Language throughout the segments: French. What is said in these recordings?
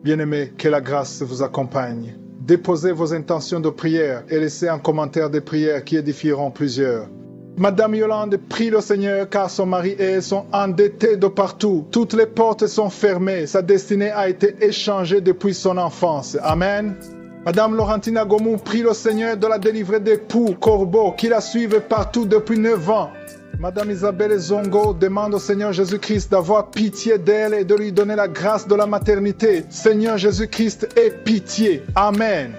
Bien-aimés, que la grâce vous accompagne. Déposez vos intentions de prière et laissez un commentaire des prières qui édifieront plusieurs. Madame Yolande prie le Seigneur car son mari et elle sont endettés de partout. Toutes les portes sont fermées. Sa destinée a été échangée depuis son enfance. Amen. Madame Laurentina Gomou prie le Seigneur de la délivrer des poux, corbeaux qui la suivent partout depuis 9 ans. Madame Isabelle Zongo demande au Seigneur Jésus-Christ d'avoir pitié d'elle et de lui donner la grâce de la maternité. Seigneur Jésus-Christ, aie pitié. Amen.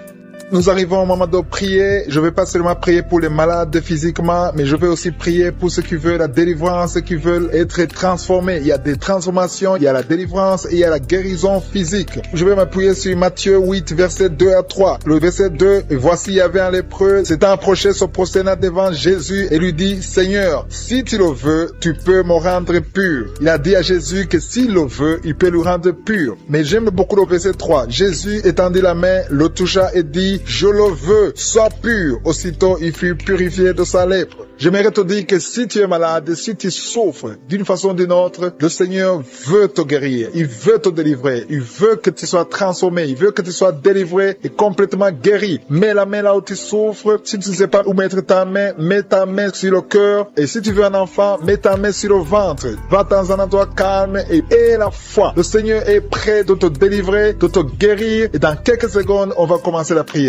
Nous arrivons au moment de prier. Je ne vais pas seulement prier pour les malades physiquement, mais je vais aussi prier pour ceux qui veulent la délivrance, ceux qui veulent être transformés. Il y a des transformations, il y a la délivrance et il y a la guérison physique. Je vais m'appuyer sur Matthieu 8, verset 2 à 3. Le verset 2, voici il y avait un lépreux, s'étant approché, se prosterna devant Jésus et lui dit, Seigneur, si tu le veux, tu peux me rendre pur. Il a dit à Jésus que s'il le veut, il peut le rendre pur. Mais j'aime beaucoup le verset 3. Jésus étendit la main, le toucha et dit, je le veux, sois pur. Aussitôt, il fut purifié de sa lèpre. J'aimerais te dire que si tu es malade, si tu souffres d'une façon ou d'une autre, le Seigneur veut te guérir. Il veut te délivrer. Il veut que tu sois transformé. Il veut que tu sois délivré et complètement guéri. Mets la main là où tu souffres. Si tu ne sais pas où mettre ta main, mets ta main sur le cœur. Et si tu veux un enfant, mets ta main sur le ventre. Va dans un endroit calme et aie la foi. Le Seigneur est prêt de te délivrer, de te guérir. Et dans quelques secondes, on va commencer la prière.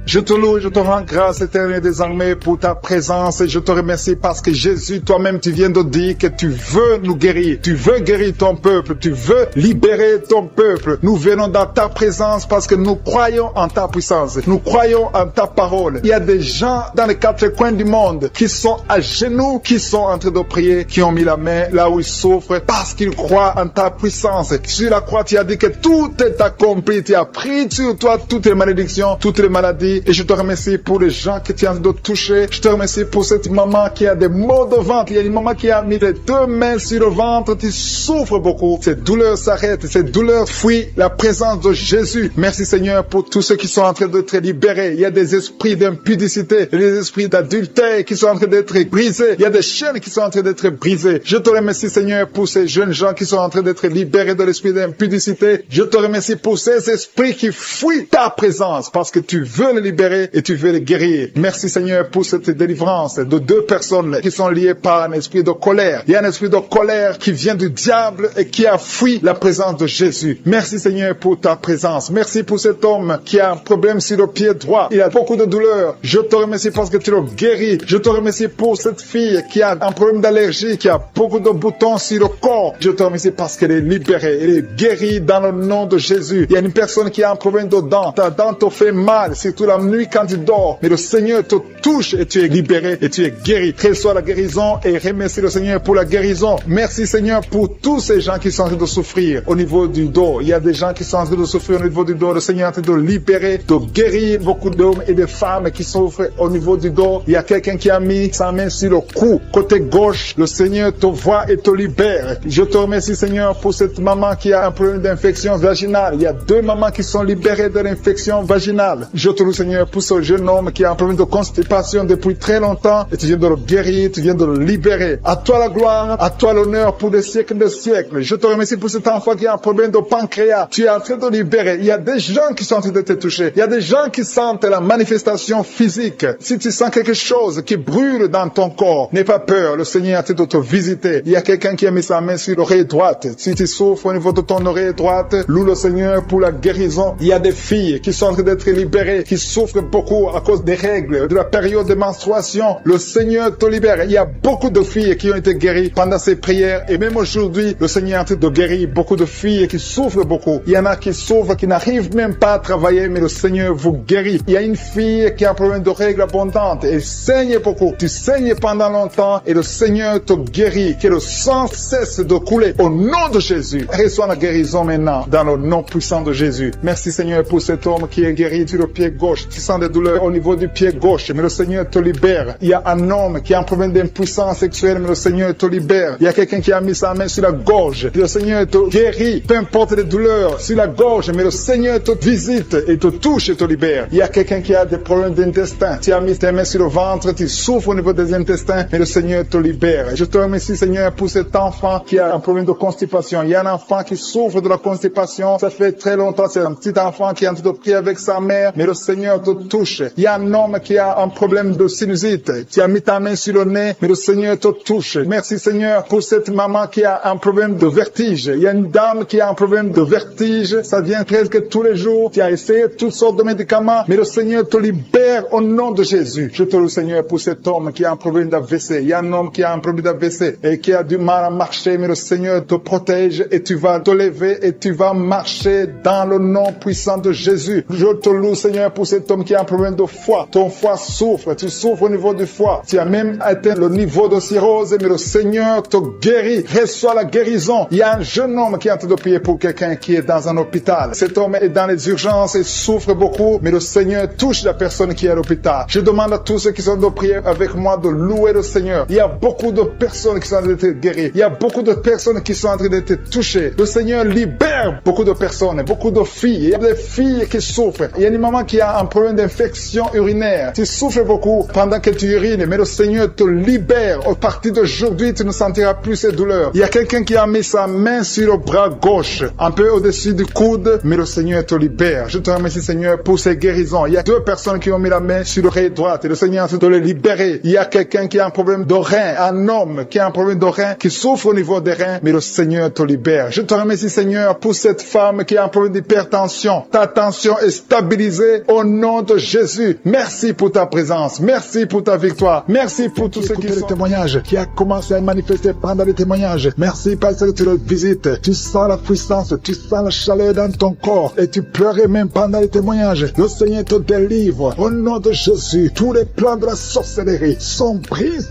Je te loue, je te rends grâce éternelle désormais pour ta présence et je te remercie parce que Jésus, toi-même, tu viens de dire que tu veux nous guérir. Tu veux guérir ton peuple. Tu veux libérer ton peuple. Nous venons dans ta présence parce que nous croyons en ta puissance. Nous croyons en ta parole. Il y a des gens dans les 4 coins du monde qui sont à genoux, qui sont en train de prier, qui ont mis la main là où ils souffrent parce qu'ils croient en ta puissance. Sur la croix, tu as dit que tout est accompli. Tu as pris sur toi toutes les malédictions, toutes les maladies. Et je te remercie pour les gens que tu as de toucher. Je te remercie pour cette maman qui a des maux de ventre. Il y a une maman qui a mis les 2 mains sur le ventre. Tu souffres beaucoup. Ces douleurs s'arrêtent. Ces douleurs fuient la présence de Jésus. Merci Seigneur pour tous ceux qui sont en train d'être libérés. Il y a des esprits d'impudicité, des esprits d'adultère qui sont en train d'être brisés. Il y a des chaînes qui sont en train d'être brisées. Je te remercie Seigneur pour ces jeunes gens qui sont en train d'être libérés de l'esprit d'impudicité. Je te remercie pour ces esprits qui fuient ta présence parce que tu veux les libérer et tu veux les guérir. Merci Seigneur pour cette délivrance de 2 personnes qui sont liées par un esprit de colère. Il y a un esprit de colère qui vient du diable et qui a fui la présence de Jésus. Merci Seigneur pour ta présence. Merci pour cet homme qui a un problème sur le pied droit. Il a beaucoup de douleur. Je te remercie parce que tu le guéris. Je te remercie pour cette fille qui a un problème d'allergie, qui a beaucoup de boutons sur le corps. Je te remercie parce qu'elle est libérée. Elle est guérie dans le nom de Jésus. Il y a une personne qui a un problème de dents. Ta dent te fait mal, surtout la nuit quand tu dors, mais le Seigneur te touche et tu es libéré et tu es guéri. Qu'elle soit la guérison et remercie le Seigneur pour la guérison. Merci Seigneur pour tous ces gens qui sont en train de souffrir au niveau du dos. Il y a des gens qui sont en train de souffrir au niveau du dos. Le Seigneur est en train de libérer, de guérir beaucoup d'hommes et de femmes qui souffrent au niveau du dos. Il y a quelqu'un qui a mis sa main sur le cou, côté gauche. Le Seigneur te voit et te libère. Je te remercie Seigneur pour cette maman qui a un problème d'infection vaginale. Il y a 2 mamans qui sont libérées de l'infection vaginale. Je te loue Seigneur pour ce jeune homme qui a un problème de constipation depuis très longtemps et tu viens de le guérir, tu viens de le libérer. À toi la gloire, à toi l'honneur pour des siècles de siècles. Je te remercie pour cet enfant qui a un problème de pancréas. Tu es en train de libérer. Il y a des gens qui sont en train de te toucher. Il y a des gens qui sentent la manifestation physique. Si tu sens quelque chose qui brûle dans ton corps, n'aie pas peur. Le Seigneur est en train de te visiter. Il y a quelqu'un qui a mis sa main sur l'oreille droite. Si tu souffres au niveau de ton oreille droite, loue le Seigneur pour la guérison. Il y a des filles qui sont en train d'être libérées, qui souffrent beaucoup à cause des règles, de la période de menstruation. Le Seigneur te libère. Il y a beaucoup de filles qui ont été guéries pendant ces prières et même aujourd'hui, le Seigneur est en train de guérir beaucoup de filles qui souffrent beaucoup. Il y en a qui souffrent, qui n'arrivent même pas à travailler, mais le Seigneur vous guérit. Il y a une fille qui a un problème de règles abondantes. Elle saigne beaucoup. Tu saignes pendant longtemps et le Seigneur te guérit. Que le sang cesse de couler au nom de Jésus. Reçois la guérison maintenant dans le nom puissant de Jésus. Merci Seigneur pour cet homme qui est guéri sur le pied gauche. gauche, tu sens des douleurs au niveau du pied gauche, mais le Seigneur te libère. Il y a un homme qui a un problème d'impuissance sexuelle, mais le Seigneur te libère. Il y a quelqu'un qui a mis sa main sur la gorge, le Seigneur te guérit, peu importe les douleurs sur la gorge, mais le Seigneur te visite et te touche et te libère. Il y a quelqu'un qui a des problèmes d'intestin, tu as mis tes mains sur le ventre, tu souffres au niveau des intestins, mais le Seigneur te libère. Je te remercie, Seigneur, pour cet enfant qui a un problème de constipation. Il y a un enfant qui souffre de la constipation, ça fait très longtemps, c'est un petit enfant qui est en train de prier avec sa mère, mais le Seigneur te touche. Il y a un homme qui a un problème de sinusite, tu as mis ta main sur le nez, mais le Seigneur te touche. Merci, Seigneur, pour cette maman qui a un problème de vertige. Il y a une dame qui a un problème de vertige, ça vient presque tous les jours, tu as essayé toutes sortes de médicaments, mais le Seigneur te libère au nom de Jésus. Je te loue, Seigneur, pour cet homme qui a un problème d'AVC. Il y a un homme qui a un problème d'AVC et qui a du mal à marcher, mais le Seigneur te protège et tu vas te lever et tu vas marcher dans le nom puissant de Jésus. Je te loue, Seigneur, pour cet homme qui a un problème de foie. Ton foie souffre, tu souffres au niveau du foie. Tu as même atteint le niveau de cirrhose, mais le Seigneur te guérit. Reçois la guérison. Il y a un jeune homme qui est en train de prier pour quelqu'un qui est dans un hôpital. Cet homme est dans les urgences et souffre beaucoup, mais le Seigneur touche la personne qui est à l'hôpital. Je demande à tous ceux qui sont de prier avec moi de louer le Seigneur. Il y a beaucoup de personnes qui sont en train d'être guéries. Il y a beaucoup de personnes qui sont en train d'être touchées. Le Seigneur libère beaucoup de personnes, beaucoup de filles. Il y a des filles qui souffrent. Il y a une maman qui a un problème d'infection urinaire. Tu souffres beaucoup pendant que tu urines, mais le Seigneur te libère. À partir d'aujourd'hui, tu ne sentiras plus ces douleurs. Il y a quelqu'un qui a mis sa main sur le bras gauche, un peu au-dessus du coude, mais le Seigneur te libère. Je te remercie, Seigneur, pour ces guérisons. Il y a 2 personnes qui ont mis la main sur l'oreille droite et le Seigneur te les libérer. Il y a quelqu'un qui a un problème de rein, un homme qui a un problème de rein, qui souffre au niveau des reins, mais le Seigneur te libère. Je te remercie, Seigneur, pour cette femme qui a un problème d'hypertension. Ta tension est stabilisée au nom de Jésus. Merci pour ta présence. Merci pour ta victoire. Merci pour tous ceux qui sont... le témoignage, qui a commencé à manifester pendant les témoignages. Merci parce que tu le visites. Tu sens la puissance, tu sens la chaleur dans ton corps et tu pleurais même pendant les témoignages. Le Seigneur te délivre. Au nom de Jésus, tous les plans de la sorcellerie sont brisés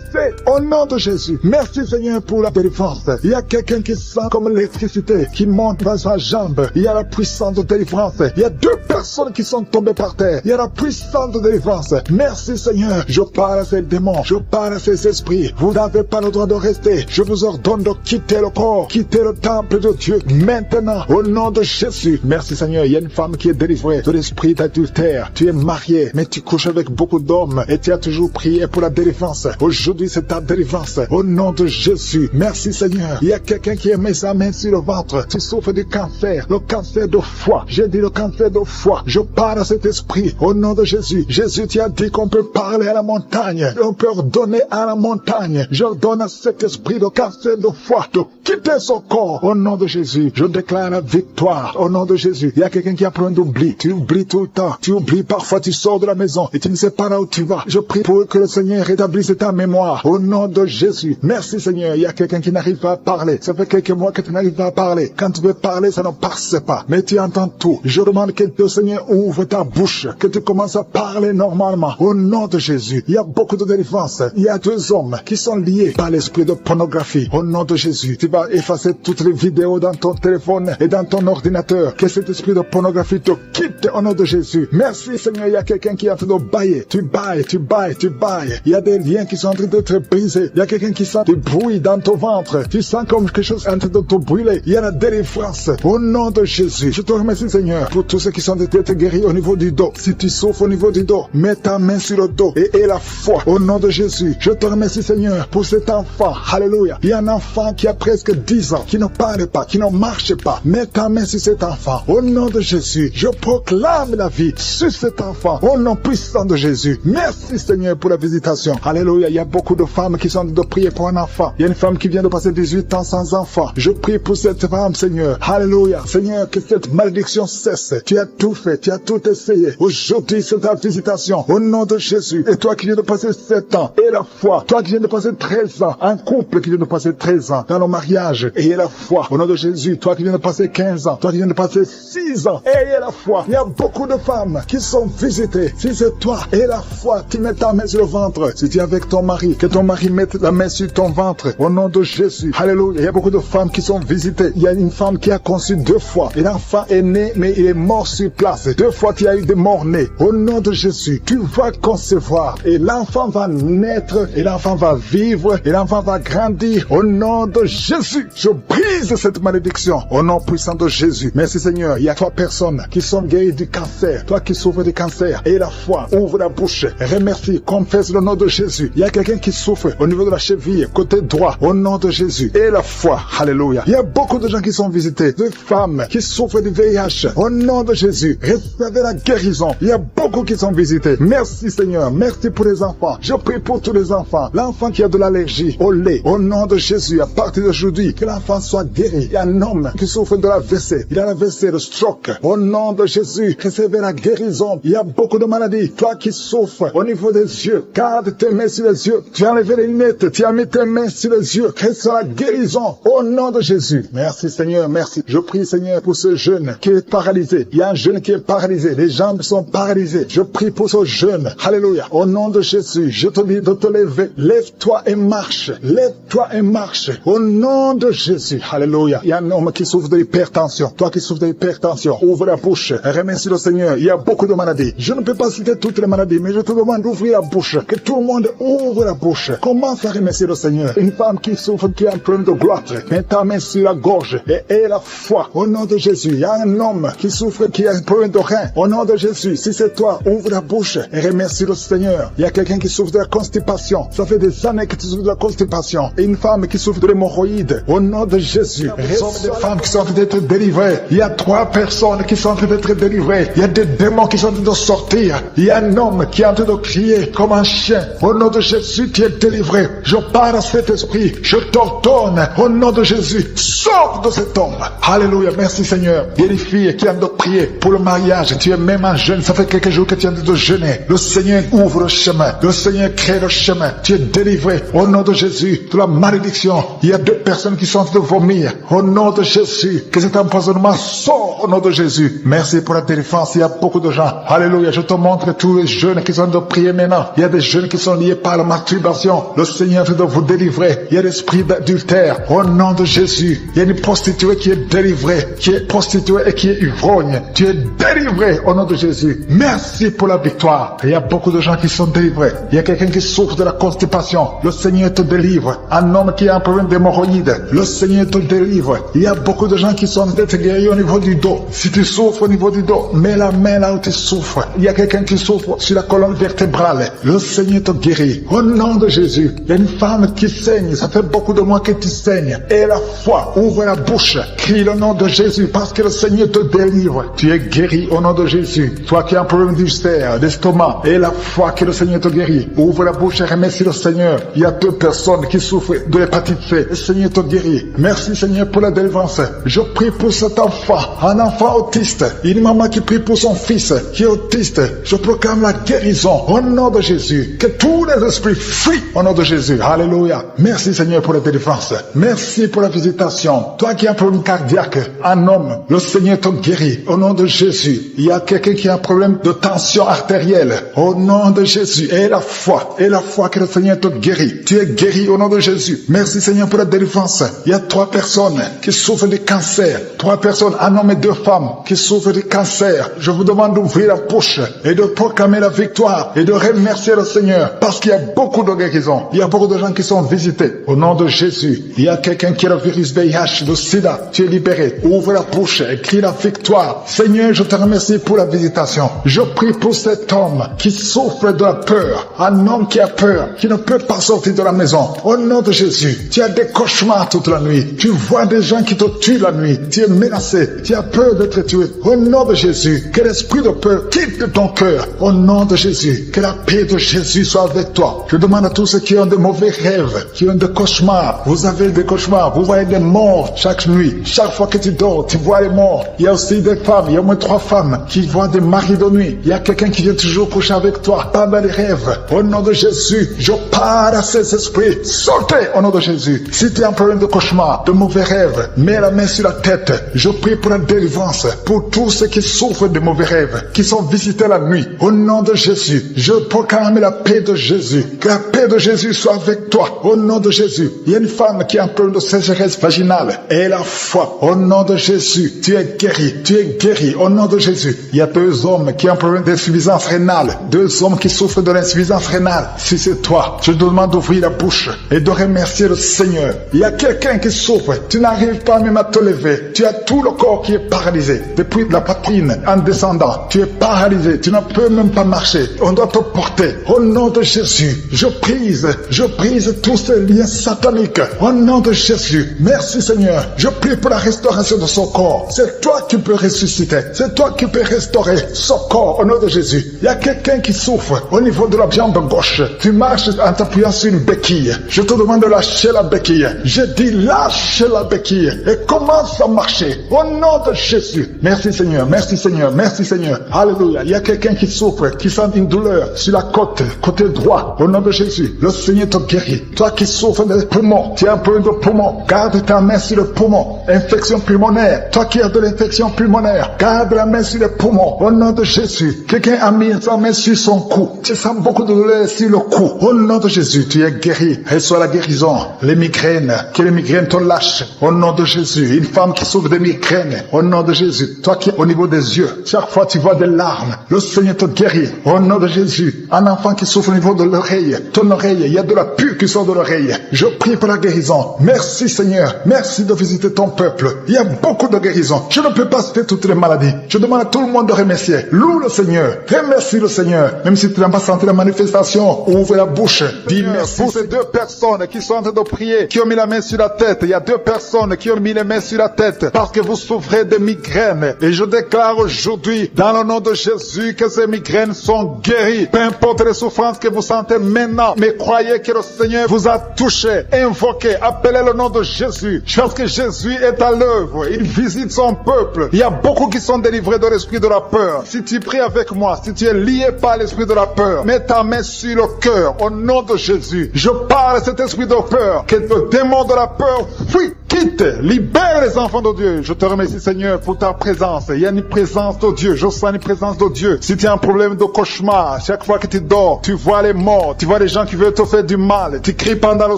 au nom de Jésus. Merci, Seigneur, pour la délivrance. Il y a quelqu'un qui sent comme l'électricité qui monte dans sa jambe. Il y a la puissance de délivrance. Il y a 2 personnes qui sont tombées par terre. Il y a la puissance de délivrance. Merci, Seigneur. Je parle à ces démons. Je parle à ces esprits. Vous n'avez pas le droit de rester. Je vous ordonne de quitter le corps, quitter le temple de Dieu maintenant au nom de Jésus. Merci, Seigneur. Il y a une femme qui est délivrée de l'esprit d'adultère. Tu es marié, mais tu couches avec beaucoup d'hommes et tu as toujours prié pour la délivrance. Aujourd'hui, c'est ta délivrance au nom de Jésus. Merci, Seigneur. Il y a quelqu'un qui a mis sa main sur le ventre. Tu souffres du cancer, le cancer de foie. J'ai dit le cancer de foie. Je parle à cet esprit au nom de Jésus. Jésus, tu as dit qu'on peut parler à la montagne. On peut ordonner à la montagne. J'ordonne à cet esprit de cancer de foie de quitter son corps au nom de Jésus. Je déclare la victoire au nom de Jésus. Il y a quelqu'un qui a problème d'oubli. Tu oublies tout le temps. Tu oublies parfois, tu sors de la maison et tu ne sais pas là où tu vas. Je prie pour que le Seigneur rétablisse ta mémoire au nom de Jésus. Merci, Seigneur. Il y a quelqu'un qui n'arrive pas à parler. Ça fait quelques mois que tu n'arrives pas à parler. Quand tu veux parler, ça ne passe pas. Mais tu entends tout. Je demande que le Seigneur ouvre ta bouche, que tu commences à parler normalement au nom de Jésus. Il y a beaucoup de délivrance. Il y a 2 hommes qui sont liés par l'esprit de pornographie au nom de Jésus. Tu vas effacer toutes les vidéos dans ton téléphone et dans ton ordinateur. Que cet esprit de pornographie te quitte au nom de Jésus. Merci, Seigneur. Il y a quelqu'un qui est en train de bailler. Tu bailles, tu bailles, tu bailles. Il y a des liens qui sont en train d'être brisés. Il y a quelqu'un qui sent du bruit dans ton ventre. Tu sens comme quelque chose en train de te brûler. Il y a la délivrance au nom de Jésus. Je te remercie, Seigneur, pour tous ceux qui sont d'être guéris au niveau du dos. Si tu souffres au niveau du dos, mets ta main sur le dos et aie la foi au nom de Jésus. Je te remercie, Seigneur, pour cet enfant. Alléluia. Il y a un enfant qui a presque 10 ans, qui ne parle pas, qui ne marche pas. Mets ta main sur cet enfant au nom de Jésus. Je proclame la vie sur cet enfant au nom puissant de Jésus. Merci, Seigneur, pour la visitation. Alléluia. Il y a beaucoup de femmes qui sont de prier pour un enfant. Il y a une femme qui vient de passer 18 ans sans enfant. Je prie pour cette femme, Seigneur. Alléluia. Seigneur, que cette malédiction cesse. Tu as tout fait, tu as tout essayé. Aujourd'hui, c'est ta visitation au nom de Jésus. Et toi qui viens de passer 7 ans, et la foi. Toi qui viens de passer 13 ans, un couple qui vient de passer 13 ans dans le mariage, ayez la foi au nom de Jésus. Toi qui viens de passer 15 ans, toi qui viens de passer 6 ans, ayez la foi. Il y a beaucoup de femmes qui sont visitées. Si c'est toi, ayez la foi. Tu mets ta main sur le ventre. Si tu es avec ton mari, que ton mari mette la main sur ton ventre au nom de Jésus. Alléluia. Il y a beaucoup de femmes qui sont visitées. Il y a une femme qui a conçu 2 fois. Et l'enfant est né, mais il est mort sur place. 2 fois, il y a eu des morts mort-né. Au nom de Jésus, tu vas concevoir et l'enfant va naître et l'enfant va vivre et l'enfant va grandir. Au nom de Jésus, je brise cette malédiction. Au nom puissant de Jésus. Merci Seigneur. Il y a 3 personnes qui sont guéries du cancer. Toi qui souffres du cancer et la foi, ouvre la bouche. Remercie, confesse le nom de Jésus. Il y a quelqu'un qui souffre au niveau de la cheville, côté droit, au nom de Jésus. Et la foi, alléluia. Il y a beaucoup de gens qui sont visités, de femmes qui souffrent du VIH. Au nom de Jésus, recevez la guérison. Il y a beaucoup qui sont visités. Merci Seigneur. Merci pour les enfants. Je prie pour tous les enfants. L'enfant qui a de l'allergie au lait, au nom de Jésus, à partir d'aujourd'hui, que l'enfant soit guéri. Il y a un homme qui souffre de l'AVC. Il a l'AVC, le stroke. Au nom de Jésus, recevez la guérison. Il y a beaucoup de maladies. Toi qui souffres au niveau des yeux, garde tes mains sur les yeux. Tu as enlevé les lunettes. Tu as mis tes mains sur les yeux. Reçois la guérison. Au nom de Jésus. Merci Seigneur, merci. Je prie Seigneur pour ce jeune qui est paralysé. Il y a un jeune qui est paralysé. Les jambes sont paralysées. Je prie pour ce jeune. Alléluia. Au nom de Jésus, je te dis de te lever. Lève-toi et marche. Lève-toi et marche. Au nom de Jésus. Alléluia. Il y a un homme qui souffre de l'hypertension. Toi qui souffres de l'hypertension, ouvre la bouche. Remercie le Seigneur. Il y a beaucoup de maladies. Je ne peux pas citer toutes les maladies, mais je te demande d'ouvrir la bouche. Que tout le monde ouvre la bouche. Commence à remercier le Seigneur. Une femme qui souffre, qui a un problème de gloire. Mets ta main sur la gorge et aie la foi. Au nom de Jésus. Il y a un homme qui souffre, qui a un problème de rein. Au nom de Jésus. Si c'est toi, ouvre la bouche et remercie le Seigneur. Il y a quelqu'un qui souffre de la constipation. Ça fait des années que tu souffres de la constipation. Et une femme qui souffre de l'hémorroïde. Au nom de Jésus. Il y a des femmes qui sont en train d'être délivrées. Il y a 3 personnes qui sont en train d'être délivrées. Il y a des démons qui sont en train de sortir. Il y a un homme qui est en train de crier comme un chien. Au nom de Jésus, tu es délivré. Je parle à cet esprit. Je t'ordonne. Au nom de Jésus, sors de cet homme. Alléluia. Merci Seigneur. Il y a des filles qui ont de prier pour le mariage. Tu es même un jeune. Ça fait quelques jours que tu es en train de jeûner. Le Seigneur ouvre le chemin. Le Seigneur crée le chemin. Tu es délivré. Au nom de Jésus, de la malédiction. Il y a 2 personnes qui sont en train de vomir. Au nom de Jésus, que cet empoisonnement sort au nom de Jésus. Merci pour la délivrance. Il y a beaucoup de gens. Alléluia. Je te montre tous les jeunes qui sont en train de prier maintenant. Il y a des jeunes qui sont liés par la masturbation. Le Seigneur est en train de vous délivrer. Il y a l'esprit d'adultère. Au nom de Jésus. Il y a une prostituée qui est délivrée. Qui est prostituée et qui est ivrogne. Tu es délivré au nom de Jésus. Merci pour la victoire. Il y a beaucoup de gens qui sont délivrés. Il y a quelqu'un qui souffre de la constipation. Le Seigneur te délivre. Un homme qui a un problème d'hémorroïde. Le Seigneur te délivre. Il y a beaucoup de gens qui sont d'être guéris au niveau du dos. Si tu souffres au niveau du dos, mets la main là où tu souffres. Il y a quelqu'un qui souffre sur la colonne vertébrale. Le Seigneur te guérit. Au nom de Jésus. Il y a une femme qui saigne. Ça fait beaucoup de mois que tu saignes. Et la foi, ouvre la bouche. Crie le nom de Jésus parce que le Seigneur te délivre. Tu es guéri au nom de Jésus. Toi qui as un problème d'ulcère, d'estomac, et la foi que le Seigneur te guérit. Ouvre la bouche et remercie le Seigneur. Il y a 2 personnes qui souffrent de l'hépatite C. Le Seigneur te guérit. Merci Seigneur pour la délivrance. Je prie pour cet enfant, un enfant autiste. Une maman qui prie pour son fils qui est autiste. Je proclame la guérison au nom de Jésus. Que tous les esprits fuient au nom de Jésus. Alléluia. Merci Seigneur pour la délivrance. Merci pour la visitation. Toi qui as un problème cardiaque, un homme, le Seigneur te guérit au nom de Jésus. Il y a quelqu'un qui a un problème de tension artérielle au nom de Jésus. Et la foi que le Seigneur te guérit. Tu es guéri au nom de Jésus. Merci Seigneur pour la délivrance. Il y a 3 personnes qui souffrent de cancer. 3 personnes, un homme et 2 femmes qui souffrent de cancer. Je vous demande d'ouvrir la bouche et de proclamer la victoire et de remercier le Seigneur parce qu'il y a beaucoup de guérisons. Il y a beaucoup de gens qui sont visités au nom de Jésus. Il y a quelqu'un qui a le virus VIH, le sida. Tu es libéré. Ouvre la bouche et crie la victoire. Seigneur, je te remercie pour la visitation. Je prie pour cet homme qui souffre de la peur. Un homme qui a peur, qui ne peut pas sortir de la maison. Au nom de Jésus, tu as des cauchemars toute la nuit. Tu vois des gens qui te tuent la nuit. Tu es menacé. Tu as peur d'être tué. Au nom de Jésus, que l'esprit de peur quitte ton cœur. Au nom de Jésus, que la paix de Jésus soit avec toi. Je demande à tous ceux qui ont de mauvais rêves, qui ont des cauchemars. Vous avez des cauchemars. Vous voyez des morts chaque nuit. Chaque fois que tu dors, tu vois les morts. Il y a aussi des femmes. Il y a au moins 3 femmes qui voient des maris de nuit. Il y a quelqu'un qui vient toujours coucher avec toi pendant les rêves. Au nom de Jésus, je parle à ces esprits. Sortez au nom de Jésus. Si tu as un problème de cauchemar, de mauvais rêves, mets la main sur la tête. Je prie pour la délivrance pour tous ceux qui souffrent de mauvais rêves, qui sont visités la nuit. Au nom de Jésus, je proclame la paix de Jésus. Que la paix de Jésus soit avec toi. Au nom de Jésus, il y a une femme qui a un problème de sécheresse vaginale. Et la foi, au nom de Jésus, tu es guéri. Tu es guéri au nom de Jésus. Il y a 2 hommes hommes qui ont un problème d'insuffisance rénale, 2 hommes qui souffrent de l'insuffisance rénale. Si c'est toi, je te demande d'ouvrir la bouche et de remercier le Seigneur. Il y a quelqu'un qui souffre, tu n'arrives pas même à te lever, tu as tout le corps qui est paralysé, depuis la poitrine en descendant, tu es paralysé, tu ne peux même pas marcher, on doit te porter. Au nom de Jésus, je brise tous ces liens sataniques, au nom de Jésus. Merci Seigneur, je prie pour la restauration de son corps. C'est toi qui peux ressusciter, c'est toi qui peux restaurer son corps au nom de Jésus. Il y a quelqu'un qui souffre au niveau de la jambe gauche, tu marches en t'appuyant sur une béquille, je te demande de lâcher la béquille, je dis lâche la béquille et commence à marcher au nom de Jésus. Merci Seigneur, merci Seigneur, merci Seigneur. Alléluia. Il y a quelqu'un qui souffre, qui sent une douleur sur la côté droit, au nom de Jésus. Le Seigneur te guérit. Toi qui souffres des poumons, tu as un problème de poumon, garde ta main sur le poumon. Infection pulmonaire, toi qui as de l'infection pulmonaire, garde la main sur le poumon, au nom de Jésus. Quelqu'un a mis sa main sur son cou, tu sens beaucoup de douleur sur le cou, au nom de Jésus, tu es guéri. Reçois la guérison. Les migraines, que les migraines te lâchent, au nom de Jésus. Une femme qui souffre de migraines, au nom de Jésus. Toi qui es au niveau des yeux, chaque fois tu vois des larmes, le Seigneur te guérit, au nom de Jésus. Un enfant qui souffre au niveau de l'oreille, ton oreille, il y a de la pus qui sort de l'oreille. Je prie pour la guérison. Merci Seigneur, merci de visiter ton peuple. Il y a beaucoup de guérisons. Je ne peux pas citer toutes les maladies. Je demande à tout le monde de remercier. Loue le Seigneur, remercie le Seigneur. Même si tu n'as pas senti la manifestation, ouvre la bouche, dis merci. Pour ces 2 personnes qui sont en train de prier, qui ont mis la main sur la tête, il y a 2 personnes qui ont mis les mains sur la tête parce que vous souffrez de migraines. Et je déclare aujourd'hui, dans le nom de Jésus, que ces migraines sont guéries. Peu importe les souffrances que vous sentez maintenant, mais croyez que le Seigneur vous a touché. Invoquez, appelez le nom de Jésus, parce que Jésus est à l'œuvre. Il visite son peuple. Il y a beaucoup qui sont délivrés de l'esprit de la peur. Si tu pries avec moi, si tu es lié par l'esprit de la peur, mets ta main sur le cœur, au nom de Jésus. Je parle à cet esprit de peur, que le démon de la peur fuit, quitte, libère les enfants de Dieu. Je te remercie Seigneur pour ta présence. Il y a une présence de Dieu, je sens une présence de Dieu. Si tu as un problème de cauchemar, chaque fois que tu dors, tu vois les morts, tu vois les gens qui veulent te faire du mal, tu cries pendant le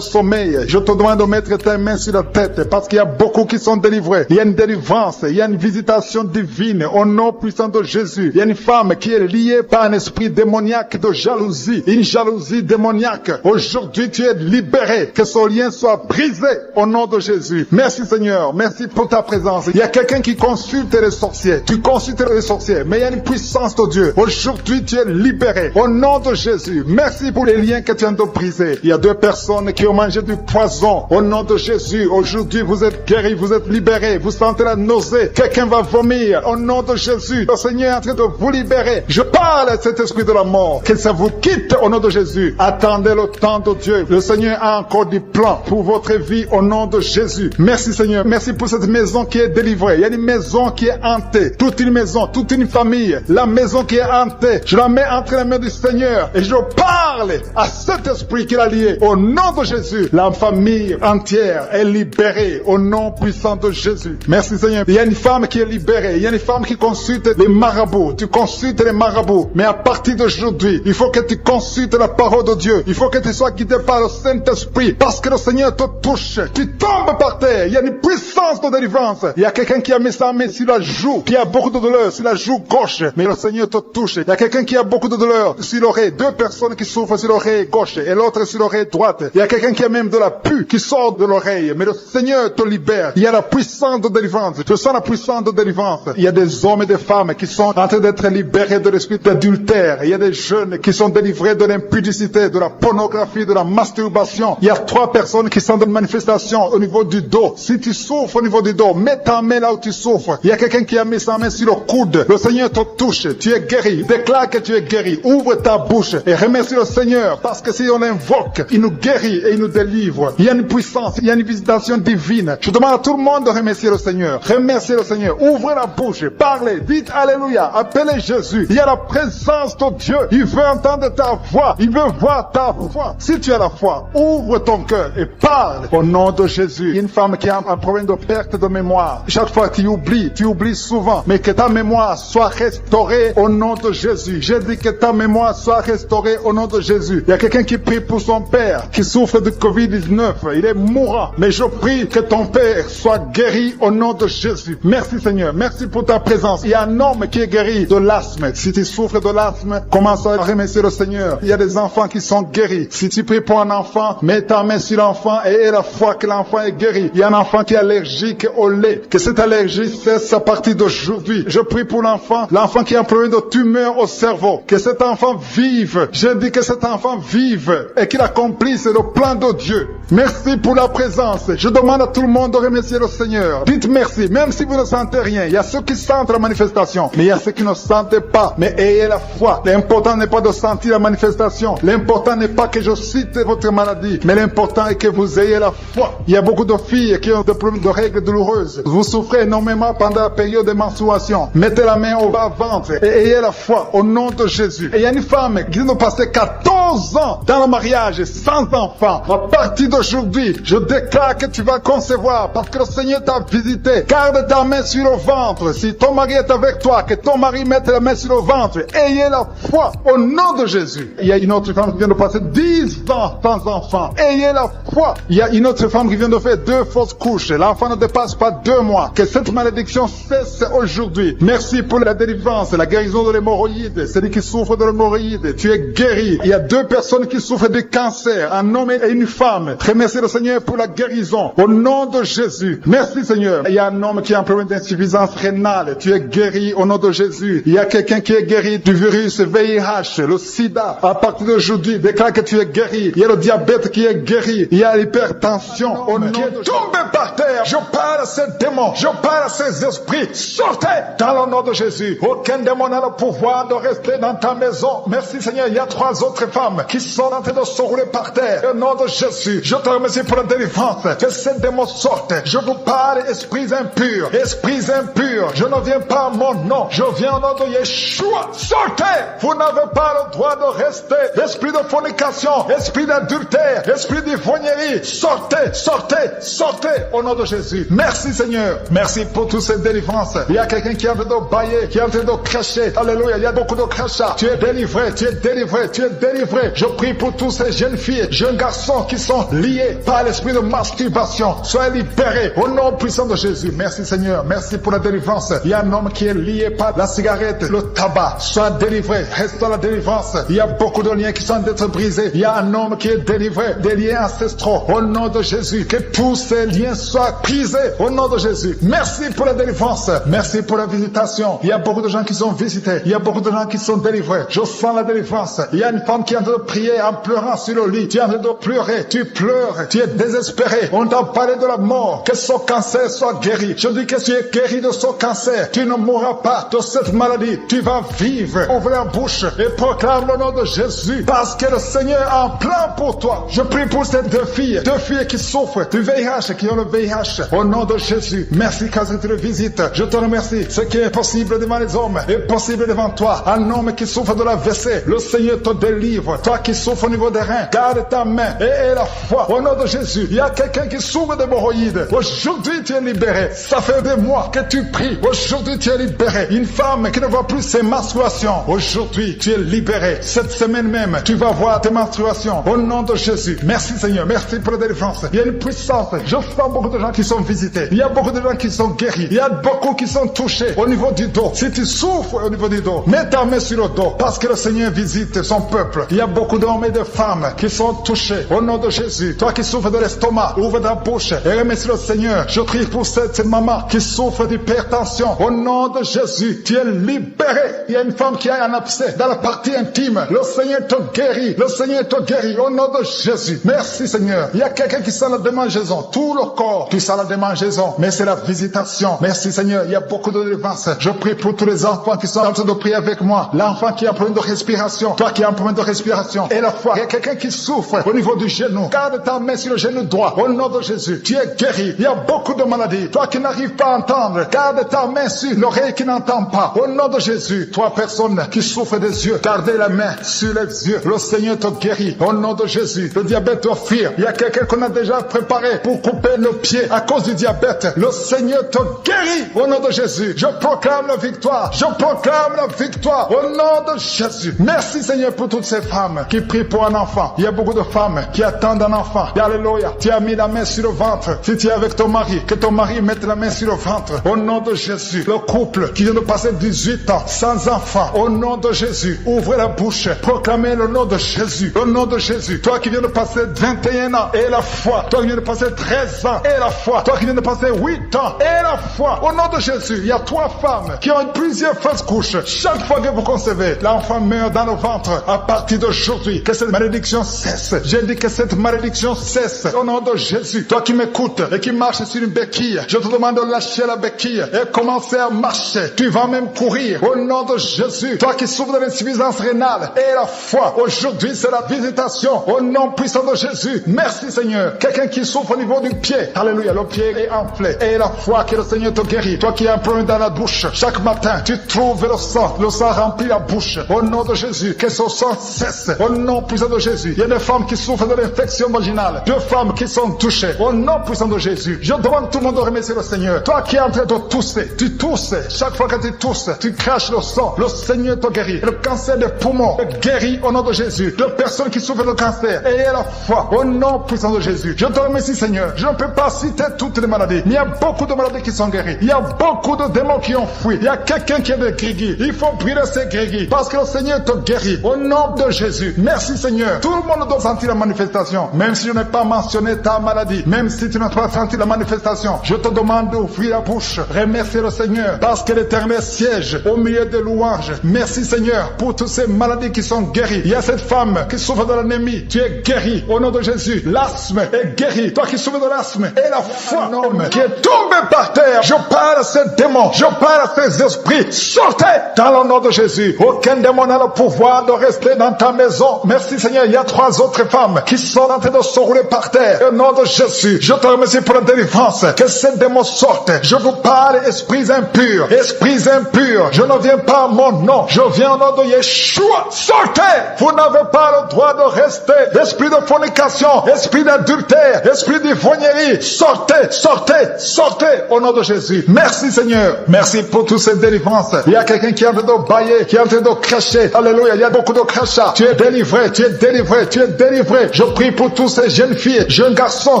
sommeil, je te demande de mettre tes mains sur la tête, parce qu'il y a beaucoup qui sont délivrés. Il y a une délivrance, il y a une visitation divine, au nom puissant de Jésus. Il y a une femme qui est liée par un esprit démoniaque de jalousie, une jalousie démoniaque. Aujourd'hui tu es libéré, que ce lien soit brisé, au nom de Jésus. Merci Seigneur, merci pour ta présence. Il y a quelqu'un qui consulte les sorciers, tu consultes les sorciers, mais il y a une puissance de Dieu. Aujourd'hui tu es libéré, au nom de Jésus. Merci pour les liens que tu viens de briser. Il y a 2 personnes qui ont mangé du poison, au nom de Jésus. Aujourd'hui vous êtes guéris, vous êtes libérés, vous sentez la nausée, quelqu'un va vomir, au nom de Jésus. Le Seigneur est en train de vous libérer. Je parle à cet esprit de la mort, que ça vous quitte au nom de Jésus. Attendez le temps de Dieu. Le Seigneur a encore du plan pour votre vie, au nom de Jésus. Merci Seigneur, merci pour cette maison qui est délivrée. Il y a une maison qui est hantée, toute une maison, toute une famille, la maison qui est hantée, je la mets entre les mains du Seigneur et je parle à cet esprit qui l'a lié, au nom de Jésus. La famille entière est libérée au nom puissant de Jésus. Merci Seigneur. Il y a une femme qui est libérée, il y a une femme qui consulte les marabouts, tu consultes les marabouts, mais à partir d'aujourd'hui, il faut que tu consultes la parole de Dieu, il faut que tu sois guidé par le Saint-Esprit, parce que le Seigneur te touche, tu tombes par terre, il y a une puissance de délivrance. Il y a quelqu'un qui a mis sa main sur la joue, qui a beaucoup de douleur sur la joue gauche, mais le Seigneur te touche. Il y a quelqu'un qui a beaucoup de douleur sur l'oreille, 2 personnes qui souffrent sur l'oreille gauche et l'autre sur l'oreille droite. Il y a quelqu'un qui a même de la pus qui sort de l'oreille, mais le Seigneur te libère. Il y a la puissance de délivrance. Je sens la puissance de délivrance. Il y a des hommes et des femmes qui sont en train d'être libérés de l'esprit d'adultère. Il y a des jeunes qui sont délivrés de l'impudicité, de la pornographie, de la masturbation. Il y a 3 personnes qui sont dans une manifestation au niveau du dos. Si tu souffres au niveau du dos, mets ta main là où tu souffres. Il y a quelqu'un qui a mis sa main sur le coude. Le Seigneur te touche. Tu es guéri. Déclare que tu es guéri. Ouvre ta bouche et remercie le Seigneur, parce que si on l'invoque, il nous guérit et il nous délivre. Il y a une puissance, il y a une visitation divine. Je demande à tout le monde de remercier le Seigneur. Remerciez le Seigneur. Ouvrez la bouche. Parlez. Dites Alléluia. Appelez Jésus. Il y a la présence de Dieu. Il veut entendre ta voix. Il veut voir ta foi. Si tu as la foi, ouvre ton cœur et parle au nom de Jésus. Une femme femme qui a un problème de perte de mémoire. Chaque fois tu oublies souvent, mais que ta mémoire soit restaurée au nom de Jésus. J'ai dit que ta mémoire soit restaurée au nom de Jésus. Il y a quelqu'un qui prie pour son père, qui souffre de Covid-19. Il est mourant, mais je prie que ton père soit guéri au nom de Jésus. Merci Seigneur, merci pour ta présence. Il y a un homme qui est guéri de l'asthme. Si tu souffres de l'asthme, commence à remercier le Seigneur. Il y a des enfants qui sont guéris. Si tu pries pour un enfant, mets ta main sur l'enfant et aie la foi que l'enfant est guéri. Il y a un enfant qui est allergique au lait. Que cette allergie cesse à partir d'aujourd'hui. Je prie pour l'enfant qui a un problème de tumeur au cerveau. Que cet enfant vive. Je dis que cet enfant vive et qu'il accomplisse le plan de Dieu. Merci pour la présence. Je demande à tout le monde de remercier le Seigneur. Dites merci, même si vous ne sentez rien. Il y a ceux qui sentent la manifestation, mais il y a ceux qui ne sentent pas. Mais ayez la foi. L'important n'est pas de sentir la manifestation. L'important n'est pas que je cite votre maladie, mais l'important est que vous ayez la foi. Il y a beaucoup de filles qui ont des problèmes de règles douloureuses. Vous souffrez énormément pendant la période de menstruation. Mettez la main au bas-ventre et ayez la foi au nom de Jésus. Et il y a une femme qui vient de passer 14 ans dans le mariage sans enfant. À partir d'aujourd'hui, je déclare que tu vas concevoir parce que le Seigneur t'a visité. Garde ta main sur le ventre. Si ton mari est avec toi, que ton mari mette la main sur le ventre. Ayez la foi au nom de Jésus. Il y a une autre femme qui vient de passer 10 ans sans enfant. Ayez la foi. Il y a une autre femme qui vient de faire 2 fausses couches. L'enfant ne dépasse pas 2 mois. Que cette malédiction cesse aujourd'hui. Merci pour la délivrance, la guérison de l'hémorroïde. Celui qui souffre de l'hémorroïde, tu es guéri. Il y a 2 personnes qui souffrent de cancer, un homme et une femme. Remercie le Seigneur pour la guérison. Au nom de Jésus. Merci Seigneur. Il y a un homme qui a un problème d'insuffisance rénale. Tu es guéri au nom de Jésus. Il y a quelqu'un qui est guéri du virus VIH, le sida. À partir d'aujourd'hui, déclare que tu es guéri. Il y a le diabète qui est guéri. Il y a l'hypertension. Au nom de Jésus. Tombez par terre. Je parle à ces démons. Je parle à ces esprits. Sortez dans le nom de Jésus. Aucun démon n'a le pouvoir de rester dans ta maison. Merci Seigneur. Il y a 3 autres femmes qui sont en train de se rouler par terre. Au nom de Jésus. Je te remercie pour la délivrance. Que ces démons sortent. Je vous parle, esprits impurs. Esprits impurs. Je ne viens pas à mon nom. Je viens au nom de Yeshua. Sortez. Vous n'avez pas le droit de rester. Esprit de fornication. Esprit d'adultère. Esprit d'ivrognerie. Sortez. Sortez. Sortez. Au nom de Jésus. Merci Seigneur. Merci pour toutes ces délivrances. Il y a quelqu'un qui est en train de bailler, qui est en train de cracher. Alléluia. Il y a beaucoup de crachats. Tu es délivré. Tu es délivré. Tu es délivré. Je prie pour tous ces jeunes filles, jeunes garçons qui sont liés par l'esprit de masturbation. Soyez libérés au nom puissant de Jésus. Merci Seigneur. Merci pour la délivrance. Il y a un homme qui est lié par la cigarette, le tabac. Sois délivré. Reste dans la délivrance. Il y a beaucoup de liens qui sont d'être brisés. Il y a un homme qui est délivré des liens ancestraux. Au nom de Jésus. Que tous ces liens soient brisés. Au nom de Jésus. Merci pour la délivrance. Merci pour la visitation. Il y a beaucoup de gens qui sont visités. Il y a beaucoup de gens qui sont délivrés. Je sens la délivrance. Il y a une femme qui est en train de prier en pleurant sur le lit. Tu es en train de pleurer. Tu pleures. Tu es désespéré. On t'a parlé de la mort. Que son cancer soit guéri. Je dis que tu es guéri de son cancer. Tu ne mourras pas de cette maladie. Tu vas vivre. Ouvre la bouche et proclame le nom de Jésus. Parce que le Seigneur a un plan pour toi. Je prie pour ces 2 filles. 2 filles qui souffrent du VIH, qui ont le VIH. Au nom de Jésus. Merci quand tu le visites. Je te remercie. Ce qui est possible devant les hommes est possible devant toi. Un homme qui souffre de la WC. Le Seigneur te délivre. Toi qui souffres au niveau des reins. Garde ta main et aie la foi. Au nom de Jésus. Il y a quelqu'un qui souffre d'hémorroïdes. Aujourd'hui tu es libéré. Ça fait des mois que tu pries. Aujourd'hui tu es libéré. Une femme qui ne voit plus ses menstruations. Aujourd'hui tu es libéré. Cette semaine même tu vas voir tes menstruations. Au nom de Jésus. Merci Seigneur. Merci pour la délivrance. Il y a une puissance. Je sens beaucoup de gens qui sont visités. Il y a beaucoup de gens qui sont guéris. Il y a beaucoup qui sont touchés au niveau du dos. Si tu souffres au niveau du dos, mets ta main sur le dos parce que le Seigneur visite son peuple. Il y a beaucoup d'hommes et de femmes qui sont touchés au nom de Jésus. Toi qui souffres de l'estomac, ouvre ta bouche et remercie le Seigneur. Je prie pour cette maman qui souffre d'hypertension. Au nom de Jésus, tu es libéré. Il y a une femme qui a un abcès dans la partie intime. Le Seigneur te guérit. Le Seigneur te guérit au nom de Jésus. Merci Seigneur. Il y a quelqu'un qui sent la démangeaison. Tout le corps, tu sens la démangeaison. Mais c'est la visitation. Merci Seigneur. Il y a beaucoup de délivrance. Je prie pour tous les enfants qui sont en train de prier avec moi. L'enfant qui a un problème de respiration. Toi qui as un problème de respiration. Et la foi. Il y a quelqu'un qui souffre au niveau du genou. Garde ta main sur le genou droit. Au nom de Jésus. Tu es guéri. Il y a beaucoup de maladies. Toi qui n'arrives pas à entendre. Garde ta main sur l'oreille qui n'entend pas. Au nom de Jésus. Toi personne qui souffre des yeux. Gardez la main sur les yeux. Le Seigneur te guérit. Au nom de Jésus. Le diabète doit fuir. Il y a quelqu'un qu'on a déjà préparé pour coupé le pied à cause du diabète. Le Seigneur te guérit au nom de Jésus. Je proclame la victoire. Je proclame la victoire au nom de Jésus. Merci Seigneur pour toutes ces femmes qui prient pour un enfant. Il y a beaucoup de femmes qui attendent un enfant. Alléluia. Tu as mis la main sur le ventre. Si tu es avec ton mari, que ton mari mette la main sur le ventre. Au nom de Jésus. Le couple qui vient de passer 18 ans sans enfant. Au nom de Jésus. Ouvrez la bouche. Proclamez le nom de Jésus. Le nom de Jésus. Toi qui viens de passer 21 ans et la foi. Toi qui viens de passer 13 ans et la foi. Toi qui viens de passer 8 ans et la foi. Au nom de Jésus. Il y a 3 femmes qui ont plusieurs fausses couches. Chaque fois que vous concevez, l'enfant meurt dans le ventre. À partir d'aujourd'hui, que cette malédiction cesse. J'ai dit que cette malédiction cesse. Au nom de Jésus. Toi qui m'écoutes et qui marches sur une béquille, je te demande de lâcher la béquille et commencer à marcher. Tu vas même courir. Au nom de Jésus. Toi qui souffres de l'insuffisance rénale et la foi. Aujourd'hui, c'est la visitation. Au nom puissant de Jésus. Merci Seigneur. Quelqu'un qui souffre au niveau du pied. Alléluia. Le pied est enflé. Et la foi que le Seigneur te guérit. Toi qui as un problème dans la bouche. Chaque matin, tu trouves le sang. Le sang remplit la bouche. Au nom de Jésus. Que ce sang cesse. Au nom puissant de Jésus. Il y a des femmes qui souffrent de l'infection vaginale. 2 femmes qui sont touchées. Au nom puissant de Jésus. Je demande tout le monde de remercier le Seigneur. Toi qui es en train de tousser. Tu tousses. Chaque fois que tu tousses, tu craches le sang. Le Seigneur te guérit. Le cancer des poumons est guéri au nom de Jésus. De personnes qui souffrent de cancer. Ayez la foi. Au nom puissant de Jésus. Je te remercie Seigneur. Je ne peux pas citer toutes les maladies. Mais il y a beaucoup de maladies qui sont guéries. Il y a beaucoup de démons qui ont fui. Il y a quelqu'un qui est de grégui. Il faut brûler ces grégui. Parce que le Seigneur te guérit. Au nom de Jésus. Merci Seigneur. Tout le monde doit sentir la manifestation. Même si je n'ai pas mentionné ta maladie. Même si tu n'as pas senti la manifestation. Je te demande d'ouvrir la bouche. Remercier le Seigneur. Parce que l'Éternel siège au milieu des louanges. Merci Seigneur pour toutes ces maladies qui sont guéries. Il y a cette femme qui souffre de l'anémie. Tu es guéri au nom de Jésus. L'asthme est guéri. Toi qui souffres de l'asthme et la foi qui est tombé par terre. Je parle à ces démons. Je parle à ces esprits. Sortez dans le nom de Jésus. Aucun démon n'a le pouvoir de rester dans ta maison. Merci Seigneur. Il y a 3 autres femmes qui sont en train de se rouler par terre. Au nom de Jésus. Je te remercie pour la délivrance. Que ces démons sortent. Je vous parle, esprits impurs. Esprits impurs. Je ne viens pas à mon nom. Je viens au nom de Yeshua. Sortez. Vous n'avez pas le droit de rester. Esprit de fornication. Esprit d'adultère. Esprit d'ivrognerie. Sortez. Sortez. Sortez. Au nom de Jésus. Merci Seigneur. Merci pour toutes ces délivrances. Il y a quelqu'un qui est en train de bailler. Qui est en train de cracher. Alléluia. Il y a beaucoup de crachats. Tu es délivré. Tu es délivré. Tu es délivré. Je prie pour tous ces jeunes filles, jeunes garçons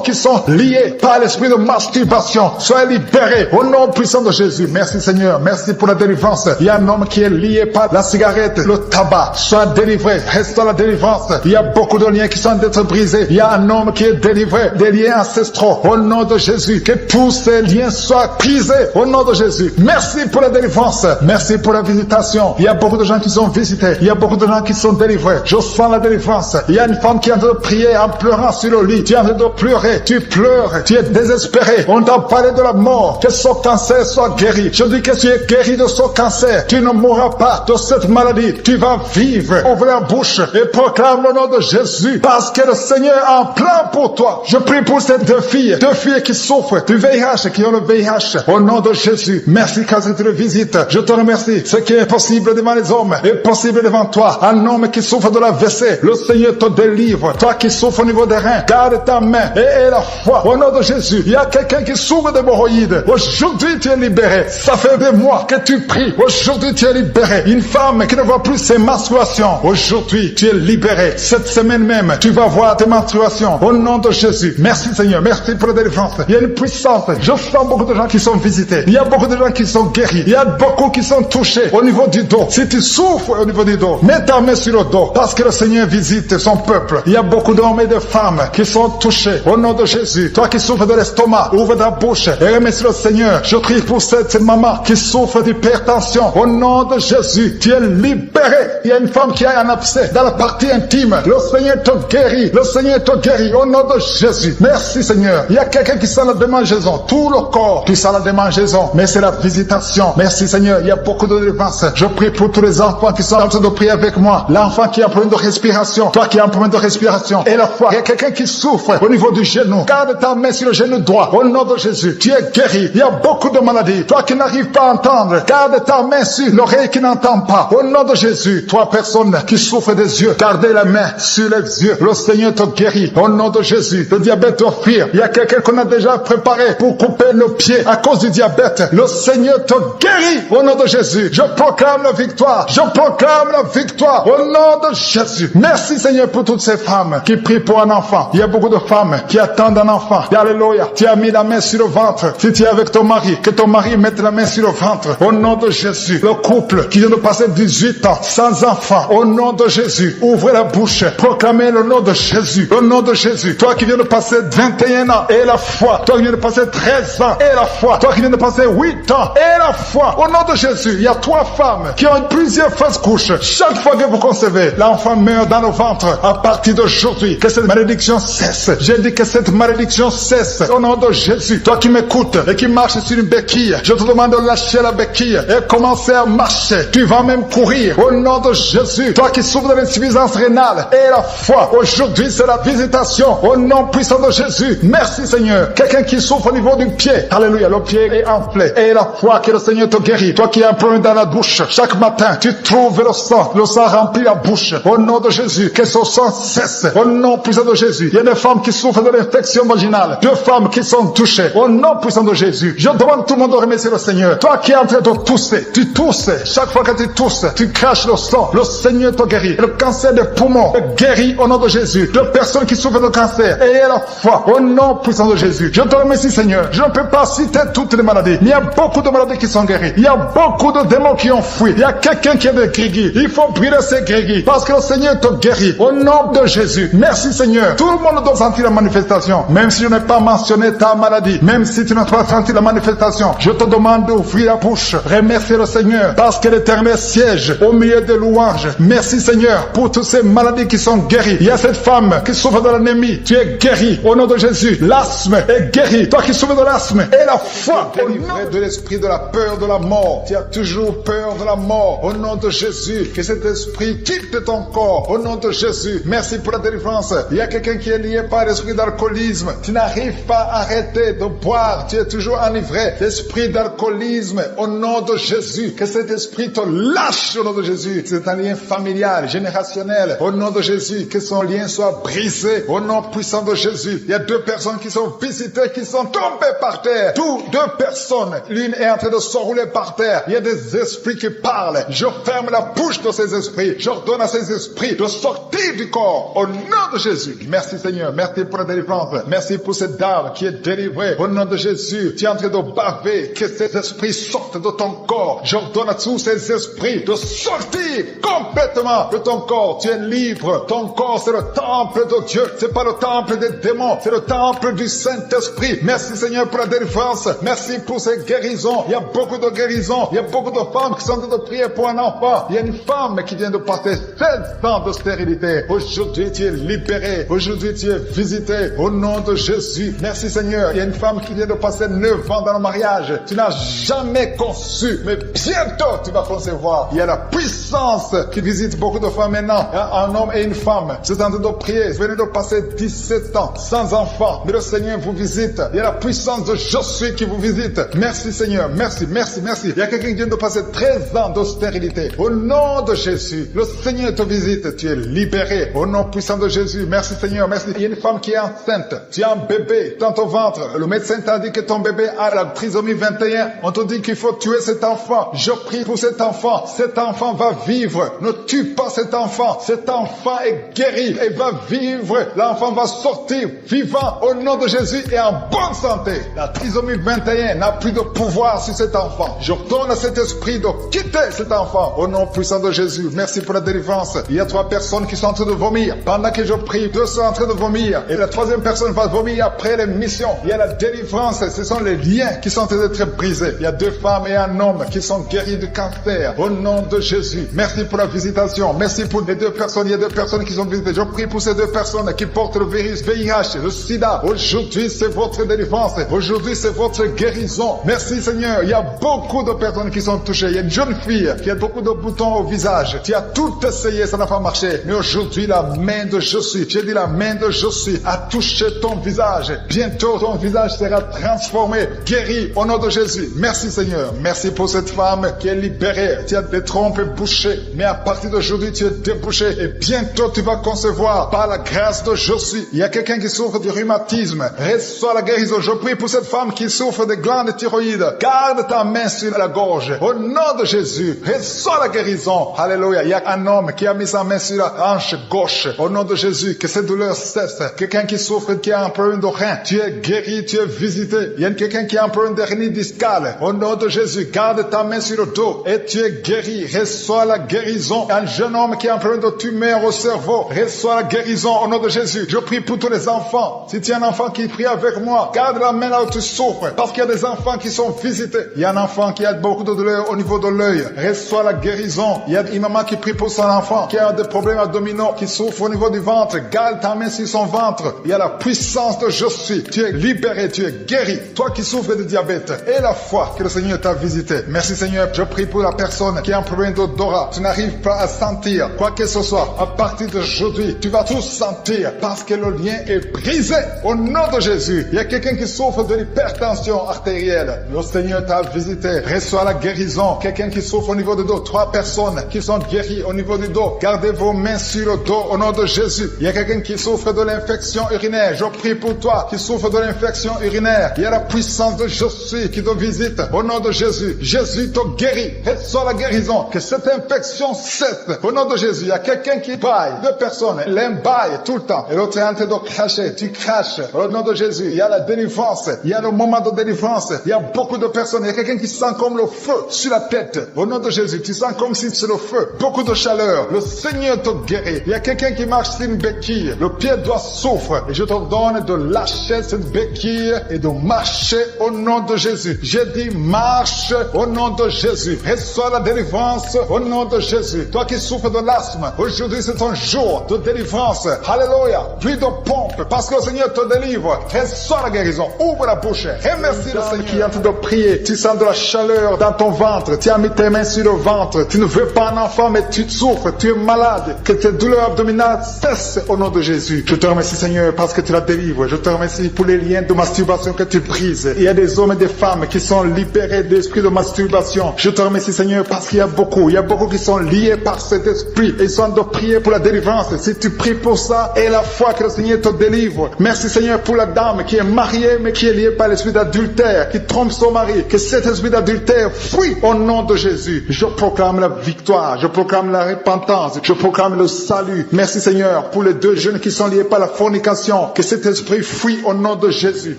qui sont liés par l'esprit de masturbation. Soyez libérés au nom puissant de Jésus. Merci Seigneur. Merci pour la délivrance. Il y a un homme qui est lié par la cigarette, le tabac. Sois délivré. Reste dans la délivrance. Il y a beaucoup de liens qui sont d'être brisés. Il y a un homme qui est délivré des liens ancestraux. Au nom de Jésus. Que tous ces liens soient brisés. Au nom de Jésus. Merci pour la délivrance. Merci pour la visitation. Il y a beaucoup de gens qui sont visités. Il y a beaucoup de gens qui sont délivrés. Je sens la délivrance. Il y a une femme qui est en train de prier en pleurant sur le lit. Tu es en train de pleurer. Tu pleures. Tu es désespéré. On t'a parlé de la mort. Que ce cancer soit guéri. Je dis que tu es guéri de ce cancer. Tu ne mourras pas de cette maladie. Tu vas vivre. Ouvre la bouche et proclame le nom de Jésus. Parce que le Seigneur a un plan pour toi. Je prie pour ces 2 filles. 2 filles qui souffrent du VIH, qui ont le VIH. Au nom de Jésus. Merci quand tu le visites. Je te remercie. Ce qui est possible devant les hommes est possible devant toi. Un homme qui souffre de la WC. Le Seigneur te délivre. Toi qui souffres au niveau des reins. Garde ta main et la foi. Au nom de Jésus. Il y a quelqu'un qui souffre d'hémorroïdes. Aujourd'hui tu es libéré. Ça fait des mois que tu pries. Aujourd'hui tu es libéré. Une femme qui ne voit plus ses menstruations. Aujourd'hui tu es libéré. Cette semaine même tu vas voir tes menstruations. Au nom de Jésus. Merci Seigneur. Merci pour la délivrance. Il y a une puissance. Je sens beaucoup de gens qui sont visités. Il y a beaucoup de gens qui sont guéris. Il y a beaucoup qui sont touchés au niveau du dos. Si tu souffres au niveau du dos, mets ta main sur le dos. Parce que le Seigneur visite son peuple. Il y a beaucoup d'hommes et de femmes qui sont touchés. Au nom de Jésus. Toi qui souffres de l'estomac, ouvre ta bouche et remercie le Seigneur. Je prie pour cette maman qui souffre d'hypertension. Au nom de Jésus, tu es libéré. Il y a une femme qui a un abcès dans la partie intime. Le Seigneur te guérit. Le Seigneur te guérit. Au nom de Jésus. Merci Seigneur. Il y a quelqu'un qui sent la démangeaison. Tout le corps qui sent la démangeaison. Mais c'est la visitation. Merci Seigneur. Il y a beaucoup de délivrance. Je prie pour tous les enfants qui sont en train de prier avec moi. L'enfant qui a un problème de respiration. Toi qui as un problème de respiration. Et la foi. Il y a quelqu'un qui souffre au niveau du genou. Garde ta main sur le genou droit. Au nom de Jésus. Tu es guéri. Il y a beaucoup de maladies. Toi qui n'arrives pas à entendre. Garde ta main sur l'oreille qui n'entend pas. Au nom de Jésus. Toi personne qui souffre des yeux. Gardez la main sur les yeux. Le Seigneur te guérit. Au nom de Jésus. Le diabète te fuit. guérir. Il y a quelqu'un qu'on a déjà préparé pour couper le pied à cause du diabète. Le Seigneur te guérit au nom de Jésus. Je proclame la victoire. Je proclame la victoire au nom de Jésus. Merci Seigneur pour toutes ces femmes qui prient pour un enfant. Il y a beaucoup de femmes qui attendent un enfant. Alléluia. Tu as mis la main sur le ventre. Si tu es avec ton mari, que ton mari mette la main sur le ventre. Au nom de Jésus. Le couple qui vient de passer 18 ans sans enfant. Au nom de Jésus. Ouvrez la bouche. Proclamez le nom de Jésus. Le nom de Jésus. Toi qui viens de passer 21 ans et la foi. Toi qui viens de passer 13 ans et la foi. Toi qui viens de passer 8 ans et la foi. Au nom de Jésus. Il y a 3 femmes qui ont plusieurs fausses couches. Chaque fois que vous concevez, l'enfant meurt dans le ventre. À partir d'aujourd'hui, que cette malédiction cesse. J'ai dit que cette malédiction cesse. Au nom de Jésus. Toi qui m'écoutes et qui marches sur une béquille, je te demande de lâcher la béquille et commencer à marcher. Tu vas même courir. Au nom de Jésus. Toi qui souffres de l'insuffisance rénale et la foi. Aujourd'hui, c'est la visitation. Au nom puissant de Jésus. Merci Seigneur. Quelqu'un qui souffre au niveau du pied. Alléluia. Le pied est enflé. Et la foi que le Seigneur te guérit. Toi qui as un problème dans la bouche. Chaque matin, tu trouves le sang. Le sang remplit la bouche. Au nom de Jésus. Que ce sang cesse. Au nom puissant de Jésus. Il y a des femmes qui souffrent de l'infection vaginale. 2 femmes qui sont touchées. Au nom puissant de Jésus. Je demande tout le monde de remercier le Seigneur. Toi qui es en train de tousser. Tu tousses. Chaque fois que tu tousses, tu craches le sang. Le Seigneur te guérit. Le cancer des poumons est guéri au nom de Jésus. De personnes qui souffrent de cancer. Ayez la foi. Au nom puissant de Jésus. Je te remercie Seigneur. Je ne peux pas citer toutes les maladies. Il y a beaucoup de maladies qui sont guéries. Il y a beaucoup de démons qui ont fui. Il y a quelqu'un qui est de grégui. Il faut brûler ces grégui. Parce que le Seigneur te guérit. Au nom de Jésus. Merci Seigneur. Tout le monde doit sentir la manifestation. Même si je n'ai pas mentionné ta maladie. Même si tu n'as pas senti la manifestation. Je te demande d'ouvrir la bouche. Remercier le Seigneur. Parce que l'Éternel siège au milieu des louanges. Merci Seigneur pour toutes ces maladies qui sont guéries. Il y a cette femme qui souffre de l'anémie. Tu es guéri au nom de Jésus. L'asthme est guéri. Toi qui souffres de l'asthme et la foi. Délivré de l'esprit de la peur de la mort. Tu as toujours peur de la mort. Au nom de Jésus. Que cet esprit quitte ton corps. Au nom de Jésus. Merci pour la délivrance. Il y a quelqu'un qui est lié par l'esprit d'alcoolisme. Tu n'arrives pas à arrêter de boire. Tu es toujours enivré. L'esprit d'alcoolisme. Au nom de Jésus. Que cet esprit te lâche au nom de Jésus. C'est un lien familial, générationnel. Au nom de Jésus. Que son lien soit brisé. Au nom puissant de Jésus. Il y a 2 personnes qui sont visitées, qui sont tombées par terre. 2 personnes. L'une est en train de s'enrouler par terre. Il y a des esprits qui parlent. Je ferme la bouche de ces esprits. J'ordonne à ces esprits de sortir du corps. Au nom de Jésus. Merci Seigneur. Merci pour la délivrance. Merci pour cette dame qui est délivrée. Au nom de Jésus. Tu es en train de baver. Que ces esprits sortent de ton corps. J'ordonne à tous ces esprits de sortir complètement de ton corps. Tu es libre. Ton corps, c'est le temple de Dieu. C'est pas le temple des démons. C'est le temple du Saint-Esprit. Merci Seigneur pour la délivrance. Merci pour ces guérisons. Il y a beaucoup de guérisons. Il y a beaucoup de femmes qui sont en train de prier pour un enfant. Il y a une femme qui vient de passer 16 ans de stérilité. Aujourd'hui, tu es libéré. Aujourd'hui, tu es visité. Au nom de Jésus. Merci Seigneur. Il y a une femme qui vient de passer 9 ans dans le mariage. Tu n'as jamais conçu. Mais bientôt, tu vas concevoir. Il y a la puissance qui visite beaucoup de femmes maintenant. Un homme et une femme. C'est en train de prier. Vous venez de passer 17 ans sans enfant. Mais le Seigneur vous visite. Il y a la puissance de Je suis qui vous visite. Merci Seigneur. Merci, merci, merci. Il y a quelqu'un qui vient de passer 13 ans de stérilité. Au nom de Jésus, le Seigneur te visite. Tu es libéré. Au nom puissant de Jésus. Merci Seigneur. Merci. Il y a une femme qui est enceinte. Tu as un bébé dans ton ventre. Le médecin t'a dit que ton bébé a la trisomie 21. On te dit qu'il faut tuer cet enfant. Je prie pour cet enfant. Cet enfant va vivre. Ne tue pas cet enfant. Cet enfant est guéri et va vivre. L'enfant va sortir vivant au nom de Jésus et en bonne santé. La trisomie 21 n'a plus de pouvoir sur cet enfant. Je donne à cet esprit de quitter cet enfant au nom puissant de Jésus. Merci pour la délivrance. Il y a 3 personnes qui sont en train de vomir. Pendant que je prie, 2 sont en train de vomir. Et la 3e personne va vomir après l'émission. Il y a la délivrance. Ce sont les liens qui sont en train d'être brisés. Il y a 2 femmes et un homme qui sont guéris du cancer. Au nom de Jésus. Merci pour la visitation. Merci pour les 2 personnes. Il y a 2 personnes qui sont visitées. Je prie pour ces 2 personnes qui portent le virus VIH, le sida. Aujourd'hui, c'est votre délivrance. Aujourd'hui, c'est votre guérison. Merci Seigneur. Il y a beaucoup de personnes qui sont touchées. Il y a une jeune fille qui a beaucoup de boutons au visage. Tu as tout essayé, ça n'a pas marché. Mais aujourd'hui, la main de Je suis, j'ai dit la main de Je suis, a touché ton visage. Bientôt, ton visage sera transformé, guéri au nom de Jésus. Merci Seigneur. Merci pour cette femme qui est libérée. Tu as des trompes bouchées. Mais à partir d'aujourd'hui, tu es débouché. Et bientôt, tu vas concevoir par la grâce de Je suis. Il y a quelqu'un qui souffre du rhumatisme rhumatisme. Reçois la guérison. Je prie pour cette femme qui souffre de glandes thyroïdes. Garde ta main sur la gorge. Au nom de Jésus, reçois la guérison. Alléluia. Il y a un homme qui a mis sa main sur la hanche gauche. Au nom de Jésus, que cette douleur cesse. Quelqu'un qui souffre, qui a un problème de rein, tu es guéri, tu es visité. Il y a quelqu'un qui a un problème d'hernie discale. Au nom de Jésus, garde ta main sur le dos et tu es guéri. Reçois la guérison. Un jeune homme qui a un problème de tumeur au cerveau, reçois la guérison au nom de Jésus. Je prie pour tous les enfants. Si tu as un enfant qui prie avec moi, garde la main là où tu souffres, parce qu'il y a des enfants qui sont visités. Il y a un enfant qui a beaucoup de douleur au niveau de l'œil. Reçois la guérison. Il y a une maman qui prie pour son enfant, qui a des problèmes abdominaux, qui souffre au niveau du ventre. Garde ta main sur son ventre. Il y a la puissance de je suis. Tu es libéré, tu es guéri. Toi qui souffres de diabète, et la foi que le Seigneur t'a visité. Merci Seigneur. Je prie pour la personne qui a un problème d'odorat. Tu n'arrives pas à sentir quoi que ce soit. À partir d'aujourd'hui, tu vas tout sentir parce que le lien est brisé au nom de Jésus. Il y a quelqu'un qui souffre de l'hypertension artérielle. Le Seigneur t'a visité. Reçois la guérison. Quelqu'un qui souffre au niveau du dos. 3 personnes qui sont guéries au niveau du dos. Gardez vos mains sur le dos au nom de Jésus. Il y a quelqu'un qui souffre de l'infection urinaire. Je prie pour toi qui souffre de l'infection urinaire. Il y a la puissance de je suis qui te visite au nom de Jésus. Jésus te guérit. Reçois la guérison. Que cette infection cesse au nom de Jésus. Il y a quelqu'un qui baille. 2 personnes. L'un baille tout le temps. Et l'autre est en train de cracher. Tu craches au nom de Jésus. Il y a la délivrance. Il y a le moment de délivrance. Il y a beaucoup de personnes. Il y a quelqu'un qui sent comme le feu sur la tête. Au nom de Jésus. Tu sens comme si c'est le feu. Beaucoup de chaleur. Le Seigneur te guérit. Il y a quelqu'un qui marche sur une béquille. Le pied doit souffrir. Et je te donne de lâcher cette béquille et de marcher au nom de Jésus. J'ai dit marche au nom de Jésus. Reçois la délivrance au nom de Jésus. Toi qui souffres de l'asthme, aujourd'hui c'est ton jour de délivrance. Alléluia. Plus de pompe parce que le Seigneur te délivre. Reçois la guérison. Ouvre la bouche. Remercie le Seigneur qui est en train de prier. Tu sens de la chaleur dans ton ventre. Tu as mis tes mains sur le ventre. Tu ne veux pas un enfant mais tu souffres. Tu es malade. Que tes douleurs abdominales cessent au nom de Jésus. Je te remercie Seigneur parce que tu la délivres. Je te remercie pour les liens de masturbation que tu brises. Il y a des hommes et des femmes qui sont libérés de l'esprit de masturbation. Je te remercie Seigneur parce qu'il y a beaucoup qui sont liés par cet esprit et ils sont de prier pour la délivrance. Si tu pries pour ça, et la foi que le Seigneur te délivre. Merci Seigneur pour la dame qui est mariée mais qui est liée par l'esprit d'adultère, qui trompe son mari. Que cet esprit d'adultère fuit au nom de Jésus. Je proclame la victoire, je proclame la repentance, je proclame le salut. Merci Seigneur pour les 2 jeunes qui sont liés par la fornication. Que cet esprit fuit au nom de Jésus.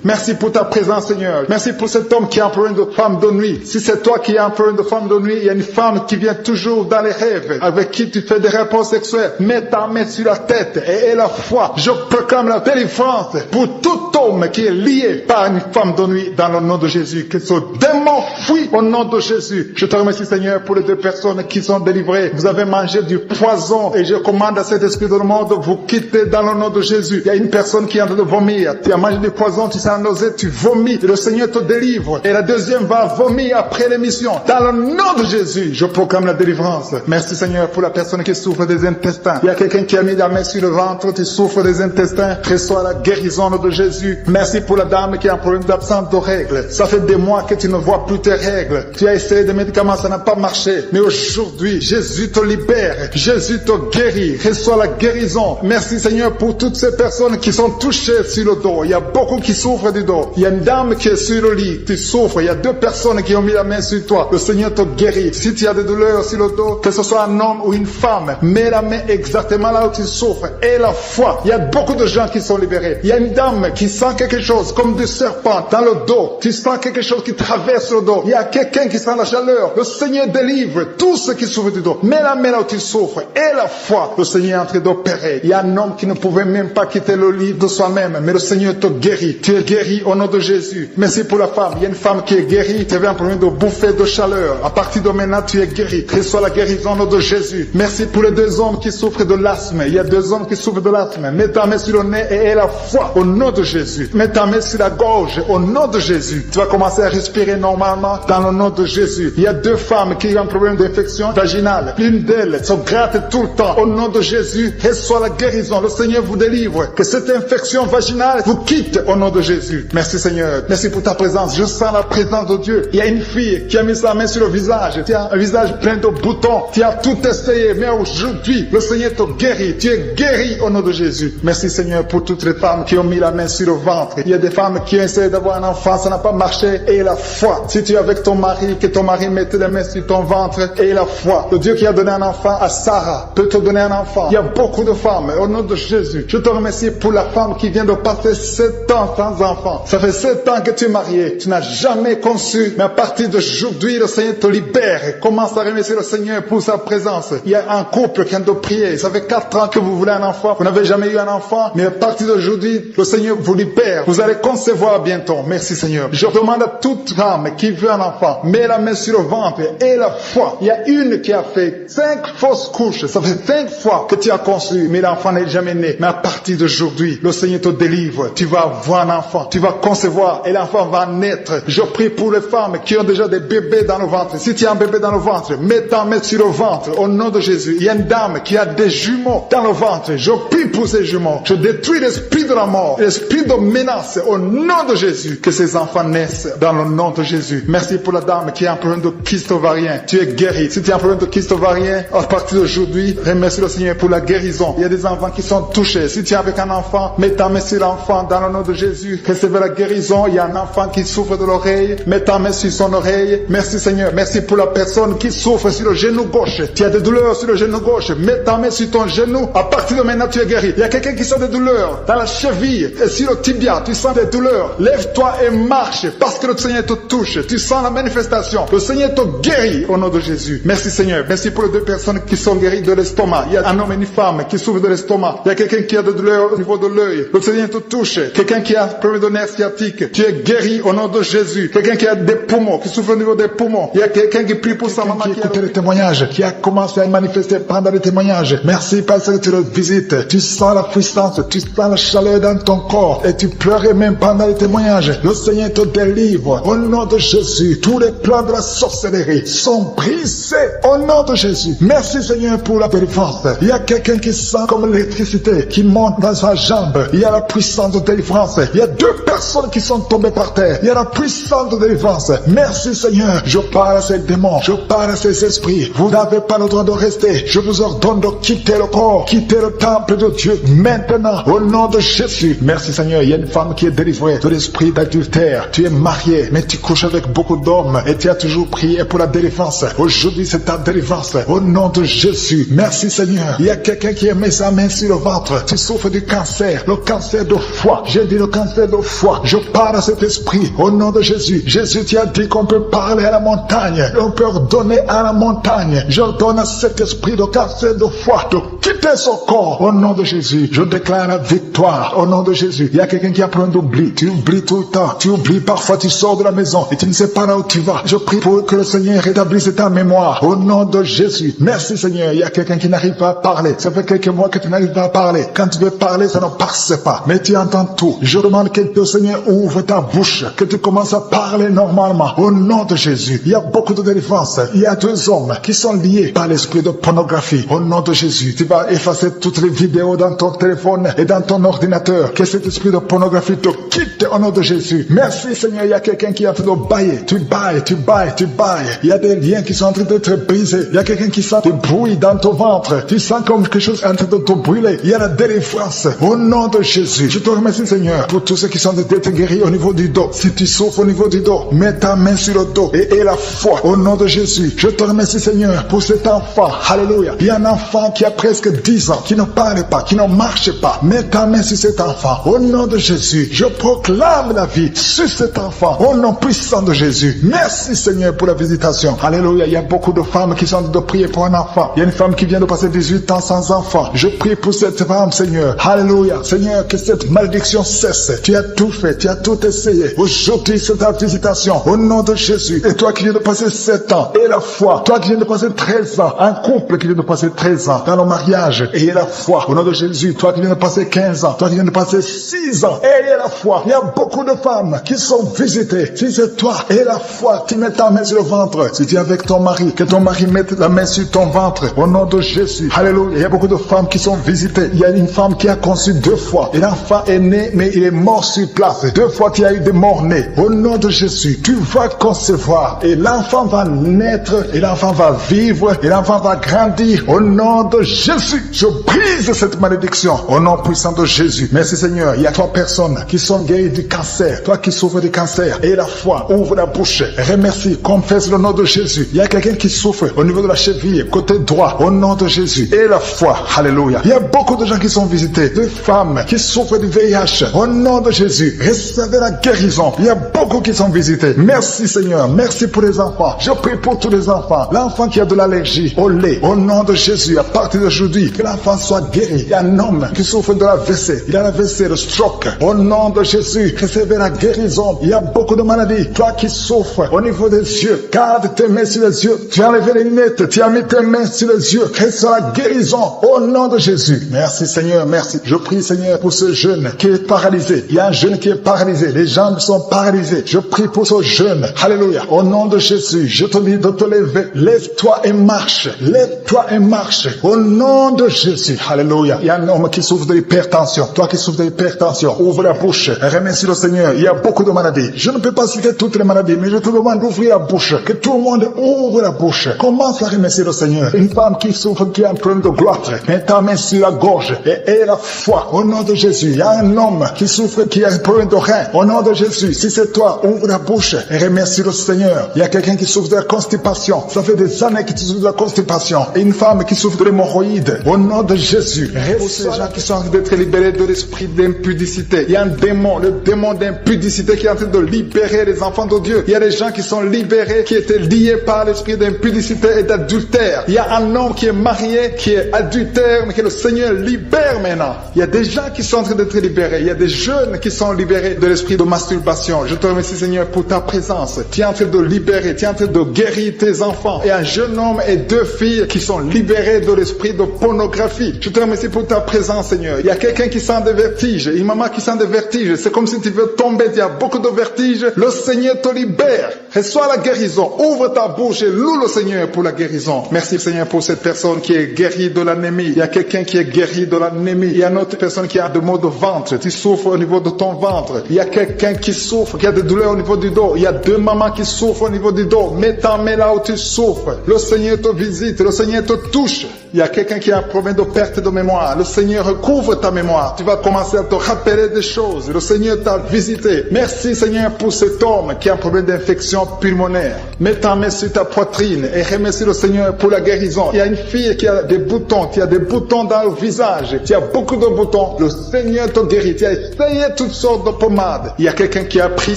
Merci pour ta présence Seigneur. Merci pour cet homme qui a un problème de femme de nuit. Si c'est toi qui as un problème de femme de nuit, il y a une femme qui vient toujours dans les rêves, avec qui tu fais des rapports sexuels. Mets ta main sur la tête et aie la foi. Je proclame la délivrance pour tout homme qui est lié par une femme de nuit dans le nom de Jésus. Que ce démon fuit au nom de Jésus. Je te remercie Seigneur pour les 2 personnes qui sont délivrées. Vous avez mangé du poison et je commande à cet esprit de le monde, vous quittez dans le nom de Jésus. Il y a une personne qui est en train de vomir. Tu as mangé du poison, tu sens nausée, tu vomis et le Seigneur te délivre. Et la deuxième va vomir après l'émission. Dans le nom de Jésus, je proclame la délivrance. Merci Seigneur pour la personne qui souffre des intestins. Il y a quelqu'un qui a mis la main sur le ventre, tu souffres des intestins. Reçois la guérison de Jésus. Merci pour la dame qui a un problème d'absence de règles. Ça fait des mois que tu ne vois plus tes règles. Tu as essayé des médicaments, ça n'a pas marché. Mais aujourd'hui, Jésus te libère. Jésus te guérit. Reçois la guérison. Merci Seigneur pour toutes ces personnes qui sont touchées sur le dos. Il y a beaucoup qui souffrent du dos. Il y a une dame qui est sur le lit. Tu souffres. Il y a 2 personnes qui ont mis la main sur toi. Le Seigneur te guérit. Si tu as des douleurs sur le dos, que ce soit un homme ou une femme, mets la main exactement là où tu souffres. Et la foi. Il y a beaucoup de gens qui sont libérés. Il y a une dame qui sent quelque chose comme du serpent dans le dos. Tu sens quelque chose qui traverse le dos. Il y a quelqu'un qui sent la chaleur. Le Seigneur délivre tous ceux qui souffrent du dos. Mets la main là où tu souffres. Et la foi. Le Seigneur est en train d'opérer. Il y a un homme qui ne pouvait même pas quitter le lit de soi-même. Mais le Seigneur te guérit. Tu es guéri au nom de Jésus. Merci pour la femme. Il y a une femme qui est guérie. Tu avais un problème de bouffée de chaleur. À partir de maintenant, tu es guéri. Reçois la guérison au nom de Jésus. Merci pour les 2 hommes qui souffrent de l'asthme. Il y a 2 hommes qui souffrent de l'asthme. Mets ta main sur le nez et aie la foi au nom de Jésus. Mets ta main sur la gorge au nom de Jésus. Tu vas commencer à respirer normalement dans le nom de Jésus. Il y a 2 femmes qui ont un problème d'infection vaginale. L'une d'elles se gratte tout le temps. Au nom de Jésus, reçois la guérison. Le Seigneur vous délivre. Que cette infection vaginale vous quitte au nom de Jésus. Merci Seigneur. Merci pour ta présence. Je sens la présence de Dieu. Il y a une fille qui a mis sa main sur le visage. Tu as un visage plein de boutons. Tu as tout essayé. Mais aujourd'hui, le Seigneur te guérit. Tu es guéri au nom de Jésus. Merci Seigneur pour toutes les femmes femmes qui ont mis la main sur le ventre. Il y a des femmes qui ont essayé d'avoir un enfant, ça n'a pas marché. Et la foi. Si tu es avec ton mari, que ton mari mette la main sur ton ventre, et la foi. Le Dieu qui a donné un enfant à Sarah peut te donner un enfant. Il y a beaucoup de femmes. Au nom de Jésus, je te remercie pour la femme qui vient de passer 7 ans sans enfant. Ça fait 7 ans que tu es marié. Tu n'as jamais conçu. Mais à partir d'aujourd'hui, le Seigneur te libère. Commence à remercier le Seigneur pour sa présence. Il y a un couple qui vient de prier. Ça fait 4 ans que vous voulez un enfant. Vous n'avez jamais eu un enfant. Mais à partir d'aujourd'hui, le Seigneur vous libère. Vous allez concevoir bientôt. Merci Seigneur. Je demande à toute femme qui veut un enfant, mets la main sur le ventre et la foi. Il y a une qui a fait 5 fausses couches. Ça fait 5 fois que tu as conçu, mais l'enfant n'est jamais né. Mais à partir d'aujourd'hui, le Seigneur te délivre. Tu vas avoir un enfant. Tu vas concevoir et l'enfant va naître. Je prie pour les femmes qui ont déjà des bébés dans le ventre. Si tu as un bébé dans le ventre, mets ta main sur le ventre au nom de Jésus. Il y a une dame qui a des jumeaux dans le ventre. Je prie pour ces jumeaux. Je détruis l'esprit de la mort, l'esprit de menace au nom de Jésus. Que ces enfants naissent dans le nom de Jésus. Merci pour la dame qui a un problème de kyste ovarien. Tu es guéri. Si tu as un problème de kyste ovarien, à partir d'aujourd'hui, remercie le Seigneur pour la guérison. Il y a des enfants qui sont touchés. Si tu es avec un enfant, mets ta main sur l'enfant dans le nom de Jésus. Recevez la guérison. Il y a un enfant qui souffre de l'oreille. Mets ta main sur son oreille. Merci Seigneur. Merci pour la personne qui souffre sur le genou gauche. Tu as des douleurs sur le genou gauche. Mets ta main sur ton genou. À partir de maintenant, tu es guéri. Il y a quelqu'un qui sent des douleurs dans la cheville et sur le tibia. Tu sens des douleurs. Lève-toi et marche parce que le Seigneur te touche. Tu sens la manifestation. Le Seigneur te guérit au nom de Jésus. Merci Seigneur. Merci pour les 2 personnes qui sont guéries de l'estomac. Il y a un homme et une femme qui souffrent de l'estomac. Il y a quelqu'un qui a des douleurs au niveau de l'œil. Le Seigneur te touche. Quelqu'un qui a un problème de nerf sciatique. Tu es guéri au nom de Jésus. Quelqu'un qui a des poumons, qui souffre au niveau des poumons. Il y a quelqu'un qui prie pour sa maman, qui écoute les témoignages, qui a commencé à manifester pendant les témoignages. Merci parce que tu le visites. Tu sens la puissance, tu sens la chaleur dans ton corps et tu pleurais même pendant les témoignages. Le Seigneur te délivre au nom de Jésus. Tous les plans de la sorcellerie sont brisés au nom de Jésus. Merci Seigneur pour la délivrance. Il y a quelqu'un qui sent comme l'électricité qui monte dans sa jambe. Il y a la puissance de délivrance. Il y a 2 personnes qui sont tombées par terre. Il y a la puissance de délivrance. Merci Seigneur. Je parle à ces démons. Je parle à ces esprits. Vous n'avez pas le droit de rester. Je vous ordonne de quitter le corps, quitter le temple de Dieu maintenant au nom de Jésus. Merci Seigneur. Il y a une femme qui est délivrée de l'esprit d'adultère. Tu es marié, mais tu couches avec beaucoup d'hommes et tu as toujours prié pour la délivrance. Aujourd'hui, c'est ta délivrance au nom de Jésus. Merci Seigneur. Il y a quelqu'un qui a mis sa main sur le ventre. Tu souffres du cancer, le cancer de foie. J'ai dit le cancer de foie. Je parle à cet esprit au nom de Jésus. Jésus, tu as dit qu'on peut parler à la montagne. On peut ordonner à la montagne. J'ordonne à cet esprit de cancer de foie de quitter son corps au nom de Jésus. Je déclare la victoire au nom de Jésus. Il y a quelqu'un qui a plein d'oubli. Tu oublies tout le temps. Tu oublies parfois, tu sors de la maison et tu ne sais pas là où tu vas. Je prie pour que le Seigneur rétablisse ta mémoire au nom de Jésus. Merci Seigneur. Il y a quelqu'un qui n'arrive pas à parler. Ça fait quelques mois que tu n'arrives pas à parler. Quand tu veux parler, ça ne passe pas. Mais tu entends tout. Je demande que le Seigneur ouvre ta bouche, que tu commences à parler normalement au nom de Jésus. Il y a beaucoup de délivrance. Il y a 2 hommes qui sont liés par l'esprit de pornographie. Au nom de Jésus, tu vas effacer toutes les vidéos dans ton téléphone et dans ton ordinateur. Que cet esprit de pornographie te quitte au nom de Jésus. Merci Seigneur. Il y a quelqu'un qui est en train de bailler. Tu bailles, tu bailles, tu bailles. Il y a des liens qui sont en train d'être brisés. Il y a quelqu'un qui sent du bruit dans ton ventre. Tu sens comme quelque chose en train de te brûler. Il y a la délivrance au nom de Jésus. Je te remercie Seigneur pour tous ceux qui sont d'être guéris au niveau du dos. Si tu souffres au niveau du dos, mets ta main sur le dos et aie la foi au nom de Jésus. Je te remercie Seigneur pour cet enfant. Alléluia. Il y a un enfant qui a presque 10 ans, qui ne parle pas, qui ne marche pas. Mets ta main sur cet enfant au nom de Jésus. Je proclame la vie sur cet enfant au nom puissant de Jésus. Merci Seigneur pour la visitation. Alléluia. Il y a beaucoup de femmes qui sont en train de prier pour un enfant. Il y a une femme qui vient de passer 18 ans sans enfant. Je prie pour cette femme Seigneur. Alléluia. Seigneur, que cette malédiction cesse. Tu as tout fait, tu as tout essayé. Aujourd'hui c'est ta visitation au nom de Jésus. Et toi qui viens de passer 7 ans, et la foi. Toi qui viens de passer 13 ans, un couple qui vient de passer 13 ans dans le mariage, et la foi au nom de Jésus. Toi qui viens de passer 15 ans, toi qui viens de passer 6 ans, et la foi. Il y a beaucoup de femmes qui sont visitées. Si c'est toi, et la foi, tu mets ta main sur le ventre. Si tu es avec ton mari, que ton mari mette la main sur ton ventre au nom de Jésus. Alléluia. Il y a beaucoup de femmes qui sont visitées. Il y a une femme qui a conçu 2 fois. Et l'enfant est né, mais il est mort sur place. 2 fois tu as eu des morts-nés. Au nom de Jésus, tu vas concevoir. Et l'enfant va naître, et l'enfant va vivre, et l'enfant va grandir. Au nom de Jésus. Jésus, je brise cette malédiction au nom puissant de Jésus. Merci Seigneur. Il y a 3 personnes qui sont guéries du cancer. Toi qui souffres du cancer, et la foi, ouvre la bouche, remercie, confesse le nom de Jésus. Il y a quelqu'un qui souffre au niveau de la cheville, côté droit, au nom de Jésus. Et la foi, alléluia. Il y a beaucoup de gens qui sont visités, de femmes qui souffrent du VIH, au nom de Jésus. Recevez la guérison. Il y a beaucoup qui sont visités. Merci Seigneur. Merci pour les enfants. Je prie pour tous les enfants. L'enfant qui a de l'allergie au lait, au nom de Jésus, à partir d'aujourd'hui, que l'enfant soit guéri. Il y a un homme qui souffre de la WC. Il a la WC, le stroke. Au nom de Jésus, recevez la guérison. Il y a beaucoup de maladies. Toi qui souffres au niveau des yeux, garde tes mains sur les yeux. Tu as enlevé les lunettes. Tu as mis tes mains sur les yeux. Reçois la guérison au nom de Jésus. Merci Seigneur, merci. Je prie Seigneur pour ce jeune qui est paralysé. Il y a un jeune qui est paralysé. Les jambes sont paralysées. Je prie pour ce jeune. Alléluia. Au nom de Jésus, je te dis de te lever. Lève-toi et marche. Lève-toi et marche. Au nom de Jésus. Alléluia. Il y a un homme qui souffre de l'hypertension. Toi qui souffres de l'hypertension, ouvre la bouche. Remercie le Seigneur. Il y a beaucoup de maladies. Je ne peux pas citer toutes les maladies, mais je te demande d'ouvrir la bouche. Que tout le monde ouvre la bouche. Commence à remercier le Seigneur. Une femme qui souffre, qui a un problème de gloire, mets ta main sur la gorge et aie la foi. Au nom de Jésus. Il y a un homme qui souffre, qui a un problème de rein. Au nom de Jésus. Si c'est toi, ouvre la bouche et remercie le Seigneur. Il y a quelqu'un qui souffre de la constipation. Ça fait des années que tu souffres de la constipation. Et une femme qui souffre de l'hémorroïde. Au nom de Jésus. Pour ces gens qui sont en train d'être libérés de l'esprit d'impudicité. Il y a un démon, le démon d'impudicité qui est en train de libérer les enfants de Dieu. Il y a des gens qui sont libérés, qui étaient liés par l'esprit d'impudicité et d'adultère. Il y a un homme qui est marié, qui est adultère, mais que le Seigneur libère maintenant. Il y a des gens qui sont en train d'être libérés. Il y a des jeunes qui sont libérés de l'esprit de masturbation. Je te remercie Seigneur pour ta présence. Tu es en train de libérer, tu es en train de guérir tes enfants. Et un jeune homme et 2 filles qui sont libérés de l'esprit de pornographie. Je te remercie pour ta présence Seigneur. Il y a quelqu'un qui sent des vertiges, une maman qui sent des vertiges. C'est comme si tu veux tomber, il y a beaucoup de vertiges. Le Seigneur te libère. Reçois la guérison. Ouvre ta bouche et loue le Seigneur pour la guérison. Merci Seigneur pour cette personne qui est guérie de l'anémie. Il y a quelqu'un qui est guéri de l'anémie. Il y a une autre personne qui a des maux de ventre. Tu souffres au niveau de ton ventre. Il y a quelqu'un qui souffre, qui a des douleurs au niveau du dos. Il y a 2 mamans qui souffrent au niveau du dos. Mets ta main là où tu souffres. Le Seigneur te visite. Le Seigneur te touche. Il y a quelqu'un qui a un problème de perte de mémoire. Le Seigneur recouvre ta mémoire. Tu vas commencer à te rappeler des choses. Le Seigneur t'a visité. Merci Seigneur pour cet homme qui a un problème d'infection pulmonaire. Mets ta main sur ta poitrine et remercie le Seigneur pour la guérison. Il y a une fille qui a des boutons, qui a des boutons dans le visage. Tu as beaucoup de boutons. Le Seigneur te guérit. Tu as essayé toutes sortes de pommades. Il y a quelqu'un qui a pris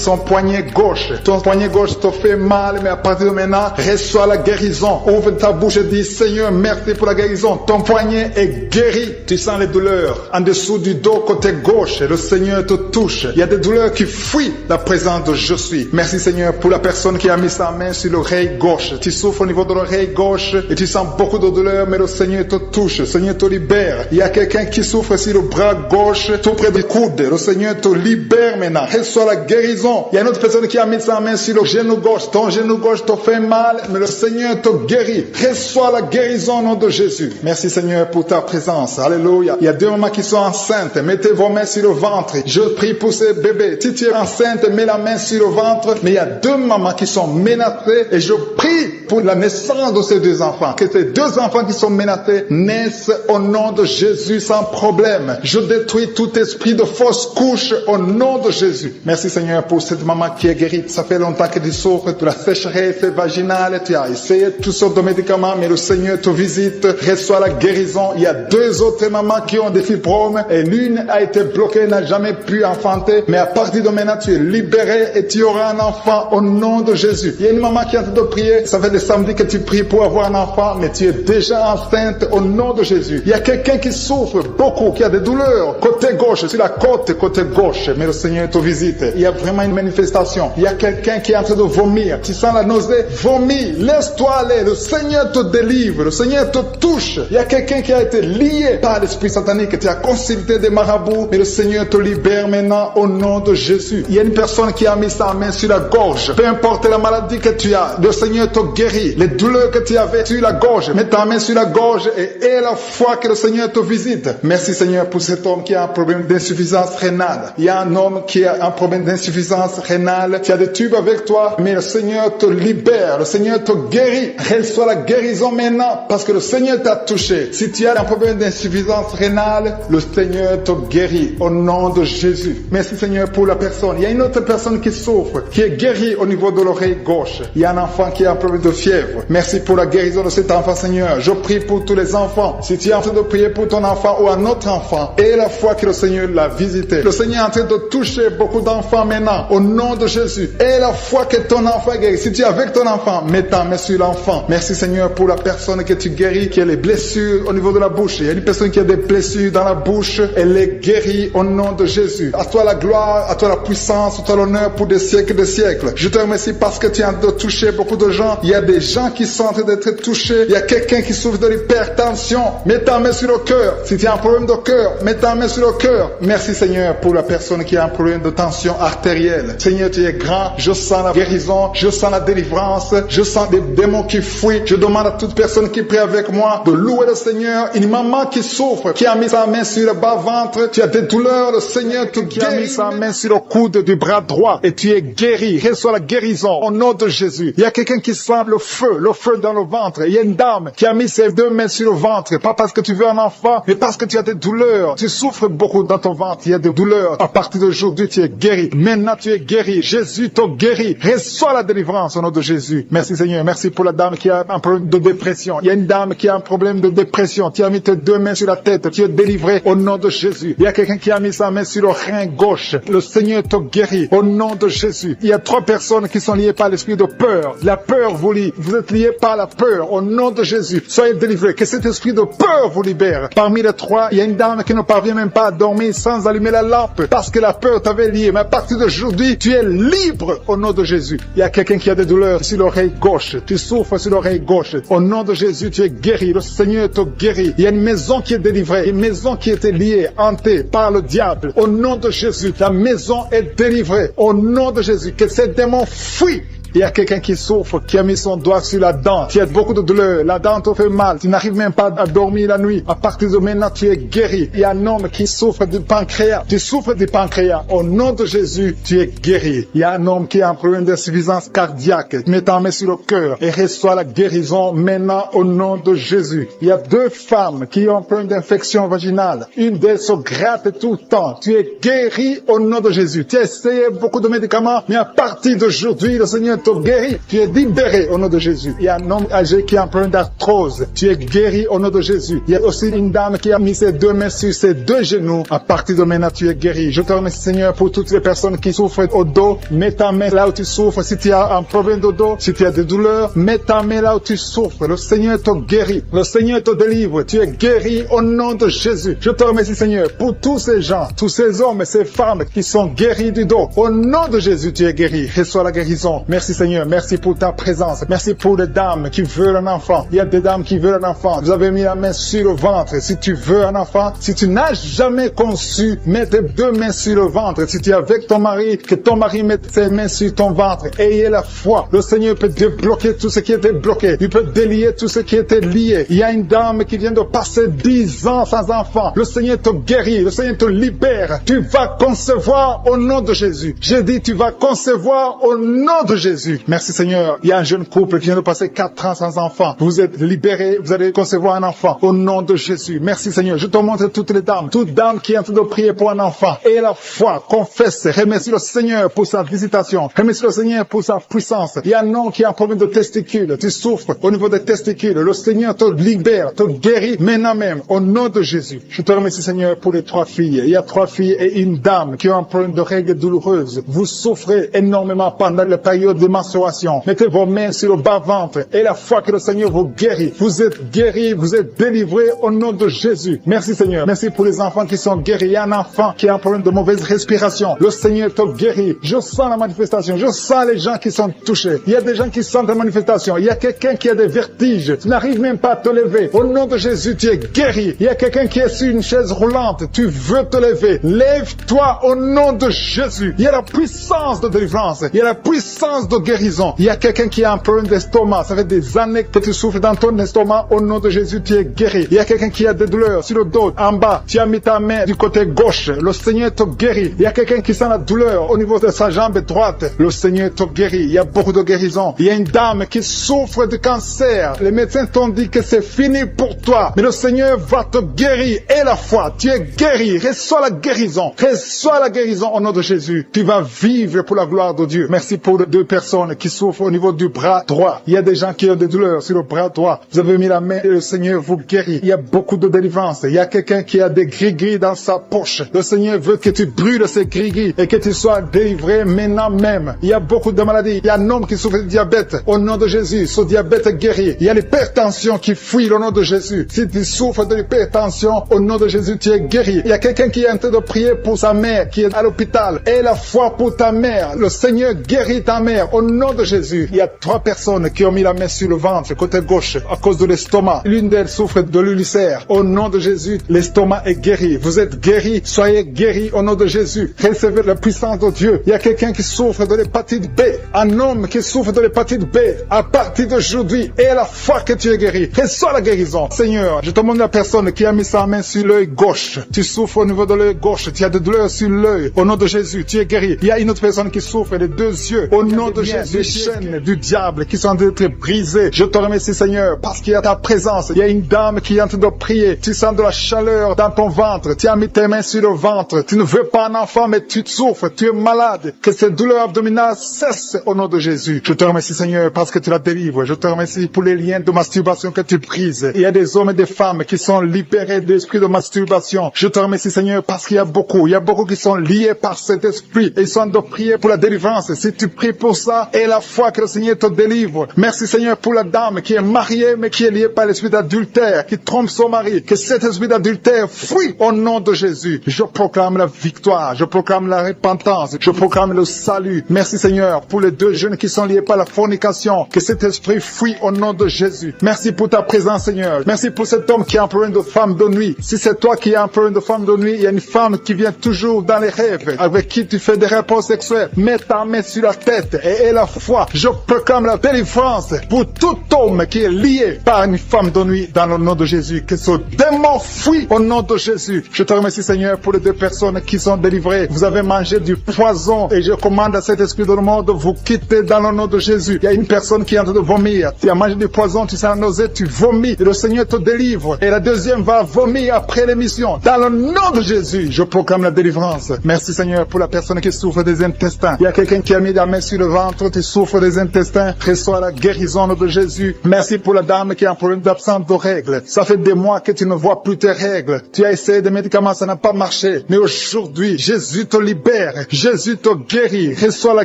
son poignet gauche. Ton poignet gauche te fait mal, mais à partir de maintenant, reçois la guérison. Ouvre ta bouche et dis Seigneur, merci pour la guérison. Ton poignet est guéri. Tu sens les douleurs en dessous du dos côté gauche. Le Seigneur te touche. Il y a des douleurs qui fuient la présence de je suis. Merci Seigneur pour la personne qui a mis sa main sur l'oreille gauche. Tu souffres au niveau de l'oreille gauche et tu sens beaucoup de douleurs, mais le Seigneur te touche. Le Seigneur te libère. Il y a quelqu'un qui souffre sur le bras gauche, tout près du coude. Le Seigneur te libère maintenant. Reçois la guérison. Il y a une autre personne qui a mis sa main sur le genou gauche. Ton genou gauche te fait mal, mais le Seigneur te guérit. Reçois la guérison au nom de Jésus. Merci Seigneur pour ta présence. Alléluia. Il y a 2 mamans qui sont enceintes. Mettez vos mains sur le ventre. Je prie pour ces bébés. Si tu es enceinte, mets la main sur le ventre. Mais il y a 2 mamans qui sont menacées et je prie pour la naissance de ces 2 enfants. Que ces 2 enfants qui sont menacés naissent au nom de Jésus sans problème. Je détruis tout esprit de fausse couche au nom de Jésus. Merci Seigneur pour cette maman qui est guérie. Ça fait longtemps que tu souffres de la sécheresse vaginale. Tu as essayé toutes sortes de médicaments, mais le Seigneur te visite. Reçois la guérison. Il y a 2 autres mamans qui ont des fibromes et l'une a été bloquée, n'a jamais pu enfanter. Mais à partir de maintenant, tu es libéré et tu auras un enfant au nom de Jésus. Il y a une maman qui est en train de prier. Ça fait des samedis que tu pries pour avoir un enfant, mais tu es déjà enceinte au nom de Jésus. Il y a quelqu'un qui souffre beaucoup, qui a des douleurs côté gauche, sur la côte côté gauche, mais le Seigneur te visite. Il y a vraiment une manifestation. Il y a quelqu'un qui est en train de vomir. Tu sens la nausée, vomis, laisse-toi aller. Le Seigneur te délivre, le Seigneur te touche. Il y a quelqu'un qui a été lié par l'esprit satanique. Tu as consulté des marabouts, mais le Seigneur te libère maintenant au nom de Jésus. Il y a une personne qui a mis sa main sur la gorge. Peu importe la maladie que tu as, le Seigneur Seigneur te guérit. Les douleurs que tu avais sur la gorge, mets ta main sur la gorge et aie la foi que le Seigneur te visite. Merci Seigneur pour cet homme qui a un problème d'insuffisance rénale. Il y a un homme qui a un problème d'insuffisance rénale. Tu as des tubes avec toi, mais le Seigneur te libère. Le Seigneur te guérit. Reçois la guérison maintenant parce que le Seigneur t'a touché. Si tu as un problème d'insuffisance rénale, le Seigneur te guérit au nom de Jésus. Merci Seigneur pour la personne. Il y a une autre personne qui souffre, qui est guérie au niveau de l'oreille gauche. Il y a un enfant qui a un problème de fièvre. Merci pour la guérison de cet enfant Seigneur. Je prie pour tous les enfants. Si tu es en train de prier pour ton enfant ou un autre enfant, et la foi que le Seigneur l'a visité. Le Seigneur est en train de toucher beaucoup d'enfants maintenant au nom de Jésus. Et la foi que ton enfant est guéri. Si tu es avec ton enfant, mets ta main sur l'enfant. Merci Seigneur pour la personne que tu guéris, qui a les blessures au niveau de la bouche. Il y a une personne qui a des blessures dans la bouche. Elle est guérie au nom de Jésus. À toi la gloire, à toi la puissance, à toi l'honneur pour des siècles et des siècles. Je te remercie parce que tu es en train de toucher beaucoup de gens. Il y a des gens qui sont en train d'être touchés. Il y a quelqu'un qui souffre de l'hypertension. Mets ta main sur le cœur. Si tu as un problème de cœur, mets ta main sur le cœur. Merci Seigneur pour la personne qui a un problème de tension artérielle. Seigneur, tu es grand. Je sens la guérison. Je sens la délivrance. Je sens des démons qui fuient. Je demande à toute personne qui prie avec moi de louer le Seigneur. Une maman qui souffre, qui a mis sa main sur le bas-ventre. Tu as des douleurs. Le Seigneur te guérit. Qui a mis sa main sur le coude du bras droit et tu es guéri. Reçois la guérison au nom de Jésus. Il y a quelqu'un qui sent le feu dans le ventre. Il y a une dame qui a mis ses deux mains sur le ventre. Pas parce que tu veux un enfant, mais parce que tu as des douleurs. Tu souffres beaucoup dans ton ventre. Il y a des douleurs. À partir d'aujourd'hui, tu es guéri. Maintenant, tu es guéri. Jésus te guérit. Reçois la délivrance au nom de Jésus. Merci Seigneur. Merci pour la dame qui a un problème de dépression. Il y a une dame qui a un problème de dépression. Tu as mis tes deux mains sur la tête. Tu es délivré au nom de Jésus. Il y a quelqu'un qui a mis sa main sur le rein gauche. Le Seigneur te guérit au nom de Jésus. Il y a 3 personnes qui sont liées par l'esprit de peur. La peur vous lie. Vous êtes liés par la peur au nom de Jésus. Soyez délivrés. Que cet esprit de peur vous libère. Parmi les 3, il y a une dame qui ne parvient même pas à dormir sans allumer la lampe parce que la peur t'avait lié. Mais à partir d'aujourd'hui, tu es libre au nom de Jésus. Il y a quelqu'un qui a des douleurs sur l'oreille gauche. Tu souffres sur l'oreille gauche. Au nom de Jésus, tu es guéri. Le Seigneur te guérit. Il y a une maison qui est délivrée. Une maison qui était liée, hantée par le diable. Au nom de Jésus, la maison est délivrée. Au nom de Jésus, que ces démons fuient. Il y a quelqu'un qui souffre, qui a mis son doigt sur la dent. Tu as beaucoup de douleur. La dent te fait mal. Tu n'arrives même pas à dormir la nuit. À partir de maintenant, tu es guéri. Il y a un homme qui souffre du pancréas. Tu souffres du pancréas. Au nom de Jésus, tu es guéri. Il y a un homme qui a un problème d'insuffisance cardiaque. Mets ta main sur le cœur et reçois la guérison maintenant au nom de Jésus. Il y a 2 femmes qui ont un problème d'infection vaginale. Une d'elles se gratte tout le temps. Tu es guéri au nom de Jésus. Tu as essayé beaucoup de médicaments, mais à partir d'aujourd'hui, le Seigneur te guérit. Tu es libéré au nom de Jésus. Il y a un homme âgé qui a un problème d'arthrose. Tu es guéri au nom de Jésus. Il y a aussi une dame qui a mis ses 2 mains sur ses 2 genoux. À partir de maintenant, tu es guéri. Je te remercie Seigneur pour toutes les personnes qui souffrent au dos. Mets ta main là où tu souffres. Si tu as un problème de dos, si tu as des douleurs, mets ta main là où tu souffres. Le Seigneur te guérit. Le Seigneur te délivre. Tu es guéri au nom de Jésus. Je te remercie Seigneur pour tous ces gens, tous ces hommes et ces femmes qui sont guéris du dos. Au nom de Jésus, tu es guéri. Reçois la guérison. Merci Seigneur. Merci pour ta présence. Merci pour les dames qui veulent un enfant. Il y a des dames qui veulent un enfant. Vous avez mis la main sur le ventre. Si tu veux un enfant, si tu n'as jamais conçu, mets tes 2 mains sur le ventre. Si tu es avec ton mari, que ton mari mette ses mains sur ton ventre. Ayez la foi. Le Seigneur peut débloquer tout ce qui était bloqué. Il peut délier tout ce qui était lié. Il y a une dame qui vient de passer 10 ans sans enfant. Le Seigneur te guérit. Le Seigneur te libère. Tu vas concevoir au nom de Jésus. J'ai dit tu vas concevoir au nom de Jésus. Merci Seigneur. Il y a un jeune couple qui vient de passer 4 ans sans enfant. Vous êtes libérés. Vous allez concevoir un enfant au nom de Jésus. Merci Seigneur. Je te montre toutes les dames. Toute dame qui est en train de prier pour un enfant. Et la foi, confesse. Remercie le Seigneur pour sa visitation. Remercie le Seigneur pour sa puissance. Il y a un homme qui a un problème de testicules. Tu souffres au niveau des testicules. Le Seigneur te libère, te guérit maintenant même au nom de Jésus. Je te remercie Seigneur pour les 3 filles. Il y a 3 filles et une dame qui ont un problème de règles douloureuses. Vous souffrez énormément pendant la période de menstruation. Mettez vos mains sur le bas-ventre et la foi que le Seigneur vous guérit. Vous êtes guéris, vous êtes délivrés au nom de Jésus. Merci Seigneur. Merci pour les enfants qui sont guéris. Il y a un enfant qui a un problème de mauvaise respiration. Le Seigneur te guérit. Je sens la manifestation. Je sens les gens qui sont touchés. Il y a des gens qui sentent la manifestation. Il y a quelqu'un qui a des vertiges. Tu n'arrives même pas à te lever. Au nom de Jésus, tu es guéri. Il y a quelqu'un qui est sur une chaise roulante. Tu veux te lever. Lève-toi au nom de Jésus. Il y a la puissance de délivrance. Il y a la puissance de de guérison. Il y a quelqu'un qui a un problème d'estomac. Ça fait des années que tu souffres dans ton estomac. Au nom de Jésus, tu es guéri. Il y a quelqu'un qui a des douleurs sur le dos, en bas. Tu as mis ta main du côté gauche. Le Seigneur te guérit. Il y a quelqu'un qui sent la douleur au niveau de sa jambe droite. Le Seigneur te guérit. Il y a beaucoup de guérison. Il y a une dame qui souffre de cancer. Les médecins t'ont dit que c'est fini pour toi. Mais le Seigneur va te guérir. Et la foi, tu es guéri. Reçois la guérison. Reçois la guérison au nom de Jésus. Tu vas vivre pour la gloire de Dieu. Merci pour les 2 personnes qui souffrent au niveau du bras droit. Il y a des gens qui ont des douleurs sur le bras droit. Vous avez mis la main et le Seigneur vous guérit. Il y a beaucoup de délivrance. Il y a quelqu'un qui a des gris-gris dans sa poche. Le Seigneur veut que tu brûles ces gris-gris et que tu sois délivré maintenant même. Il y a beaucoup de maladies. Il y a un homme qui souffre de diabète. Au nom de Jésus, ce diabète est guéri. Il y a l'hypertension qui fuit au nom de Jésus. Si tu souffres de l'hypertension, au nom de Jésus, tu es guéri. Il y a quelqu'un qui est en train de prier pour sa mère qui est à l'hôpital. Et la foi pour ta mère. Le Seigneur guérit ta mère au nom de Jésus. Il y a 3 personnes qui ont mis la main sur le ventre, côté gauche, à cause de l'estomac. L'une d'elles souffre de l'ulcère. Au nom de Jésus, l'estomac est guéri. Vous êtes guéris, soyez guéris au nom de Jésus. Recevez la puissance de Dieu. Il y a quelqu'un qui souffre de l'hépatite B. Un homme qui souffre de l'hépatite B. À partir d'aujourd'hui, et à la foi que tu es guéri, reçois la guérison. Seigneur, je te demande la personne qui a mis sa main sur l'œil gauche. Tu souffres au niveau de l'œil gauche. Tu as des douleurs sur l'œil. Au nom de Jésus, tu es guéri. Il y a une autre personne qui souffre des 2 yeux. Au nom de Jésus, les chaînes du diable qui sont en train d'être brisées. Je te remercie, Seigneur, parce qu'il y a ta présence. Il y a une dame qui est en train de prier. Tu sens de la chaleur dans ton ventre. Tu as mis tes mains sur le ventre. Tu ne veux pas un enfant, mais tu souffres. Tu es malade. Que cette douleur abdominale cesse au nom de Jésus. Je te remercie, Seigneur, parce que tu la délivres. Je te remercie pour les liens de masturbation que tu brises. Il y a des hommes et des femmes qui sont libérés de l'esprit de masturbation. Je te remercie, Seigneur, parce qu'il y a beaucoup qui sont liés par cet esprit. Et ils sont de prier pour la délivrance. Si tu pries pour ça, et la foi que le Seigneur te délivre. Merci, Seigneur, pour la dame qui est mariée, mais qui est liée par l'esprit d'adultère, qui trompe son mari. Que cet esprit d'adultère fuit au nom de Jésus. Je proclame la victoire. Je proclame la repentance. Je proclame le salut. Merci, Seigneur, pour les 2 jeunes qui sont liés par la fornication. Que cet esprit fuit au nom de Jésus. Merci pour ta présence, Seigneur. Merci pour cet homme qui a un problème de femme de nuit. Si c'est toi qui as un problème de femme de nuit, il y a une femme qui vient toujours dans les rêves, avec qui tu fais des rapports sexuels. Mets ta main sur la tête et la foi. Je proclame la délivrance pour tout homme qui est lié par une femme de nuit dans le nom de Jésus. Que ce démon fuit au nom de Jésus. Je te remercie, Seigneur, pour les 2 personnes qui sont délivrées. Vous avez mangé du poison et je commande à cet esprit de le monde de vous quitter dans le nom de Jésus. Il y a une personne qui est en train de vomir. Tu as mangé du poison, tu sens la nausée, tu vomis et le Seigneur te délivre. Et la deuxième va vomir après l'émission. Dans le nom de Jésus, je proclame la délivrance. Merci, Seigneur, pour la personne qui souffre des intestins. Il y a quelqu'un qui a mis la main sur le ventre, tu souffres des intestins. Reçois la guérison de Jésus. Merci pour la dame qui a un problème d'absence de règles. Ça fait des mois que tu ne vois plus tes règles. Tu as essayé des médicaments, ça n'a pas marché. Mais aujourd'hui, Jésus te libère. Jésus te guérit. Reçois la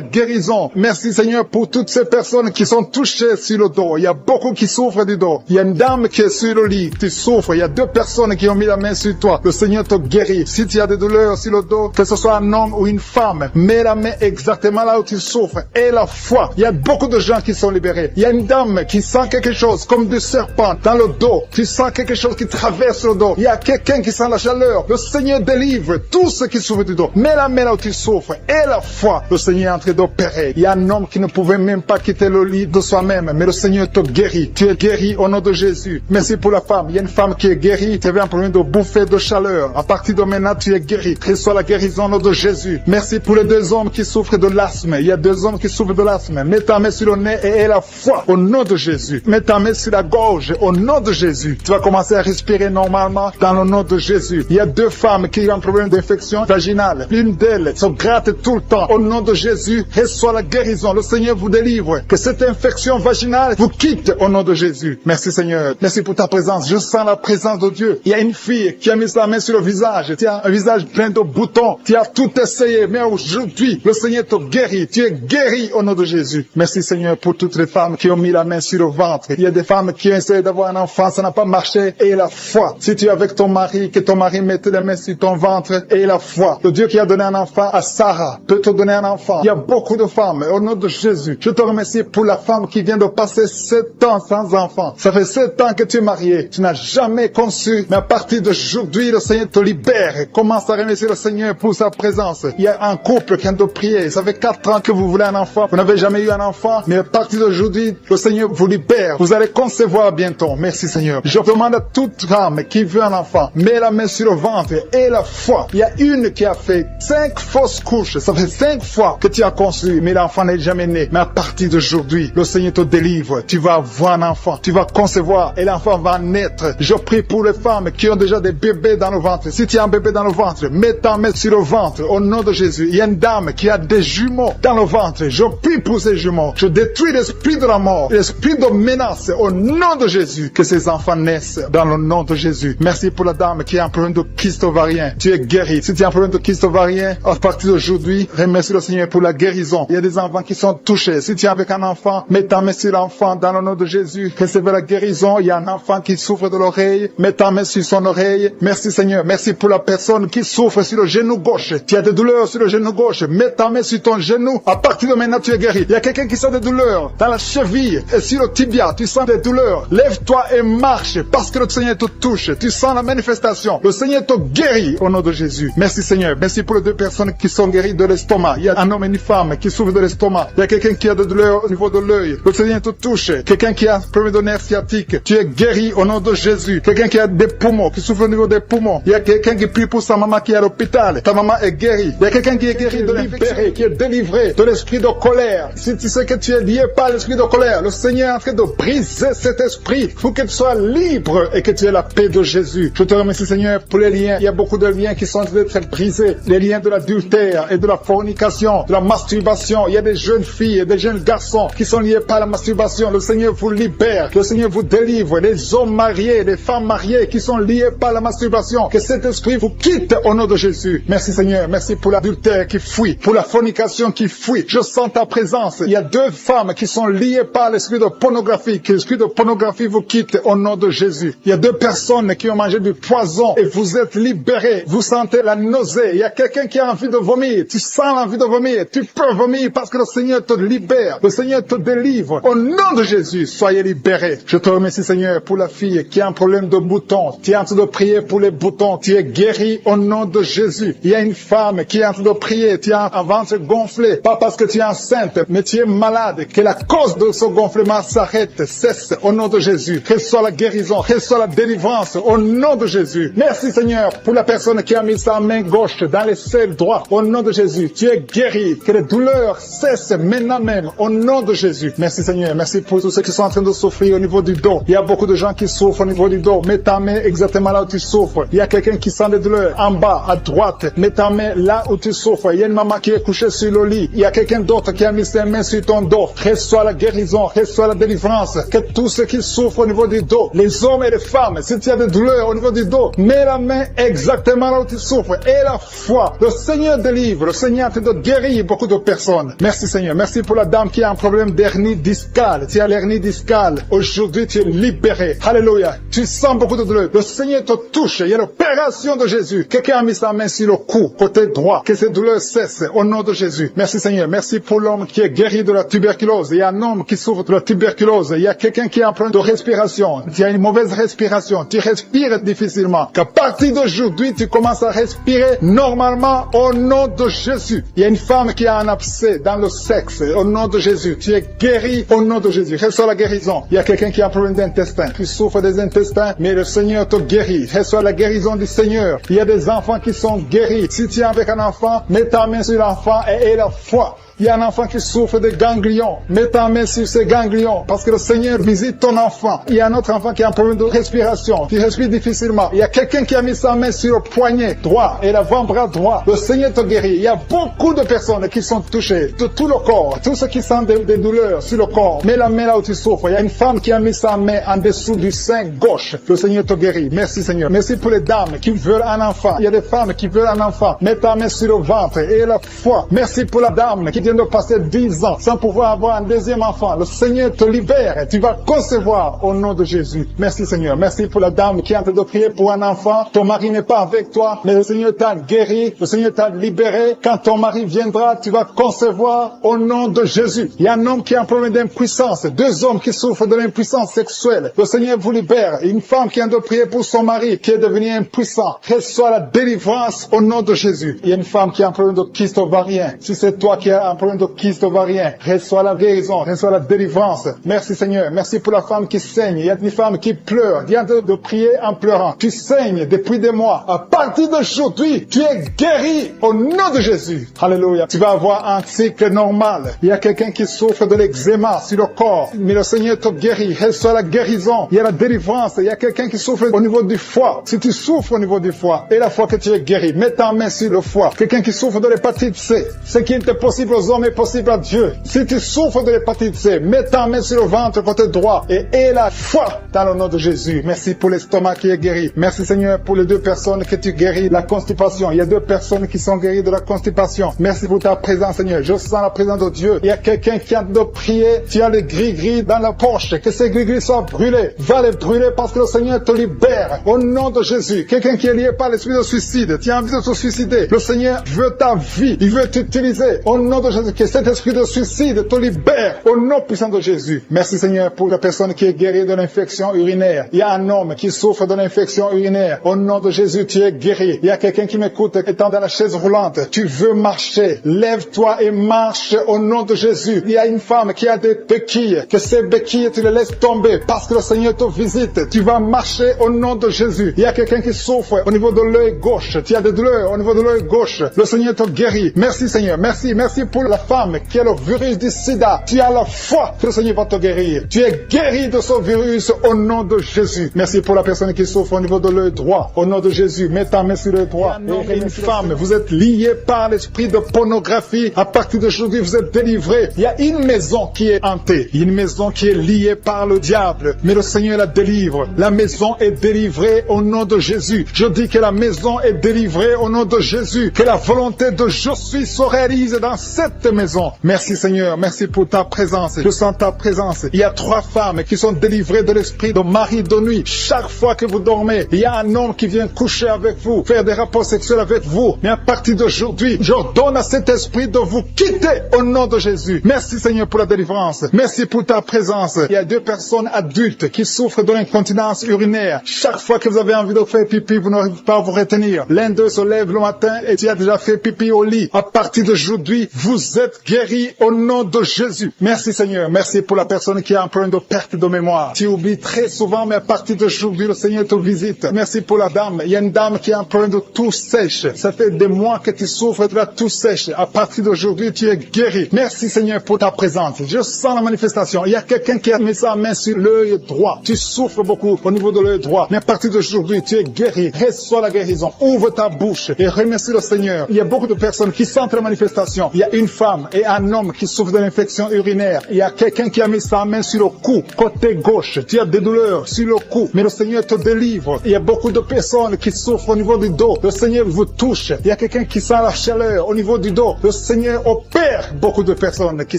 guérison. Merci, Seigneur, pour toutes ces personnes qui sont touchées sur le dos. Il y a beaucoup qui souffrent du dos. Il y a une dame qui est sur le lit. Tu souffres. Il y a 2 personnes qui ont mis la main sur toi. Le Seigneur te guérit. Si tu as des douleurs sur le dos, que ce soit un homme ou une femme, mets la main exactement là où tu souffres. Et la foi. Il y a beaucoup de gens qui sont libérés. Il y a une dame qui sent quelque chose comme du serpent dans le dos. Tu sens quelque chose qui traverse le dos. Il y a quelqu'un qui sent la chaleur. Le Seigneur délivre tous ceux qui souffrent du dos. Mets la main là où tu souffres. Et la foi. Le Seigneur est en train d'opérer. Il y a un homme qui ne pouvait même pas quitter le lit de soi-même. Mais le Seigneur te guérit. Tu es guéri au nom de Jésus. Merci pour la femme. Il y a une femme qui est guérie. Tu avais un problème de bouffée de chaleur. À partir de maintenant, tu es guéri. Reçois la guérison au nom de Jésus. Merci pour les 2 hommes qui souffrent de l'asthme. Il y a 2 hommes qui souffrent de l'asthme. Mets ta main sur le nez et la foi au nom de Jésus. Mets ta main sur la gorge au nom de Jésus. Tu vas commencer à respirer normalement dans le nom de Jésus. Il y a 2 femmes qui ont un problème d'infection vaginale. L'une d'elles se gratte tout le temps. Au nom de Jésus, reçois la guérison. Le Seigneur vous délivre. Que cette infection vaginale vous quitte au nom de Jésus. Merci, Seigneur. Merci pour ta présence. Je sens la présence de Dieu. Il y a une fille qui a mis sa main sur le visage. Tu as un visage plein de boutons. Tu as tout essayé. Mais aujourd'hui, le Seigneur te guérit. Tu es guéri au nom de Jésus. Merci, Seigneur, pour toutes les femmes qui ont mis la main sur le ventre. Il y a des femmes qui ont essayé d'avoir un enfant. Ça n'a pas marché. Et la foi. Si tu es avec ton mari, que ton mari mette les mains sur ton ventre. Et la foi. Le Dieu qui a donné un enfant à Sarah peut te donner un enfant. Il y a beaucoup de femmes. Au nom de Jésus, je te remercie pour la femme qui vient de passer 7 ans sans enfant. Ça fait 7 ans que tu es marié. Tu n'as jamais conçu. Mais à partir d'aujourd'hui, le Seigneur te libère. Commence à remercier le Seigneur pour sa présence. Il y a un couple qui vient de prier. Ça fait 4 ans que vous voulez un enfant. enfant, vous n'avez jamais eu un enfant, mais à partir d'aujourd'hui, le Seigneur vous libère. Vous allez concevoir bientôt. Merci Seigneur. Je demande à toute femme qui veut un enfant, mets la main sur le ventre et la foi. Il y a une qui a fait 5 fausses couches. Ça fait 5 fois que tu as conçu, mais l'enfant n'est jamais né. Mais à partir d'aujourd'hui, le Seigneur te délivre. Tu vas avoir un enfant, tu vas concevoir et l'enfant va naître. Je prie pour les femmes qui ont déjà des bébés dans le ventre. Si tu as un bébé dans le ventre, mets ta main sur le ventre au nom de Jésus. Il y a une dame qui a des jumeaux dans le ventre. Je prie pour ces jumeaux. Je détruis l'esprit de la mort, l'esprit de menace au nom de Jésus. Que ces enfants naissent dans le nom de Jésus. Merci pour la dame qui a un problème de kyste ovarien. Tu es guéri. Si tu as un problème de kyste ovarien, à partir d'aujourd'hui, remercie le Seigneur pour la guérison. Il y a des enfants qui sont touchés. Si tu es avec un enfant, mets ta main sur l'enfant dans le nom de Jésus. Recevez la guérison. Il y a un enfant qui souffre de l'oreille. Mets ta main sur son oreille. Merci Seigneur. Merci pour la personne qui souffre sur le genou gauche. Tu as des douleurs sur le genou gauche. Mets ta main sur ton genou. À partir de maintenant, tu es guéri. Il y a quelqu'un qui sent des douleurs dans la cheville et sur le tibia. Tu sens des douleurs. Lève-toi et marche parce que le Seigneur te touche. Tu sens la manifestation. Le Seigneur te guérit au nom de Jésus. Merci Seigneur. Merci pour les 2 personnes qui sont guéries de l'estomac. Il y a un homme et une femme qui souffrent de l'estomac. Il y a quelqu'un qui a des douleurs au niveau de l'œil. Le Seigneur te touche. Quelqu'un qui a un problème de nerf sciatique. Tu es guéri au nom de Jésus. Quelqu'un qui a des poumons, qui souffre au niveau des poumons. Il y a quelqu'un qui prie pour sa maman qui est à l'hôpital. Ta maman est guérie. Il y a quelqu'un qui est guéri de l'infection, qui est délivré de l'esprit de colère. Si tu sais que tu es lié par l'esprit de colère, le Seigneur est en train de briser cet esprit pour que tu sois libre et que tu aies la paix de Jésus. Je te remercie Seigneur pour les liens. Il y a beaucoup de liens qui sont en train d'être brisés. Les liens de l'adultère et de la fornication, de la masturbation. Il y a des jeunes filles et des jeunes garçons qui sont liés par la masturbation. Le Seigneur vous libère. Le Seigneur vous délivre. Les hommes mariés, les femmes mariées qui sont liés par la masturbation. Que cet esprit vous quitte au nom de Jésus. Merci Seigneur. Merci pour l'adultère qui fuit, pour la fornication qui fuit. Je sens ta présence. Il y a 2 femmes qui sont liées par l'esprit de pornographie. Que l'esprit de pornographie vous quitte au nom de Jésus. Il y a 2 personnes qui ont mangé du poison et vous êtes libérés. Vous sentez la nausée. Il y a quelqu'un qui a envie de vomir. Tu sens l'envie de vomir. Tu peux vomir parce que le Seigneur te libère. Le Seigneur te délivre. Au nom de Jésus, soyez libérés. Je te remercie Seigneur pour la fille qui a un problème de boutons. Tu es en train de prier pour les boutons. Tu es guéri au nom de Jésus. Il y a une femme qui est en train de prier. Tu as un ventre gonflé. Pas parce que tu es enceinte, mais tu es malade. Que la cause de ce gonflement s'arrête, cesse au nom de Jésus. Reçois la guérison, reçois la délivrance au nom de Jésus. Merci Seigneur pour la personne qui a mis sa main gauche dans les selles droits. Au nom de Jésus, tu es guéri. Que les douleurs cessent maintenant même au nom de Jésus. Merci Seigneur. Merci pour tous ceux qui sont en train de souffrir au niveau du dos. Il y a beaucoup de gens qui souffrent au niveau du dos. Mets ta main exactement là où tu souffres. Il y a quelqu'un qui sent des douleurs en bas, à droite. Mets ta main là où tu souffres. Il y a une maman qui est couchée sur le lit. Il y a quelqu'un d'autre qui a mis ses mains sur ton dos. Reçois la guérison, reçois la délivrance. Que tous ceux qui souffrent au niveau du dos, les hommes et les femmes, si tu as des douleurs au niveau du dos, mets la main exactement là où tu souffres. Et la foi, le Seigneur délivre. Le Seigneur est en train de guérir beaucoup de personnes. Merci Seigneur. Merci pour la dame qui a un problème d'hernie discale. Tu as l'hernie discale. Aujourd'hui, tu es libéré. Alléluia. Tu sens beaucoup de douleur. Le Seigneur te touche. Il y a l'opération de Jésus. Quelqu'un a mis sa main sur le cou, côté droit. Que ces douleurs cessent au nom de Jésus. Merci Seigneur. Merci pour l'homme qui est guéri de la tuberculose. Il y a un homme qui souffre de la tuberculose. Il y a quelqu'un qui a un problème de respiration. Tu as une mauvaise respiration. Tu respires difficilement. Qu'à partir d'aujourd'hui, tu commences à respirer normalement au nom de Jésus. Il y a une femme qui a un abcès dans le sexe au nom de Jésus. Tu es guéri au nom de Jésus. Reçois la guérison. Il y a quelqu'un qui a un problème d'intestin. Tu souffres des intestins, mais le Seigneur te guérit. Reçois la guérison du Seigneur. Il y a des enfants qui sont guéris. Si tu es avec un enfant, mets ta main sur l'enfant et aie la foi. Il y a un enfant qui souffre de ganglions. Mets ta main sur ces ganglions parce que le Seigneur visite ton enfant. Il y a un autre enfant qui a un problème de respiration, qui respire difficilement. Il y a quelqu'un qui a mis sa main sur le poignet droit et l'avant-bras droit. Le Seigneur te guérit. Il y a beaucoup de personnes qui sont touchées de tout le corps. Tous ceux qui sentent des douleurs sur le corps, mets la main là où tu souffres. Il y a une femme qui a mis sa main en dessous du sein gauche. Le Seigneur te guérit. Merci Seigneur. Merci pour les dames qui veulent un enfant. Il y a des femmes qui veulent un enfant. Mets ta main sur le ventre et la foi. Merci pour la dame qui vient de passer 10 ans sans pouvoir avoir un deuxième enfant. Le Seigneur te libère. Tu vas concevoir au nom de Jésus. Merci Seigneur. Merci pour la dame qui est en train de prier pour un enfant. Ton mari n'est pas avec toi, mais le Seigneur t'a guéri. Le Seigneur t'a libéré. Quand ton mari viendra, tu vas concevoir au nom de Jésus. Il y a un homme qui a un problème d'impuissance. 2 hommes qui souffrent de l'impuissance sexuelle. Le Seigneur vous libère. Une femme qui a de prier pour son mari qui est devenu impuissant. Reçois la délivrance au nom de Jésus. Il y a une femme qui a un problème de kyste ovarien. Si c'est toi qui as a un problème de kyste ovarien, reçois la guérison, reçois la délivrance. Merci Seigneur, merci pour la femme qui saigne. Il y a des femmes qui pleurent, viens de prier en pleurant. Tu saignes depuis des mois. À partir d'aujourd'hui, tu es guéri au nom de Jésus. Alléluia. Tu vas avoir un cycle normal. Il y a quelqu'un qui souffre de l'eczéma sur le corps, mais le Seigneur te guérit. Reçois la guérison. Il y a la délivrance. Il y a quelqu'un qui souffre au niveau du foie. Si tu souffres au niveau du foie, et la fois que tu es guéri, mets ta main sur le foie. Quelqu'un qui souffre de l'hépatite C, ce qui est impossible aux hommes est possible à Dieu. Si tu souffres de l'hépatite C, mets ta main sur le ventre côté droit et aie la foi dans le nom de Jésus. Merci pour l'estomac qui est guéri. Merci Seigneur pour les 2 personnes que tu guéris la constipation. Il y a 2 personnes qui sont guéries de la constipation. Merci pour ta présence Seigneur. Je sens la présence de Dieu. Il y a quelqu'un qui a de prier. Tu as les gris-gris dans la poche. Que ces gris-gris soient brûlés. Va les brûler parce que le Seigneur te libère. Au nom de Jésus. Quelqu'un qui est lié par l'esprit de suicide. Tu as envie de te suicider. Le Seigneur veut ta vie. Il veut t'utiliser. Au nom de Jésus. Que cet esprit de suicide te libère. Au nom puissant de Jésus. Merci Seigneur pour la personne qui est guérie de l'infection urinaire. Il y a un homme qui souffre de l'infection urinaire. Au nom de Jésus, tu es guéri. Il y a quelqu'un qui m'écoute étant dans la chaise roulante. Tu veux marcher. Lève-toi et marche au nom de Jésus. Il y a une femme qui a des béquilles. Que ces béquilles, tu les laisses tomber parce que le Seigneur te visite. Tu vas marcher au nom de Jésus. Il y a quelqu'un qui souffre au niveau de l'œil gauche. Tu as des douleurs au niveau de l'œil gauche. Le Seigneur te guérit. Merci Seigneur. Merci. Merci pour la femme qui a le virus du sida. Tu as la foi que le Seigneur va te guérir. Tu es guéri de ce virus au nom de Jésus. Merci pour la personne qui souffre au niveau de l'œil droit. Au nom de Jésus, mets ta main sur l'œil droit. Et une femme, vous êtes lié par l'esprit de pornographie. À partir d'aujourd'hui, vous êtes délivré. Il y a une maison qui est hantée. Une maison qui est liée par le diable. Mais le Seigneur la délivre. La maison est délivrée au nom de Jésus. Je dis que la maison est délivrée au nom de Jésus. Que la volonté de je suis se réalise dans cette maison. Merci Seigneur. Merci pour ta présence. Je sens ta présence. Il y a 3 femmes qui sont délivrées de l'esprit de mari de nuit. Chaque fois que vous dormez, il y a un homme qui vient coucher avec vous, faire des rapports sexuels avec vous. Mais à partir d'aujourd'hui, j'ordonne à cet esprit de vous quitter au nom de Jésus. Merci Seigneur pour la délivrance. Merci pour ta présence. Il y a 2 personnes adultes qui souffrent de l'incontinence urinaire. Chaque fois que vous avez envie de faire pipi, vous n'arrivez pas à vous retenir. L'un d'eux se lève le matin et tu as déjà fait pipi au lit. À partir d'aujourd'hui, vous êtes guéris au nom de Jésus. Merci Seigneur. Merci pour la personne qui a un problème de perte de mémoire. Tu oublies très souvent, mais à partir d'aujourd'hui, le Seigneur te visite. Merci pour la dame. Il y a une dame qui a un problème de toux sèche. Ça fait des mois que tu souffres de la toux sèche. À partir d'aujourd'hui, tu es guéri. Merci Seigneur pour ta présence. Je sens la manifestation. Il y a quelqu'un qui a mis sa main sur l'œil droit. Tu souffres beaucoup au niveau de l'œil droit. Mais à partir d'aujourd'hui, tu es guéri. Reçois la guérison. Ouvre ta bouche et remercie le Seigneur. Il y a beaucoup de personnes qui sentent la manifestation. Il y a une femme et un homme qui souffrent de l'infection urinaire. Il y a quelqu'un qui a mis sa main sur le cou, côté gauche. Tu as des douleurs sur le cou, mais le Seigneur te délivre. Il y a beaucoup de personnes qui souffrent au niveau du dos. Le Seigneur vous touche. Il y a quelqu'un qui sent la chaleur au niveau du dos. Le Seigneur opère beaucoup de personnes qui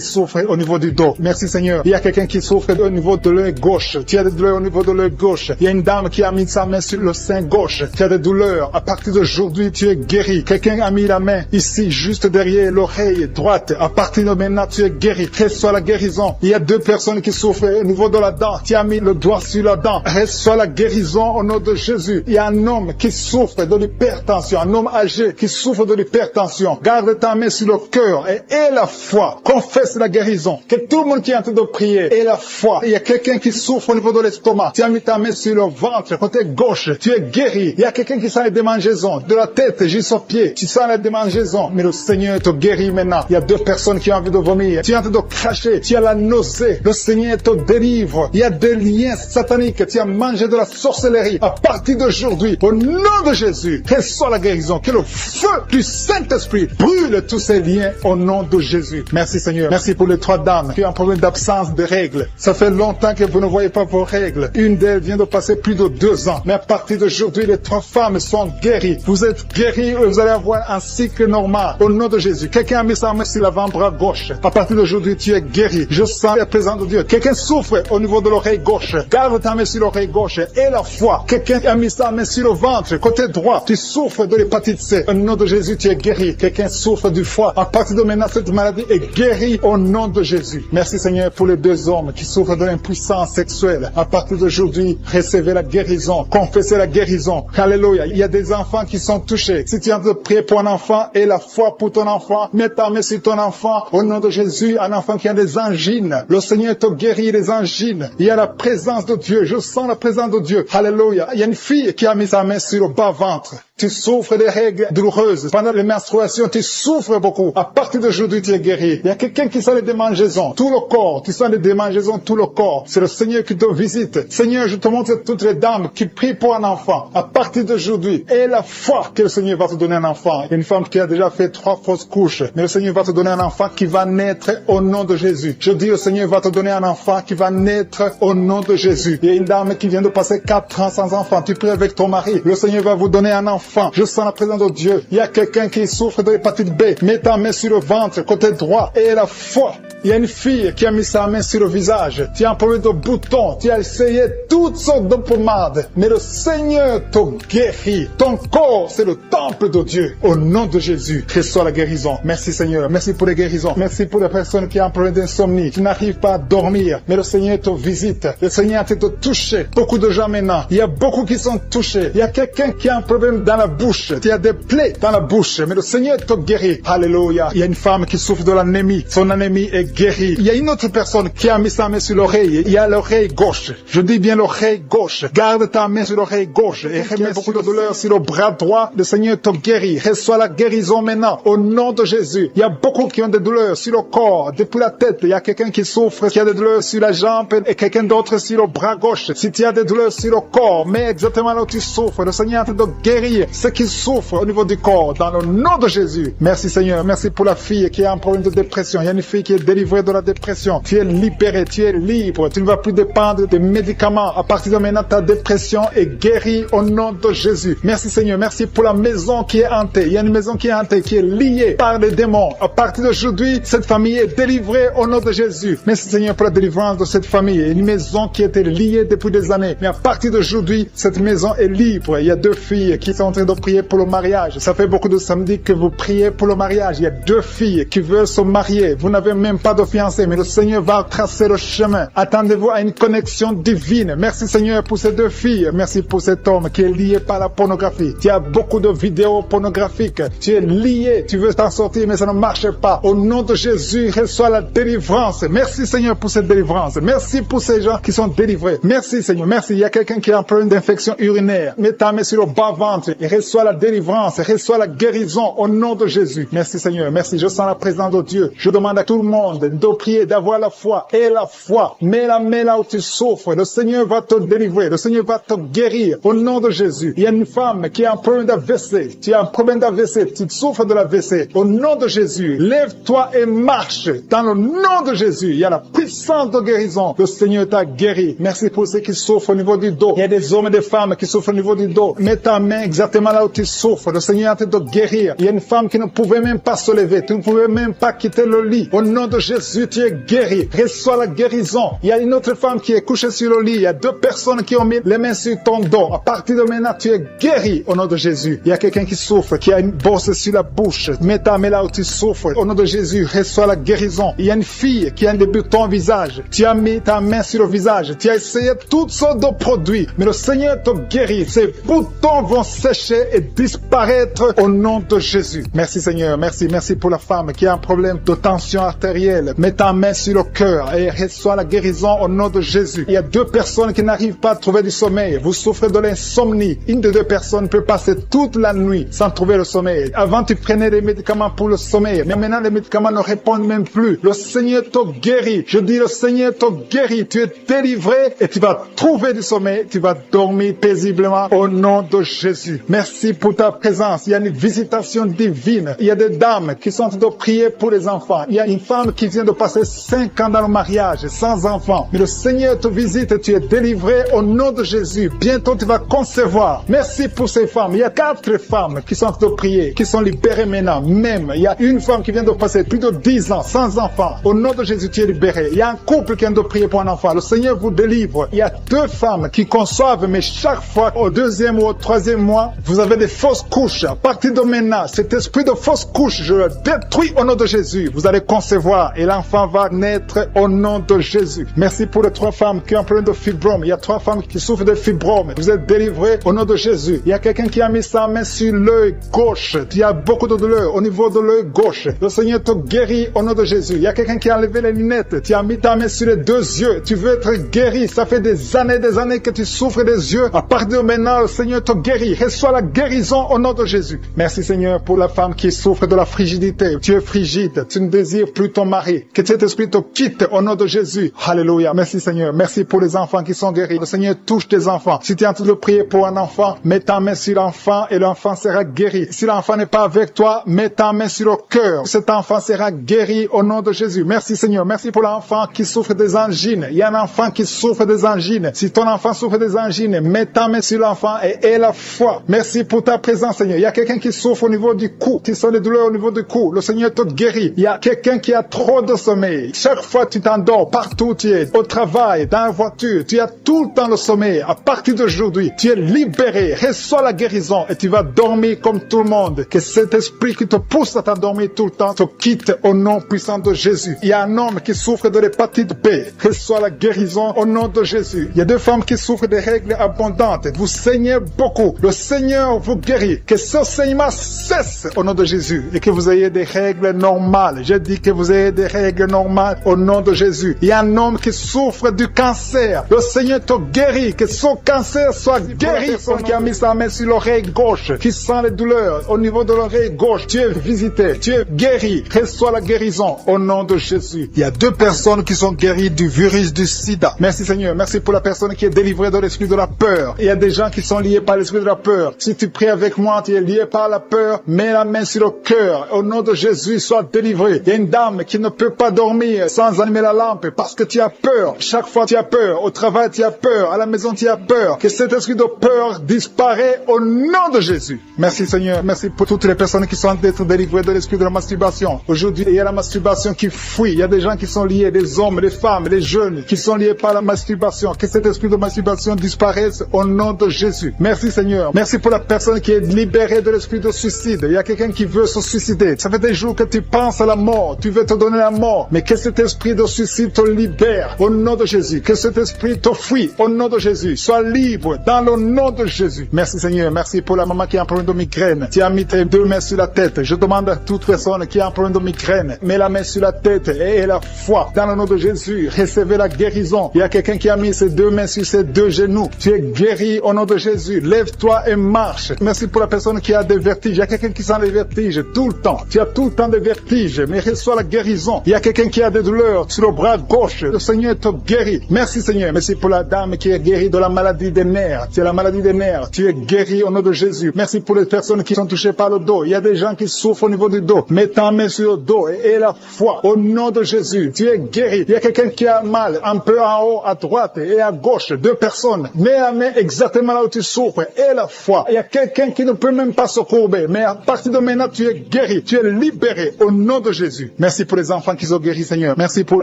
souffrent au niveau du dos. Merci Seigneur. Il y a quelqu'un qui souffre au niveau de l'œil gauche. Tu as des douleurs au niveau de l'œil gauche. Il y a une dame qui a mis sa main sur le sein gauche. Tu as des douleurs. À partir d'aujourd'hui, tu es guéri. Quelqu'un a mis la main ici, juste derrière l'oreille droite. À partir de maintenant, tu es guéri. Reçois la guérison. Il y a 2 personnes qui souffrent au niveau de la dent. Tu as mis le doigt sur la dent. Reçois la guérison au nom de Jésus. Il y a un homme qui souffre de l'hypertension. Un homme âgé qui souffre de l'hypertension. Garde ta main sur le cœur et aie la foi. Confesse la guérison. Que tout le monde qui est en train de prier ait la foi. Il y a quelqu'un qui souffre au niveau de l'estomac. Tu as mis ta main sur le ventre, côté gauche. Tu es guéri. Il y a quelqu'un qui sent les démangeaisons. De la tête jusqu'aux pieds. Tu sens les démangeaisons. Mais le Seigneur te guérit maintenant. Il y a 2 personnes qui ont envie de vomir. Tu es en train de cracher. Tu as la nausée. Le Seigneur te délivre. Il y a des liens sataniques. Tu as mangé de la sorcellerie. À partir d'aujourd'hui, au nom de Jésus, reçois la guérison. Que le feu du Saint-Esprit brûle tous ces liens au nom de Jésus. Merci Seigneur. Merci pour les 3 dames qui ont un problème d'absence de règles. Ça fait longtemps que vous ne voyez pas vos règles. Une d'elles vient de passer plus de 2 ans. Mais à partir d'aujourd'hui, les 3 femmes sont guéries. Vous êtes guéris et vous allez avoir un cycle normal. Au nom de Jésus. Quelqu'un a mis sa main sur l'avant-bras gauche. À partir d'aujourd'hui, tu es guéri. Je sens la présence de Dieu. Quelqu'un souffre au niveau de l'oreille gauche. Garde ta main sur l'oreille gauche et la foi. Quelqu'un a mis sa main sur le ventre, côté droit. Tu souffres de l'hépatite C. Au nom de Jésus, tu es guéri. Quelqu'un souffre du foie. À partir de maintenant, cette maladie est guérie au nom de Jésus. Merci Seigneur pour les 2 hommes qui souffrent de l'impuissance sexuelle. À partir d'aujourd'hui, recevez la guérison. Confessez la guérison. Alléluia. Il y a des enfants qui sont touchés. Si tu es en train de prier pour un enfant et la foi pour ton enfant, mets ta main sur ton enfant, au nom de Jésus, un enfant qui a des angines. Le Seigneur te guérit des angines. Il y a la présence de Dieu. Je sens la présence de Dieu. Alléluia. Il y a une fille qui a mis sa main sur le bas-ventre. Tu souffres des règles douloureuses. Pendant les menstruations, tu souffres beaucoup. À partir d'aujourd'hui, tu es guéri. Il y a quelqu'un qui sent les démangeaisons. Tout le corps. Tu sens les démangeaisons, tout le corps. C'est le Seigneur qui te visite. Seigneur, je te montre toutes les dames qui prient pour un enfant. À partir d'aujourd'hui, aie la foi que le Seigneur va te donner un enfant. Il y a une femme qui a déjà fait 3 fausses couches. Mais le Seigneur va te donner un enfant qui va naître au nom de Jésus. Je dis, le Seigneur va te donner un enfant qui va naître au nom de Jésus. Il y a une dame qui vient de passer 4 ans sans enfant. Tu pries avec ton mari. Le Seigneur va vous donner un enfant. Je sens la présence de Dieu. Il y a quelqu'un qui souffre de l'hépatite B. Mets ta main sur le ventre, côté droit, et la foi. Il y a une fille qui a mis sa main sur le visage. Tu as un problème de boutons. Tu as essayé toutes sortes de pommades. Mais le Seigneur te guérit. Ton corps, c'est le temple de Dieu. Au nom de Jésus, reçois la guérison. Merci Seigneur. Merci pour les guérisons. Merci pour les personnes qui ont un problème d'insomnie. Tu n'arrives pas à dormir. Mais le Seigneur te visite. Le Seigneur a te touché. Beaucoup de gens maintenant. Il y a beaucoup qui sont touchés. Il y a quelqu'un qui a un problème dans la bouche. Tu as des plaies dans la bouche. Mais le Seigneur te guérit. Alléluia. Il y a une femme qui souffre de l'anémie. Son anémie est guéri. Il y a une autre personne qui a mis sa main sur l'oreille. Il y a l'oreille gauche. Je dis bien l'oreille gauche. Garde ta main sur l'oreille gauche et remets beaucoup de douleur sur le bras droit. Le Seigneur te guérit. Reçois la guérison maintenant au nom de Jésus. Il y a beaucoup qui ont des douleurs sur le corps, depuis la tête. Il y a quelqu'un qui souffre, qui a des douleurs sur la jambe et quelqu'un d'autre sur le bras gauche. Si tu as des douleurs sur le corps, mais exactement là où tu souffres, le Seigneur est en train de guérir ceux qui souffrent au niveau du corps dans le nom de Jésus. Merci Seigneur. Merci pour la fille qui a un problème de dépression. Il y a une fille qui est délivrée de la dépression. Tu es libéré, tu es libre. Tu ne vas plus dépendre des médicaments. À partir de maintenant, ta dépression est guérie au nom de Jésus. Merci Seigneur. Merci pour la maison qui est hantée. Il y a une maison qui est hantée, qui est liée par les démons. À partir d'aujourd'hui, cette famille est délivrée au nom de Jésus. Merci Seigneur pour la délivrance de cette famille. Une maison qui était liée depuis des années. Mais à partir d'aujourd'hui, cette maison est libre. Il y a 2 filles qui sont en train de prier pour le mariage. Ça fait beaucoup de samedis que vous priez pour le mariage. Il y a 2 filles qui veulent se marier. Vous n'avez même pas de fiancé, mais le Seigneur va tracer le chemin. Attendez-vous à une connexion divine. Merci Seigneur pour ces 2 filles. Merci pour cet homme qui est lié par la pornographie. Tu as beaucoup de vidéos pornographiques. Tu es lié. Tu veux t'en sortir, mais ça ne marche pas. Au nom de Jésus, reçois la délivrance. Merci Seigneur pour cette délivrance. Merci pour ces gens qui sont délivrés. Merci Seigneur. Merci. Il y a quelqu'un qui a un problème d'infection urinaire. Mets ta main sur le bas-ventre et reçois la délivrance. Reçois la guérison au nom de Jésus. Merci Seigneur. Merci. Je sens la présence de Dieu. Je demande à tout le monde de prier, d'avoir la foi. Et la foi. Mets la main là où tu souffres. Le Seigneur va te délivrer. Le Seigneur va te guérir. Au nom de Jésus. Il y a une femme qui a un problème d'AVC. Tu as un problème d'AVC. Tu souffres de l'AVC. Au nom de Jésus. Lève-toi et marche. Dans le nom de Jésus. Il y a la puissance de guérison. Le Seigneur t'a guéri. Merci pour ceux qui souffrent au niveau du dos. Il y a des hommes et des femmes qui souffrent au niveau du dos. Mets ta main exactement là où tu souffres. Le Seigneur est en train de guérir. Il y a une femme qui ne pouvait même pas se lever. Tu ne pouvais même pas quitter le lit. Au nom de Jésus, tu es guéri. Reçois la guérison. Il y a une autre femme qui est couchée sur le lit. Il y a 2 personnes qui ont mis les mains sur ton dos. À partir de maintenant, tu es guéri au nom de Jésus. Il y a quelqu'un qui souffre, qui a une bosse sur la bouche. Mets ta main là où tu souffres. Au nom de Jésus, reçois la guérison. Il y a une fille qui a des boutons au visage. Tu as mis ta main sur le visage. Tu as essayé toutes sortes de produits. Mais le Seigneur te guérit. Ces boutons vont sécher et disparaître au nom de Jésus. Merci Seigneur. Merci. Merci pour la femme qui a un problème de tension artérielle. Mets ta main sur le cœur et reçois la guérison au nom de Jésus. Il y a 2 personnes qui n'arrivent pas à trouver du sommeil. Vous souffrez de l'insomnie. Une des 2 personnes peut passer toute la nuit sans trouver le sommeil. Avant, tu prenais des médicaments pour le sommeil. Mais maintenant, les médicaments ne répondent même plus. Le Seigneur te guérit. Je dis, le Seigneur te guérit. Tu es délivré et tu vas trouver du sommeil. Tu vas dormir paisiblement au nom de Jésus. Merci pour ta présence. Il y a une visitation divine. Il y a des dames qui sont en train de prier pour les enfants. Il y a une femme qui vient de passer 5 ans dans le mariage sans enfant. Mais le Seigneur te visite et tu es délivré au nom de Jésus. Bientôt tu vas concevoir. Merci pour ces femmes. Il y a 4 femmes qui sont en train de prier, qui sont libérées maintenant. Même, il y a une femme qui vient de passer plus de 10 ans sans enfant. Au nom de Jésus, tu es libéré. Il y a un couple qui vient de prier pour un enfant. Le Seigneur vous délivre. Il y a 2 femmes qui conçoivent, mais chaque fois, au 2e ou au 3e mois, Vous avez des fausses couches. À partir de maintenant, cet esprit de fausse couche, je le détruis au nom de Jésus. Vous allez concevoir et l'enfant va naître au nom de Jésus. Merci pour les 3 femmes qui ont un problème de fibrome. Il y a 3 femmes qui souffrent de fibrome. Vous êtes délivrés au nom de Jésus. Il y a quelqu'un qui a mis sa main sur l'œil gauche. Il y a beaucoup de douleur au niveau de l'œil gauche. Le Seigneur te guérit au nom de Jésus. Il y a quelqu'un qui a enlevé les lunettes. Tu as mis ta main sur les 2 yeux. Tu veux être guéri. Ça fait des années que tu souffres des yeux. À partir de maintenant, le Seigneur te guérit. Reçois la guérison au nom de Jésus. Merci Seigneur pour la femme qui souffre de la frigidité. Tu es frigide. Tu ne désires plus ton mari. Que cet esprit te quitte au nom de Jésus. Alléluia. Merci Seigneur. Merci pour les enfants qui sont guéris. Le Seigneur touche tes enfants. Si tu es en train de prier pour un enfant, mets ta main sur l'enfant et l'enfant sera guéri. Si l'enfant n'est pas avec toi, mets ta main sur le cœur. Cet enfant sera guéri au nom de Jésus. Merci Seigneur. Merci pour l'enfant qui souffre des angines. Il y a un enfant qui souffre des angines. Si ton enfant souffre des angines, mets ta main sur l'enfant et aie la foi. Merci pour ta présence Seigneur. Il y a quelqu'un qui souffre au niveau du cou. Tu sens des douleurs au niveau du cou. Le Seigneur te guérit. Il y a quelqu'un qui a trop de sommeil. Chaque fois tu t'endors, partout où tu es, au travail, dans la voiture, tu as tout le temps le sommeil. À partir d'aujourd'hui, tu es libéré. Reçois la guérison et tu vas dormir comme tout le monde. Que cet esprit qui te pousse à t'endormir tout le temps te quitte au nom puissant de Jésus. Il y a un homme qui souffre de l'hépatite B. Reçois la guérison au nom de Jésus. Il y a 2 femmes qui souffrent de règles abondantes. Vous saignez beaucoup. Le Seigneur vous guérit. Que ce saignement cesse au nom de Jésus et que vous ayez des règles normales. Je dis que vous ayez des règles normales au nom de Jésus. Il y a un homme qui souffre du cancer. Le Seigneur te guérit. Que son cancer soit guéri. Personne qui a mis sa main sur l'oreille gauche, qui sent les douleurs au niveau de l'oreille gauche, tu es visité, tu es guéri. Reçois la guérison au nom de Jésus. Il y a 2 personnes qui sont guéries du virus du sida. Merci Seigneur. Merci pour la personne qui est délivrée de l'esprit de la peur. Il y a des gens qui sont liés par l'esprit de la peur. Si tu pries avec moi, tu es lié par la peur, mets la main sur le cœur. Au nom de Jésus, sois délivré. Il y a une dame qui ne peut pas dormir sans allumer la lampe parce que tu as peur. Chaque fois tu as peur. Au travail tu as peur. À la maison tu as peur. Que cet esprit de peur disparaît au nom de Jésus. Merci Seigneur. Merci pour toutes les personnes qui sont d'être délivrées de l'esprit de la masturbation. Aujourd'hui, il y a la masturbation qui fuit. Il y a des gens qui sont liés, des hommes, des femmes, des jeunes qui sont liés par la masturbation. Que cet esprit de masturbation disparaisse au nom de Jésus. Merci Seigneur. Merci pour la personne qui est libérée de l'esprit de suicide. Il y a quelqu'un qui veut se suicider. Ça fait des jours que tu penses à la mort. Tu veux te donner la mort. Mais que cet esprit de suicide te libère au nom de Jésus. Que cet esprit te fuit au nom de Jésus. Sois libre dans le nom de Jésus. Merci Seigneur. Merci pour la maman qui a un problème de migraine. Tu as mis tes 2 mains sur la tête. Je demande à toute personne qui a un problème de migraine, mets la main sur la tête et aie la foi. Dans le nom de Jésus, recevez la guérison. Il y a quelqu'un qui a mis ses 2 mains sur ses 2 genoux. Tu es guéri au nom de Jésus. Lève-toi et marche. Merci pour la personne qui a des vertiges. Il y a quelqu'un qui sent les vertiges tout le temps. Tu as tout le temps des vertiges, mais reçois la guérison. Il y a quelqu'un qui a des douleurs sur le bras gauche. Le Seigneur te guérit. Merci Seigneur. Merci pour la dame qui est guérie de la maladie des nerfs. Tu as la maladie des nerfs. Tu es guéri au nom de Jésus. Merci pour les personnes qui sont touchées par le dos. Il y a des gens qui souffrent au niveau du dos. Mets ta main sur le dos et aie la foi. Au nom de Jésus, tu es guéri. Il y a quelqu'un qui a mal un peu en haut, à droite et à gauche. 2 personnes. Mets la main exactement là où tu souffres. Aie la foi. Il y a quelqu'un qui ne peut même pas se courber. Mais à partir de maintenant, tu es guéri. Tu es libéré au nom de Jésus. Merci pour les enfants qui sont guéris, Seigneur. Merci pour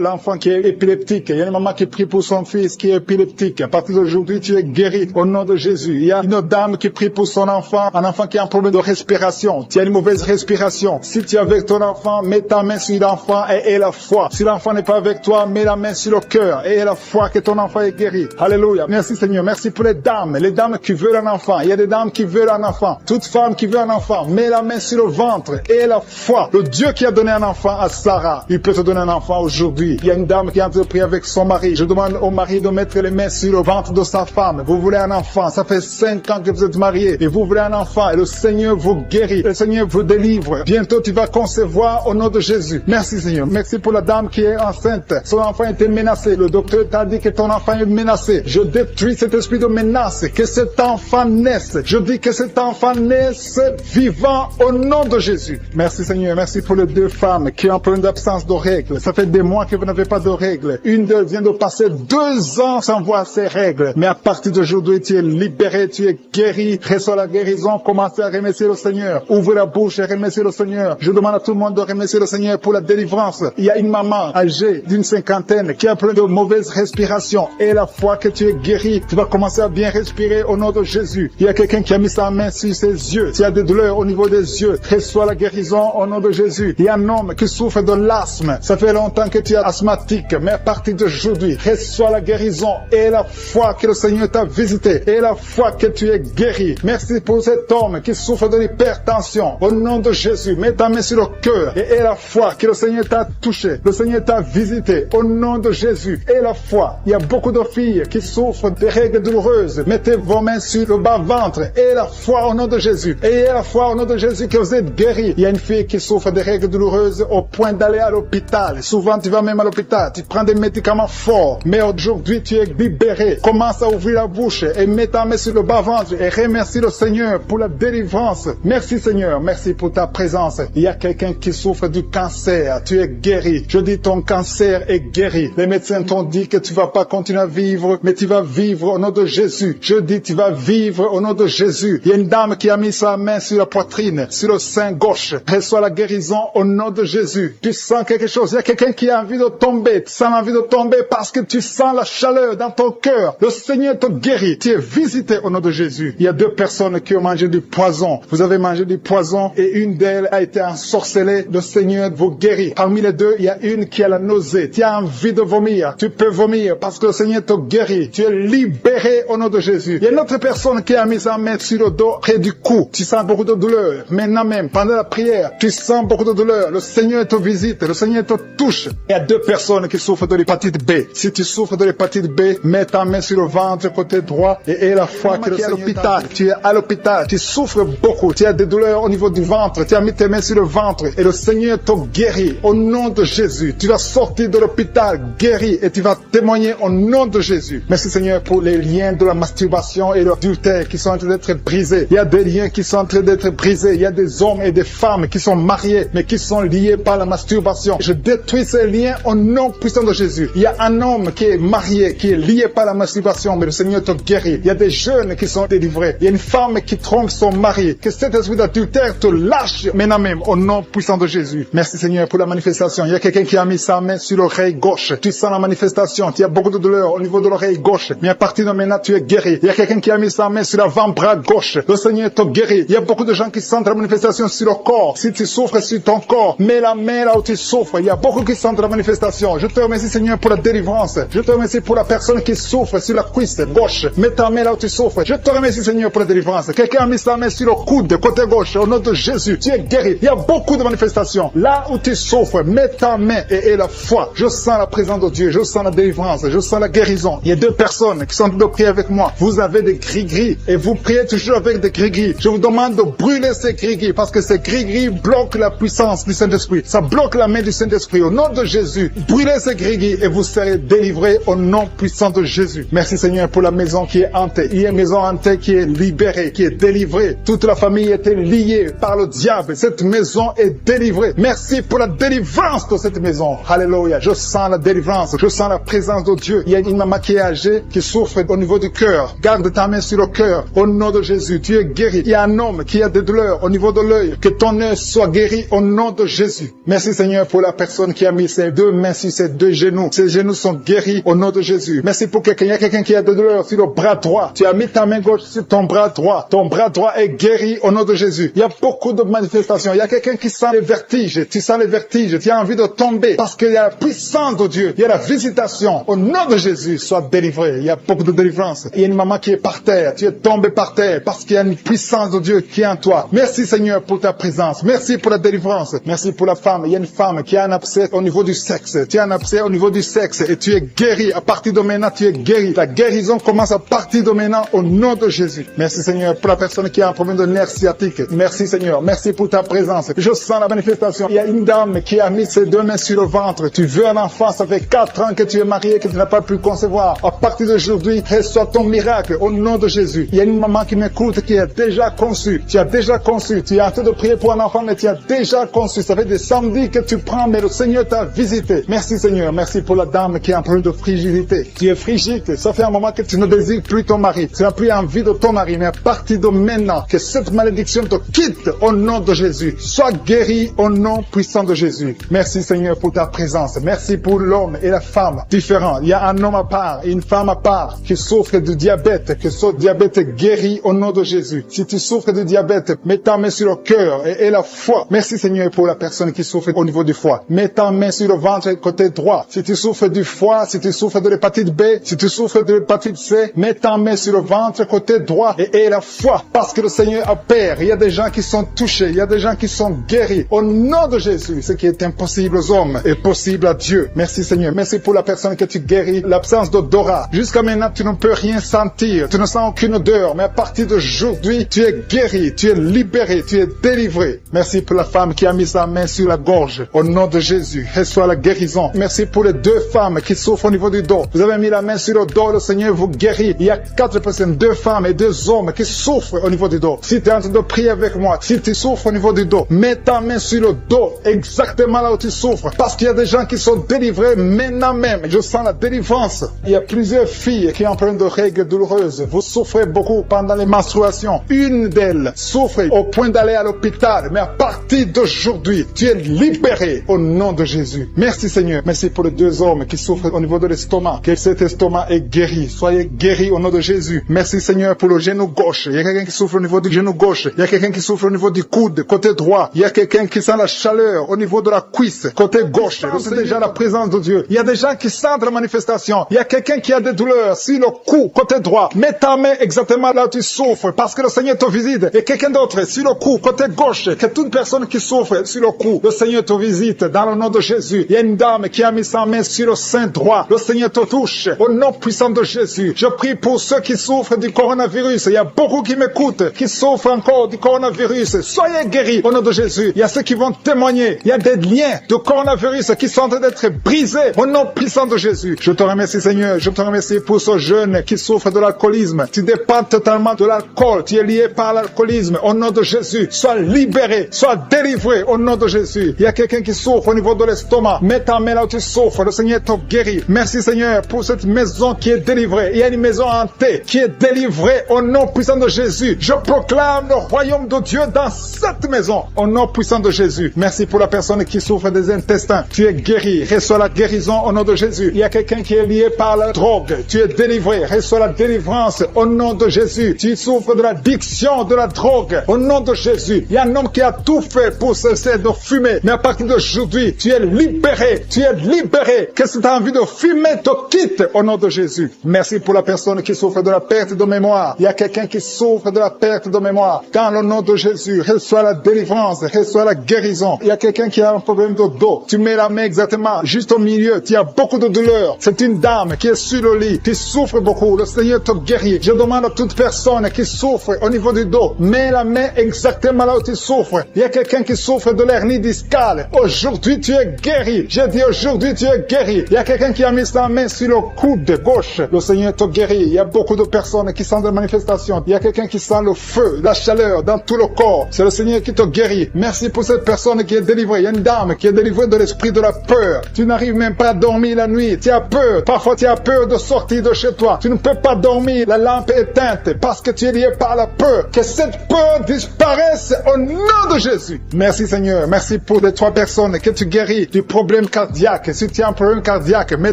l'enfant qui est épileptique. Il y a une maman qui prie pour son fils qui est épileptique. À partir d'aujourd'hui, tu es guéri au nom de Jésus. Il y a une dame qui prie pour son enfant, un enfant qui a un problème de respiration. Tu as une mauvaise respiration. Si tu es avec ton enfant, mets ta main sur l'enfant et aie la foi. Si l'enfant n'est pas avec toi, mets la main sur le cœur et aie la foi que ton enfant est guéri. Alléluia. Merci Seigneur. Merci pour les dames qui veulent un enfant. Il y a des dames qui veulent un enfant. Toute femme qui veut un enfant, mets la main sur le ventre et aie la foi. Le Dieu qui a donné un enfant à Sarah, il peut te donner un enfant aujourd'hui. Il y a une dame qui est en train de prier avec son mari. Je demande au mari de mettre les mains sur le ventre de sa femme. Vous voulez un enfant. Ça fait 5 ans que vous êtes mariés et vous voulez un enfant et le Seigneur vous guérit. Le Seigneur vous délivre. Bientôt tu vas concevoir au nom de Jésus. Merci Seigneur. Merci pour la dame qui est enceinte. Son enfant était menacé. Le docteur t'a dit que ton enfant est menacé. Je détruis cet esprit de menace. Que cet enfant naisse. Je dis que cet enfant naisse vivant au nom de Jésus. Merci Seigneur. Merci pour les 2 femmes qui ont un problème d'absence de règles. Ça fait des mois que vous n'avez pas de règles. Une d'elles vient de passer 2 ans sans voir ses règles. Mais à partir d'aujourd'hui, tu es libéré, tu es guéri. Reçois la guérison. Commencez à remercier le Seigneur. Ouvrez la bouche et remerciez le Seigneur. Je demande à tout le monde de remercier le Seigneur pour la délivrance. Il y a une maman âgée d'une 50aine qui a un problème de mauvaise respiration. Et la fois que tu es guéri, tu vas commencer à bien respirer au nom de Jésus. Il y a quelqu'un quelqu'un qui a mis sa main sur ses yeux. Tu as des douleurs au niveau des yeux. Reçois la guérison au nom de Jésus. Il y a un homme qui souffre de l'asthme. Ça fait longtemps que tu es asthmatique, mais à partir d'aujourd'hui, reçois la guérison et la foi que le Seigneur t'a visité et la foi que tu es guéri. Merci pour cet homme qui souffre de l'hypertension. Au nom de Jésus, mets ta main sur le cœur et la foi que le Seigneur t'a touché. Le Seigneur t'a visité. Au nom de Jésus et la foi. Il y a beaucoup de filles qui souffrent des règles douloureuses. Mettez vos mains sur le bas-ventre et la foi au nom de Jésus. Et la foi au nom de Jésus que vous êtes guéris. Il y a une fille qui souffre des règles douloureuses au point d'aller à l'hôpital. Souvent, tu vas même à l'hôpital. Tu prends des médicaments forts. Mais aujourd'hui, tu es libéré. Commence à ouvrir la bouche et mets ta main sur le bas-ventre et remercie le Seigneur pour la délivrance. Merci Seigneur. Merci pour ta présence. Il y a quelqu'un qui souffre du cancer. Tu es guéri. Je dis ton cancer est guéri. Les médecins t'ont dit que tu vas pas continuer à vivre, mais tu vas vivre au nom de Jésus. Je dis tu vas vivre au nom de Jésus. Il y a une dame qui a mis sa main sur la poitrine, sur le sein gauche. Reçois la guérison au nom de Jésus. Tu sens quelque chose. Il y a quelqu'un qui a envie de tomber. Tu sens l'envie de tomber parce que tu sens la chaleur dans ton cœur. Le Seigneur te guérit. Tu es visité au nom de Jésus. Il y a 2 personnes qui ont mangé du poison. Vous avez mangé du poison et une d'elles a été ensorcelée. Le Seigneur vous guérit. Parmi les 2, il y a une qui a la nausée. Tu as envie de vomir. Tu peux vomir parce que le Seigneur te guérit. Tu es libéré au nom de Jésus. Il y a une autre personne qui a mis sa main sur le dos près du cou. Tu sens beaucoup de douleur. Maintenant même, pendant la prière, tu sens beaucoup de douleur. Le Seigneur te visite. Le Seigneur te touche. Il y a 2 personnes qui souffrent de l'hépatite B. Si tu souffres de l'hépatite B, mets ta main sur le ventre côté droit et la foi que le Seigneur est à l'hôpital. Tu es à l'hôpital. Tu souffres beaucoup. Tu as des douleurs au niveau du ventre. Tu as mis tes mains sur le ventre et le Seigneur te guérit au nom de Jésus. Tu vas sortir de l'hôpital guéri et tu vas témoigner au nom de Jésus. Merci Seigneur pour les liens de la masturbation et l'adultère qui sont en train d'être brisés. Il y a des liens qui sont en train d'être brisés. Il y a des hommes et des femmes qui sont mariés mais qui sont liés par la masturbation. Je détruis ces liens au nom puissant de Jésus. Il y a un homme qui est marié, qui est lié par la masturbation, mais le Seigneur te guérit. Il y a des jeunes qui sont délivrés. Il y a une femme qui trompe son mari. Que cet esprit d'adultère te lâche maintenant même au nom puissant de Jésus. Merci Seigneur pour la manifestation. Il y a quelqu'un qui a mis sa main sur l'oreille gauche. Tu sens la manifestation. Tu as beaucoup de douleur au niveau de l'oreille gauche. Mais à partir de maintenant, tu es guéri. Il y a quelqu'un qui a mis sa main sur l'avant-bras gauche. Le Seigneur te guérit. Il y a beaucoup de gens qui sentent la manifestation sur le corps. Si tu souffres sur ton corps, mets la main là où tu souffres. Il y a beaucoup qui sentent la manifestation. Je te remercie Seigneur pour la délivrance. Je te remercie pour la personne qui souffre sur la cuisse gauche. Mets ta main là où tu souffres. Je te remercie Seigneur pour la délivrance. Quelqu'un a mis sa main sur le coude côté gauche. Au nom de Jésus, tu es guéri. Il y a beaucoup de manifestations. Là où tu souffres, mets ta main et la foi. Je sens la présence de Dieu. Je sens la délivrance. Je sens la guérison. Il y a 2 personnes qui sont en train de prier avec moi. Vous avez des gris-gris et vous priez toujours avec des gris-gris. Je vous demande de brûler ces gris-gris parce que ces gris-gris bloquent la puissance du Saint-Esprit. Ça bloque la main du Saint-Esprit. Au nom de Jésus, brûlez ces gris-gris et vous serez délivrés au nom puissant de Jésus. Merci Seigneur pour la maison qui est hantée. Il y a une maison hantée qui est libérée, qui est délivrée. Toute la famille était liée par le diable. Cette maison est délivrée. Merci pour la délivrance de cette maison. Alléluia. Je sens la délivrance. Je sens la présence de Dieu. Il y a une maman qui est âgée, qui souffre au niveau du cœur. Garde ta main sur le cœur. Au nom de Jésus, tu es guéri. Il y a un homme qui a des douleurs au niveau de l'œil. Que ton œil soit guéri au nom de Jésus. Merci Seigneur pour la personne qui a mis ses 2 mains sur ses 2 genoux. Ses genoux sont guéris au nom de Jésus. Merci pour quelqu'un. Il y a quelqu'un qui a des douleurs sur le bras droit. Tu as mis ta main gauche sur ton bras droit. Ton bras droit est guéri au nom de Jésus. Il y a beaucoup de manifestations. Il y a quelqu'un qui sent les vertiges. Tu sens les vertiges. Tu as envie de tomber parce qu'il y a la puissance de Dieu. Il y a la visitation. Au nom de Jésus, sois délivré. Il y a beaucoup de délivrance. Il y a une maman qui est par terre. Tu es tombé par terre parce qu'il y a une puissance de Dieu qui est en toi. Merci Seigneur pour ta présence. Merci pour la délivrance. Merci pour la femme. Il y a une femme qui a un abcès au niveau du sexe. Tu as un abcès au niveau du sexe et tu es guéri. À partir de maintenant, tu es guéri. La guérison commence à partir de maintenant au nom de Jésus. Merci Seigneur pour la personne qui a un problème de nerf sciatique. Merci Seigneur. Merci pour ta présence. Je sens la manifestation. Il y a une dame qui a mis ses 2 mains sur le ventre. Tu veux un enfant. Ça fait 4 ans que tu es marié, que tu n'as pas pu concevoir. À partir d'aujourd'hui, reçois ton miracle au nom de Jésus. Il y a une maman qui m'écoute qui a déjà conçu. Tu as déjà conçu. Tu es en train de prier pour un enfant, mais tu as déjà conçu. Ça fait des samedis que tu prends, mais le Seigneur t'a visité. Merci Seigneur. Merci pour la dame qui a un problème de frigidité. Tu es frigide. Ça fait un moment que tu ne désires plus ton mari. Tu n'as plus envie de ton mari. Mais à partir de maintenant, que cette malédiction te quitte au nom de Jésus. Sois guéri au nom puissant de Jésus. Merci Seigneur pour ta présence. Merci pour l'homme et la femme différents. Il y a un homme à part et une femme à part qui souffre de diabète. Que ce diabète est guéri guéri au nom de Jésus. Si tu souffres de diabète, mets ta main sur le cœur et la foi. Merci Seigneur pour la personne qui souffre au niveau du foie. Mets ta main sur le ventre côté droit. Si tu souffres du foie, si tu souffres de l'hépatite B, si tu souffres de l'hépatite C, mets ta main sur le ventre côté droit et la foi. Parce que le Seigneur opère. Il y a des gens qui sont touchés. Il y a des gens qui sont guéris. Au nom de Jésus, ce qui est impossible aux hommes est possible à Dieu. Merci Seigneur. Merci pour la personne que tu guéris. L'absence d'odorat. Jusqu'à maintenant, tu ne peux rien sentir. Tu ne sens aucune odeur. Mais à partir d'aujourd'hui, tu es guéri. Tu es libéré. Tu es délivré. Merci pour la femme qui a mis sa main sur la gorge. Au nom de Jésus, reçois la guérison. Merci pour les 2 femmes qui souffrent au niveau du dos. Vous avez mis la main sur le dos. Le Seigneur vous guérit. Il y a 4 personnes, 2 femmes et 2 hommes qui souffrent au niveau du dos. Si tu es en train de prier avec moi, si tu souffres au niveau du dos, mets ta main sur le dos, exactement là où tu souffres. Parce qu'il y a des gens qui sont délivrés maintenant même. Je sens la délivrance. Il y a plusieurs filles qui ont un problème de règles douloureuses. Vous souffrez beaucoup pendant les menstruations. Une d'elles souffre au point d'aller à l'hôpital. Mais à partir d'aujourd'hui, tu es libéré au nom de Jésus. Merci Seigneur. Merci pour les 2 hommes qui souffrent au niveau de l'estomac. Que cet estomac est guéri. Soyez guéris au nom de Jésus. Merci Seigneur pour le genou gauche. Il y a quelqu'un qui souffre au niveau du genou gauche. Il y a quelqu'un qui souffre au niveau du coude, côté droit. Il y a quelqu'un qui sent la chaleur au niveau de la cuisse, côté gauche. C'est déjà la présence de Dieu. Il y a des gens qui sentent la manifestation. Il y a quelqu'un qui a des douleurs sur le cou, côté droit. Mets ta main exactement là où tu souffres, parce que le Seigneur te visite. Et quelqu'un d'autre sur le cou, côté gauche. Que toute personne qui souffre sur le cou, le Seigneur te visite dans le nom de Jésus. Il y a une dame qui a mis sa main sur le sein droit. Le Seigneur te touche au nom puissant de Jésus. Je prie pour ceux qui souffrent du coronavirus. Il y a beaucoup qui m'écoutent, qui souffrent encore du coronavirus. Soyez guéris au nom de Jésus. Il y a ceux qui vont témoigner. Il y a des liens de coronavirus qui sont en train d'être brisés au nom puissant de Jésus. Je te remercie Seigneur. Je te remercie pour ce jeune qui souffre de l'alcoolisme. Tu dépends totalement de l'alcool. Tu es lié par l'alcoolisme. Au nom de Jésus, sois libéré, sois délivré au nom de Jésus. Il y a quelqu'un qui souffre au niveau de l'estomac. Mets ta main là où tu souffres. Le Seigneur te guérit. Merci Seigneur pour cette maison qui est délivrée. Il y a une maison hantée qui est délivrée au nom puissant de Jésus. Je proclame le royaume de Dieu dans cette maison au nom puissant de Jésus. Merci pour la personne qui souffre des intestins. Tu es guéri. Reçois la guérison au nom de Jésus. Il y a quelqu'un qui est lié par la drogue. Tu es délivré. Reçois la délivrance au nom de Jésus. Tu souffres de l'addiction de la drogue au nom de Jésus. Il y a un homme qui a tout fait pour cesser de fumer. Mais à partir d'aujourd'hui, tu es libéré. Tu es libéré. Qu'est-ce que tu as envie de fumer te quitte au nom de Jésus. Merci pour la personne qui souffre de la perte de mémoire. Il y a quelqu'un qui souffre de la perte de mémoire. Dans le nom de Jésus, reçois la délivrance, reçois la guérison. Il y a quelqu'un qui a un problème de dos. Tu mets la main exactement juste au milieu. Tu as beaucoup de douleur. C'est une dame qui est sur le lit. Tu souffres beaucoup. Le Seigneur te guérit. Je demande à toute personne qui souffre au niveau du dos, mets la main exactement là où tu souffres. Il y a quelqu'un qui souffre de l'hernie discale. Aujourd'hui, tu es guéri. J'ai dit aujourd'hui, tu es guéri. Il y a quelqu'un qui a mis sa main sur le coude gauche. Le Seigneur te guérit. Il y a beaucoup de personnes qui sentent des manifestations. Il y a quelqu'un qui sent le feu, la chaleur dans tout le corps. C'est le Seigneur qui te guérit. Merci pour cette personne qui est délivrée. Il y a une dame qui est délivrée de l'esprit de la peur. Tu n'arrives même pas à dormir la nuit. Tu as peur. Parfois, tu as peur de sortir de chez toi. Tu ne peux pas dormir. La lampe est éteinte parce que tu es lié par la peur. Que cette peur disparaisse au nom de Jésus. Merci Seigneur. Merci pour les 3 personnes que tu guéris du problème cardiaque. Si tu as un problème cardiaque, mets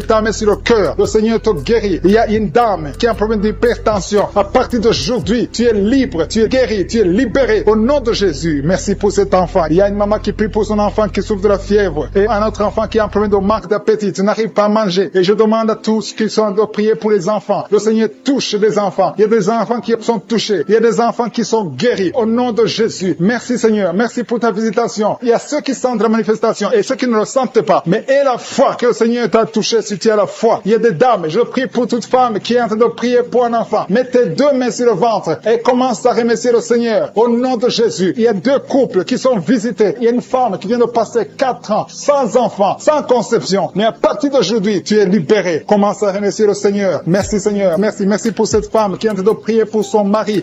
ta main sur le cœur. Le Seigneur te guérit. Il y a une dame qui a un problème d'hypertension. À partir d'aujourd'hui, tu es libre, tu es guéri, tu es libéré au nom de Jésus. Merci pour cet enfant. Il y a une maman qui prie pour son enfant qui souffre de la fièvre et un autre enfant qui a un problème de manque d'appétit. Tu n'arrives pas à manger. Et je demande à tous qui sont de prier pour les enfants. Le Seigneur touche les enfants. Il y a des enfants qui sont touchés. Il y a des enfants qui sont guéris au nom de Jésus. Merci Seigneur. Merci pour ta visitation. Il y a ceux qui sentent la manifestation et ceux qui ne le sentent pas. Mais aie la foi que le Seigneur t'a touché si tu as la foi. Il y a des dames. Je prie pour toute femme qui est en train de prier pour un enfant. Mets tes 2 mains sur le ventre et commence à remercier le Seigneur au nom de Jésus. Il y a 2 couples qui sont visités. Il y a une femme qui vient de passer 4 ans sans enfant, sans conception. Mais à partir d'aujourd'hui, tu es libéré. Commence à remercier le Seigneur. Merci Seigneur. Merci pour cette femme qui est en train de prier pour son mari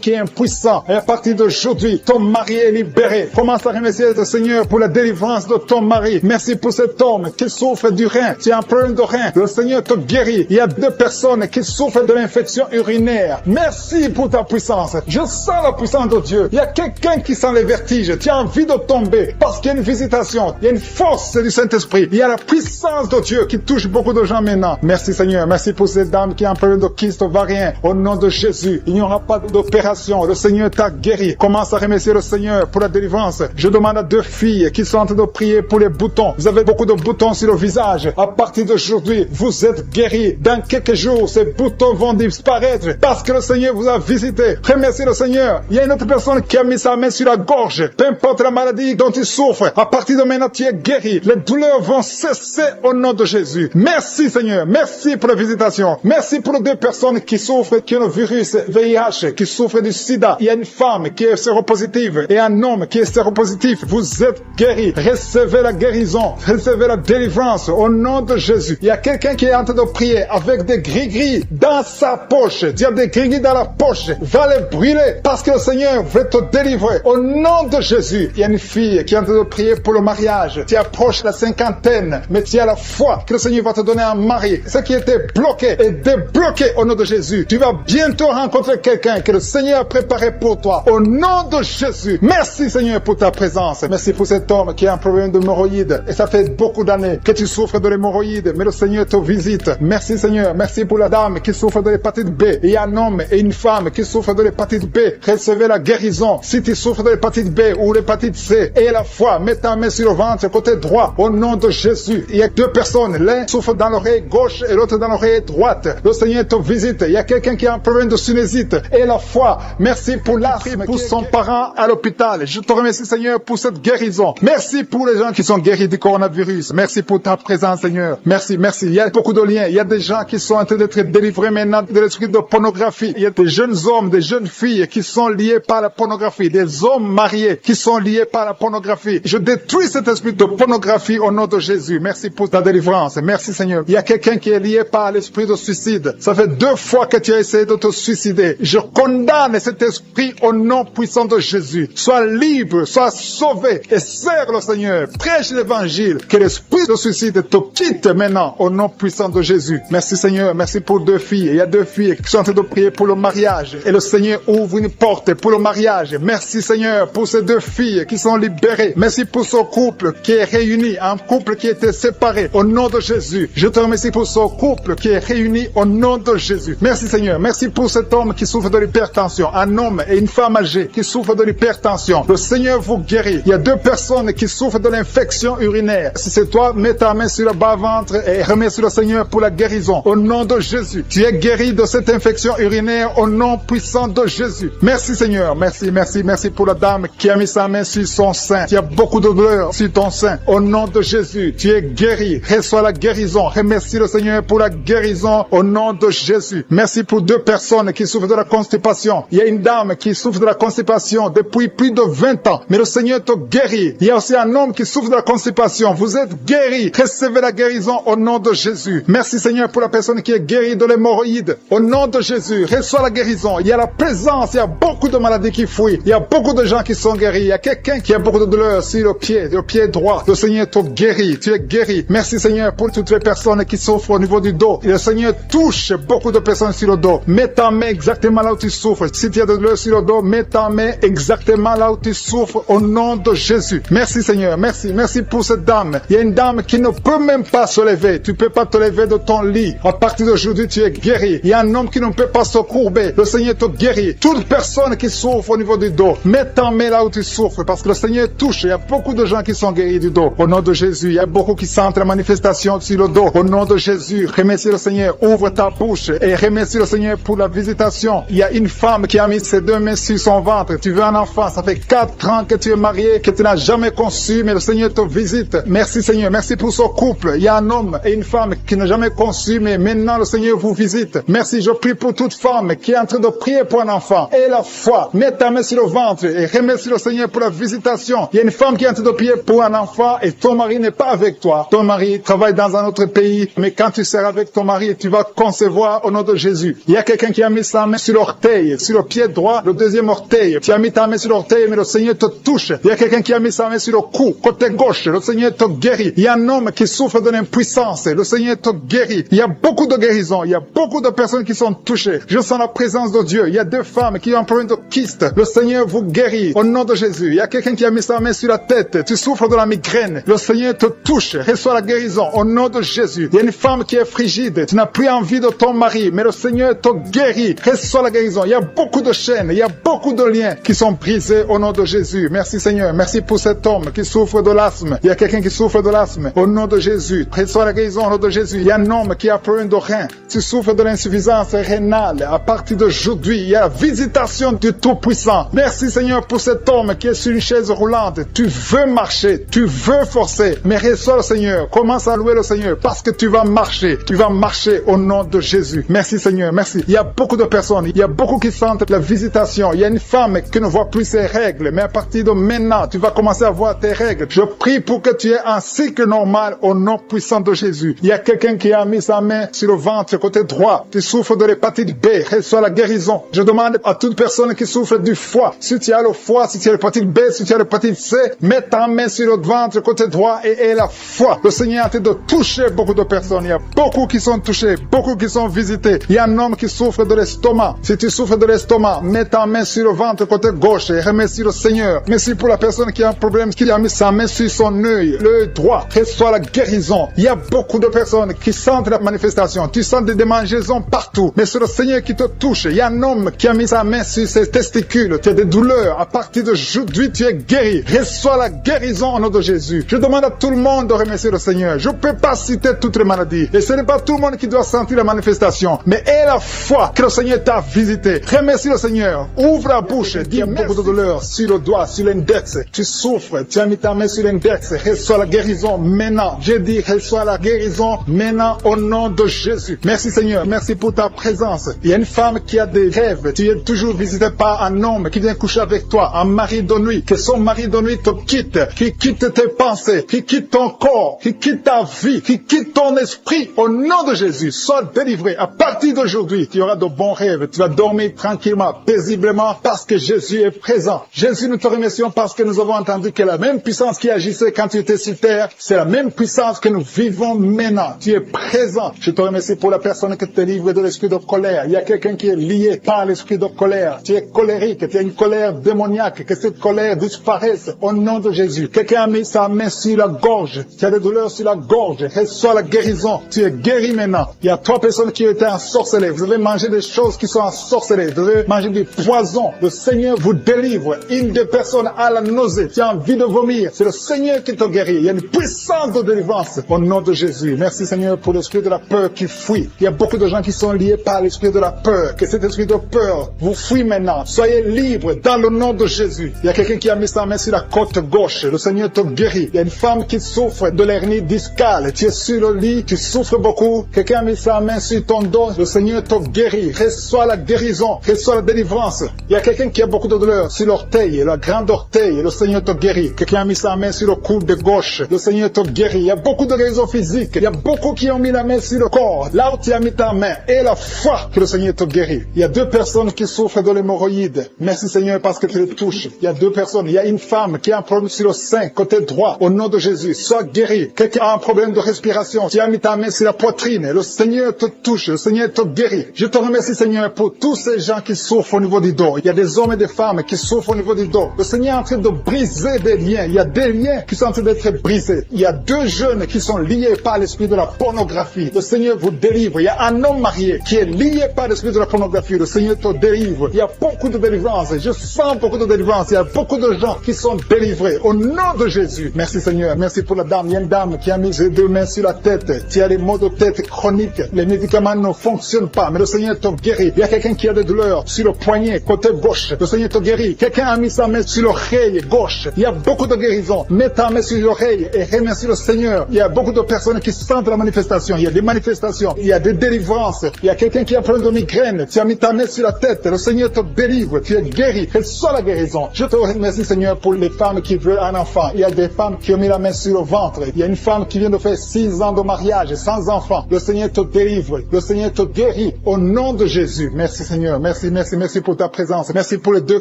qui est impuissant. Et à partir d'aujourd'hui, ton mari est libéré. Commence à remercier le Seigneur pour la délivrance de ton mari. Merci pour cet homme qui souffre du rein. Tu as un problème de rein. Le Seigneur te guérit. Il y a 2 personnes qui souffrent de l'infection urinaire. Merci pour ta puissance. Je sens la puissance de Dieu. Il y a quelqu'un qui sent les vertiges. Tu as envie de tomber parce qu'il y a une visitation. Il y a une force du Saint-Esprit. Il y a la puissance de Dieu qui touche beaucoup de gens maintenant. Merci Seigneur. Merci pour cette dame qui a un problème de kyste ovarien. Au nom de Jésus. Jésus, il n'y aura pas d'opération. Le Seigneur t'a guéri. Commence à remercier le Seigneur pour la délivrance. Je demande à 2 filles qui sont en train de prier pour les boutons. Vous avez beaucoup de boutons sur le visage. À partir d'aujourd'hui, vous êtes guéris. Dans quelques jours, ces boutons vont disparaître parce que le Seigneur vous a visité. Remerciez le Seigneur. Il y a une autre personne qui a mis sa main sur la gorge. Peu importe la maladie dont il souffre, à partir de maintenant, tu es guéri. Les douleurs vont cesser au nom de Jésus. Merci Seigneur. Merci pour la visitation. Merci pour les 2 personnes qui souffrent, qui ont le virus VIH, qui souffrent du sida. Il y a une femme qui est séropositive et un homme qui est séropositif. Vous êtes guéris. Recevez la guérison. Recevez la délivrance au nom de Jésus. Il y a quelqu'un qui est en train de prier avec des gris-gris dans sa poche. Tu as des gris-gris dans la poche. Va les brûler parce que le Seigneur veut te délivrer. Au nom de Jésus. Il y a une fille qui est en train de prier pour le mariage. Tu approches la 50aine, mais tu as la foi que le Seigneur va te donner un mari. Ce qui était bloqué est débloqué au nom de Jésus. Tu vas bientôt rencontrer quelqu'un que le Seigneur a préparé pour toi. Au nom de Jésus. Merci Seigneur pour ta présence. Merci pour cet homme qui a un problème d'hémorroïdes. Et ça fait beaucoup d'années que tu souffres de l'hémorroïde, mais le Seigneur te visite. Merci Seigneur. Merci pour la dame qui souffre de l'hépatite B. Il y a un homme et une femme qui souffrent de l'hépatite B. Recevez la guérison. Si tu souffres de l'hépatite B ou l'hépatite C, et la foi, mets ta main sur le ventre, côté droit, au nom de Jésus. Il y a 2 personnes. L'un souffre dans l'oreille gauche et l'autre dans l'oreille droite. Le Seigneur te visite. Il y a quelqu'un qui a un problème de sinusite. Et la foi. Merci pour l'asthme, pour son parent à l'hôpital. Je te remercie Seigneur pour cette guérison. Merci pour les gens qui sont guéris du coronavirus. Merci pour ta présence Seigneur. Merci, merci. Il y a beaucoup de liens. Il y a des gens qui sont en train d'être délivrés maintenant de l'esprit de pornographie. Il y a des jeunes hommes, des jeunes filles qui sont liés par la pornographie. Des hommes mariés qui sont liés par la pornographie. Je détruis cet esprit de pornographie au nom de Jésus. Merci pour ta délivrance. Merci Seigneur. Il y a quelqu'un qui est lié par l'esprit de suicide. Ça fait 2 fois que tu as essayé de te suicider. Je condamne cet esprit au nom puissant de Jésus. Sois libre, sois sauvé et sers le Seigneur. Prêche l'évangile. Que l'esprit de suicide te quitte maintenant au nom puissant de Jésus. Merci Seigneur. Merci pour 2 filles. Il y a 2 filles qui sont en train de prier pour le mariage. Et le Seigneur ouvre une porte pour le mariage. Merci Seigneur pour ces 2 filles qui sont libérées. Merci pour ce couple qui est réuni. Un couple qui était séparé. Au nom de Jésus. Je te remercie pour ce couple qui est réuni au nom de Jésus. Merci Seigneur. Merci pour cet homme qui souffre de l'hypertension. Un homme et une femme âgée qui souffrent de l'hypertension. Le Seigneur vous guérit. Il y a 2 personnes qui souffrent de l'infection urinaire. Si c'est toi, mets ta main sur le bas-ventre et remercie le Seigneur pour la guérison. Au nom de Jésus. Tu es guéri de cette infection urinaire au nom puissant de Jésus. Merci Seigneur. Merci, merci, merci pour la dame qui a mis sa main sur son sein. Il y a beaucoup de douleur sur ton sein. Au nom de Jésus, tu es guéri. Reçois la guérison. Remercie le Seigneur pour la guérison au nom de Jésus. Merci pour 2 personnes qui souffrent de la constipation. Il y a une dame qui souffre de la constipation depuis plus de 20 ans. Mais le Seigneur te guérit. Il y a aussi un homme qui souffre de la constipation. Vous êtes guéri. Recevez la guérison au nom de Jésus. Merci Seigneur pour la personne qui est guérie de l'hémorroïde. Au nom de Jésus, reçois la guérison. Il y a la présence. Il y a beaucoup de maladies qui fuient. Il y a beaucoup de gens qui sont guéris. Il y a quelqu'un qui a beaucoup de douleur sur le pied droit. Le Seigneur te guérit. Tu es guéri. Merci Seigneur pour toutes les personnes qui souffrent au niveau du dos. Et le Seigneur touche beaucoup de personnes sur le dos. Mets ta main exactement là où tu souffres. Si tu as de douleur sur le dos, mets ta main exactement là où tu souffres au nom de Jésus. Merci Seigneur. Merci. Merci pour cette dame. Il y a une dame qui ne peut même pas se lever. Tu ne peux pas te lever de ton lit. À partir d'aujourd'hui, tu es guéri. Il y a un homme qui ne peut pas se courber. Le Seigneur te guérit. Toute personne qui souffre au niveau du dos, mets ta main là où tu souffres parce que le Seigneur touche. Il y a beaucoup de gens qui sont guéris du dos. Au nom de Jésus, il y a beaucoup qui sentent la manifestation sur le dos. Au nom de Jésus, remercie le Seigneur. Ouvre ta bouche et remercie le Seigneur pour la visitation. Il y a une femme qui a mis ses 2 mains sur son ventre. Tu veux un enfant. Ça fait 4 ans que tu es marié, que tu n'as jamais conçu, mais le Seigneur te visite. Merci Seigneur. Merci pour ce couple. Il y a un homme et une femme qui n'ont jamais conçu, mais maintenant le Seigneur vous visite. Merci. Je prie pour toute femme qui est en train de prier pour un enfant. Et la foi. Mets ta main sur le ventre et remercie le Seigneur pour la visitation. Il y a une femme qui est en train de prier pour un enfant et ton mari n'est pas avec toi. Ton mari travaille dans un autre pays, mais quand tu seras avec ton mari, tu vas concevoir au nom de Jésus. Il y a quelqu'un qui a mis sa main sur l'orteil, sur le pied droit, le 2e orteil. Tu as mis ta main sur l'orteil, mais le Seigneur te touche. Il y a quelqu'un qui a mis sa main sur le cou, côté gauche. Le Seigneur te guérit. Il y a un homme qui souffre de l'impuissance. Le Seigneur te guérit. Il y a beaucoup de guérisons. Il y a beaucoup de personnes qui sont touchées. Je sens la présence de Dieu. Il y a 2 femmes qui ont un problème de kyste. Le Seigneur vous guérit au nom de Jésus. Il y a quelqu'un qui a mis sa main sur la tête. Tu souffres de la migraine. Le Seigneur te touche. Reçois la guérison au nom de Jésus. Il y a une femme qui est frigide. Tu n'as plus envie de ton mari, mais le Seigneur te guérit. Reçois la guérison. Il y a beaucoup de chaînes, il y a beaucoup de liens qui sont brisés au nom de Jésus. Merci Seigneur. Merci pour cet homme qui souffre de l'asthme. Il y a quelqu'un qui souffre de l'asthme. Au nom de Jésus. Reçois la guérison au nom de Jésus. Il y a un homme qui a problème de rein. Tu souffres de l'insuffisance rénale. À partir d'aujourd'hui, il y a la visitation du Tout-Puissant. Merci Seigneur pour cet homme qui est sur une chaise roulante. Tu veux marcher, tu veux forcer. Mais reçois le Seigneur. Commence à louer le Seigneur parce que tu vas marcher. Tu vas marcher au nom de Jésus. Merci Seigneur, merci. Il y a beaucoup de personnes, il y a beaucoup qui sentent la visitation. Il y a une femme qui ne voit plus ses règles, mais à partir de maintenant, tu vas commencer à voir tes règles. Je prie pour que tu aies un cycle normal au nom puissant de Jésus. Il y a quelqu'un qui a mis sa main sur le ventre côté droit. Tu souffres de l'hépatite B, reçois la guérison. Je demande à toute personne qui souffre du foie, si tu as le foie, si tu as l'hépatite B, si tu as l'hépatite C, mets ta main sur le ventre côté droit et aie la foi. Le Seigneur est en train de toucher beaucoup de personnes. Il y a beaucoup qui sont touchés, beaucoup qui sont visités. Il y a un homme qui souffre de l'estomac. Si tu souffres de l'estomac, mets ta main sur le ventre côté gauche et remercie le Seigneur. Merci pour la personne qui a un problème, qui a mis sa main sur son œil, l'œil droit. Reçois la guérison. Il y a beaucoup de personnes qui sentent la manifestation. Tu sens des démangeaisons partout. Mais c'est le Seigneur qui te touche. Il y a un homme qui a mis sa main sur ses testicules. Tu as des douleurs. À partir d'aujourd'hui, tu es guéri. Reçois la guérison au nom de Jésus. Je demande à tout le monde de remercier le Seigneur. Je ne peux pas citer toutes les maladies. Et ce n'est pas tout le monde qui doit sentir la manifestation. Mais aie la foi que le Seigneur t'a visité. Remercie le Seigneur. Ouvre la bouche. Dis beaucoup de douleur sur le doigt, sur l'index. Tu souffres. Tu as mis ta main sur l'index. Reçois la guérison maintenant. J'ai dit reçois la guérison maintenant au nom de Jésus. Merci Seigneur. Merci pour ta présence. Il y a une femme qui a des rêves. Tu es toujours visité par un homme qui vient coucher avec toi. Un mari de nuit. Que son mari de nuit te quitte. Qui quitte tes pensées. Qui quitte ton corps. Qui quitte ta vie. Qui quitte ton esprit. Au nom de Jésus. Sois délivré. À partir d'aujourd'hui, tu auras de bons rêves. Tu vas dormir tranquillement, paisiblement, parce que Jésus est présent. Jésus, nous te remercions parce que nous avons entendu que la même puissance qui agissait quand tu étais sur terre, c'est la même puissance que nous vivons maintenant. Tu es présent. Je te remercie pour la personne qui te livre de l'esprit de colère. Il y a quelqu'un qui est lié par l'esprit de colère. Tu es colérique, tu as une colère démoniaque, que cette colère disparaisse au nom de Jésus. Quelqu'un a mis sa main sur la gorge. Tu as des douleurs sur la gorge. Reçois la guérison. Tu es guéri maintenant. Il y a 3 personnes qui ont été ensorcelées. Vous avez mangé des choses qui sont ensorcelées. Vous avez mangé du poison. Le Seigneur vous délivre. Une des personnes a la nausée. Tu as envie de vomir. C'est le Seigneur qui te guérit. Il y a une puissance de délivrance au nom de Jésus. Merci Seigneur pour l'esprit de la peur qui fuit. Il y a beaucoup de gens qui sont liés par l'esprit de la peur. Que cet esprit de peur vous fuit maintenant. Soyez libres dans le nom de Jésus. Il y a quelqu'un qui a mis sa main sur la côte gauche. Le Seigneur te guérit. Il y a une femme qui souffre de l'hernie discale. Tu es sur le lit. Tu souffres beaucoup. Quelqu'un a mis sa main sur ton dos. Le Seigneur te guérit. Reçois la guérison. Reçois la délivrance. Il y a quelqu'un qui a beaucoup de douleur sur l'orteil, la grande orteil. Le Seigneur te guérit. Quelqu'un a mis sa main sur le coude de gauche. Le Seigneur te guérit. Il y a beaucoup de guérisons physiques. Il y a beaucoup qui ont mis la main sur le corps. Là où tu as mis ta main, et la foi que le Seigneur te guérit. Il y a 2 personnes qui souffrent de l'hémorroïde. Merci Seigneur parce que tu les touches. Il y a 2 personnes. Il y a une femme qui a un problème sur le sein, côté droit. Au nom de Jésus, sois guéri. Quelqu'un a un problème de respiration. Tu as mis ta main sur la poitrine. Le Seigneur te touche. Le Seigneur te guérit. Je te remercie Seigneur pour tous ces gens qui souffrent au niveau du dos. Il y a des hommes et des femmes qui souffrent au niveau du dos. Le Seigneur est en train de briser des liens. Il y a des liens qui sont en train d'être brisés. Il y a 2 jeunes qui sont liés par l'esprit de la pornographie. Le Seigneur vous délivre. Il y a un homme marié qui est lié par l'esprit de la pornographie. Le Seigneur te délivre. Il y a beaucoup de délivrance. Je sens beaucoup de délivrance. Il y a beaucoup de gens qui sont délivrés. Au nom de Jésus. Merci Seigneur. Merci pour la dame. Il y a une dame qui a mis ses 2 mains sur la tête. Tu as des maux de tête chroniques. Les médicaments ne fonctionnent pas. Mais le Seigneur te guérit. Il y a quelqu'un qui a des douleurs sur le poignet, côté gauche. Le Seigneur te guérit. Quelqu'un a mis sa main sur l'oreille gauche. Il y a beaucoup de guérisons. Mets ta main sur l'oreille et remercie le Seigneur. Il y a beaucoup de personnes qui sentent la manifestation. Il y a des manifestations. Il y a des délivrances. Il y a quelqu'un qui a plein de migraine. Tu as mis ta main sur la tête. Le Seigneur te délivre. Tu es guéri. Reçois la guérison. Je te remercie Seigneur pour les femmes qui veulent un enfant. Il y a des femmes qui ont mis la main sur le ventre. Il y a une femme qui vient de faire 6 ans de mariage sans enfant. Le Seigneur te délivre. Le Seigneur te guérit. Au nom de Jésus. Merci Seigneur. Merci, merci, merci pour ta présence. Merci pour les 2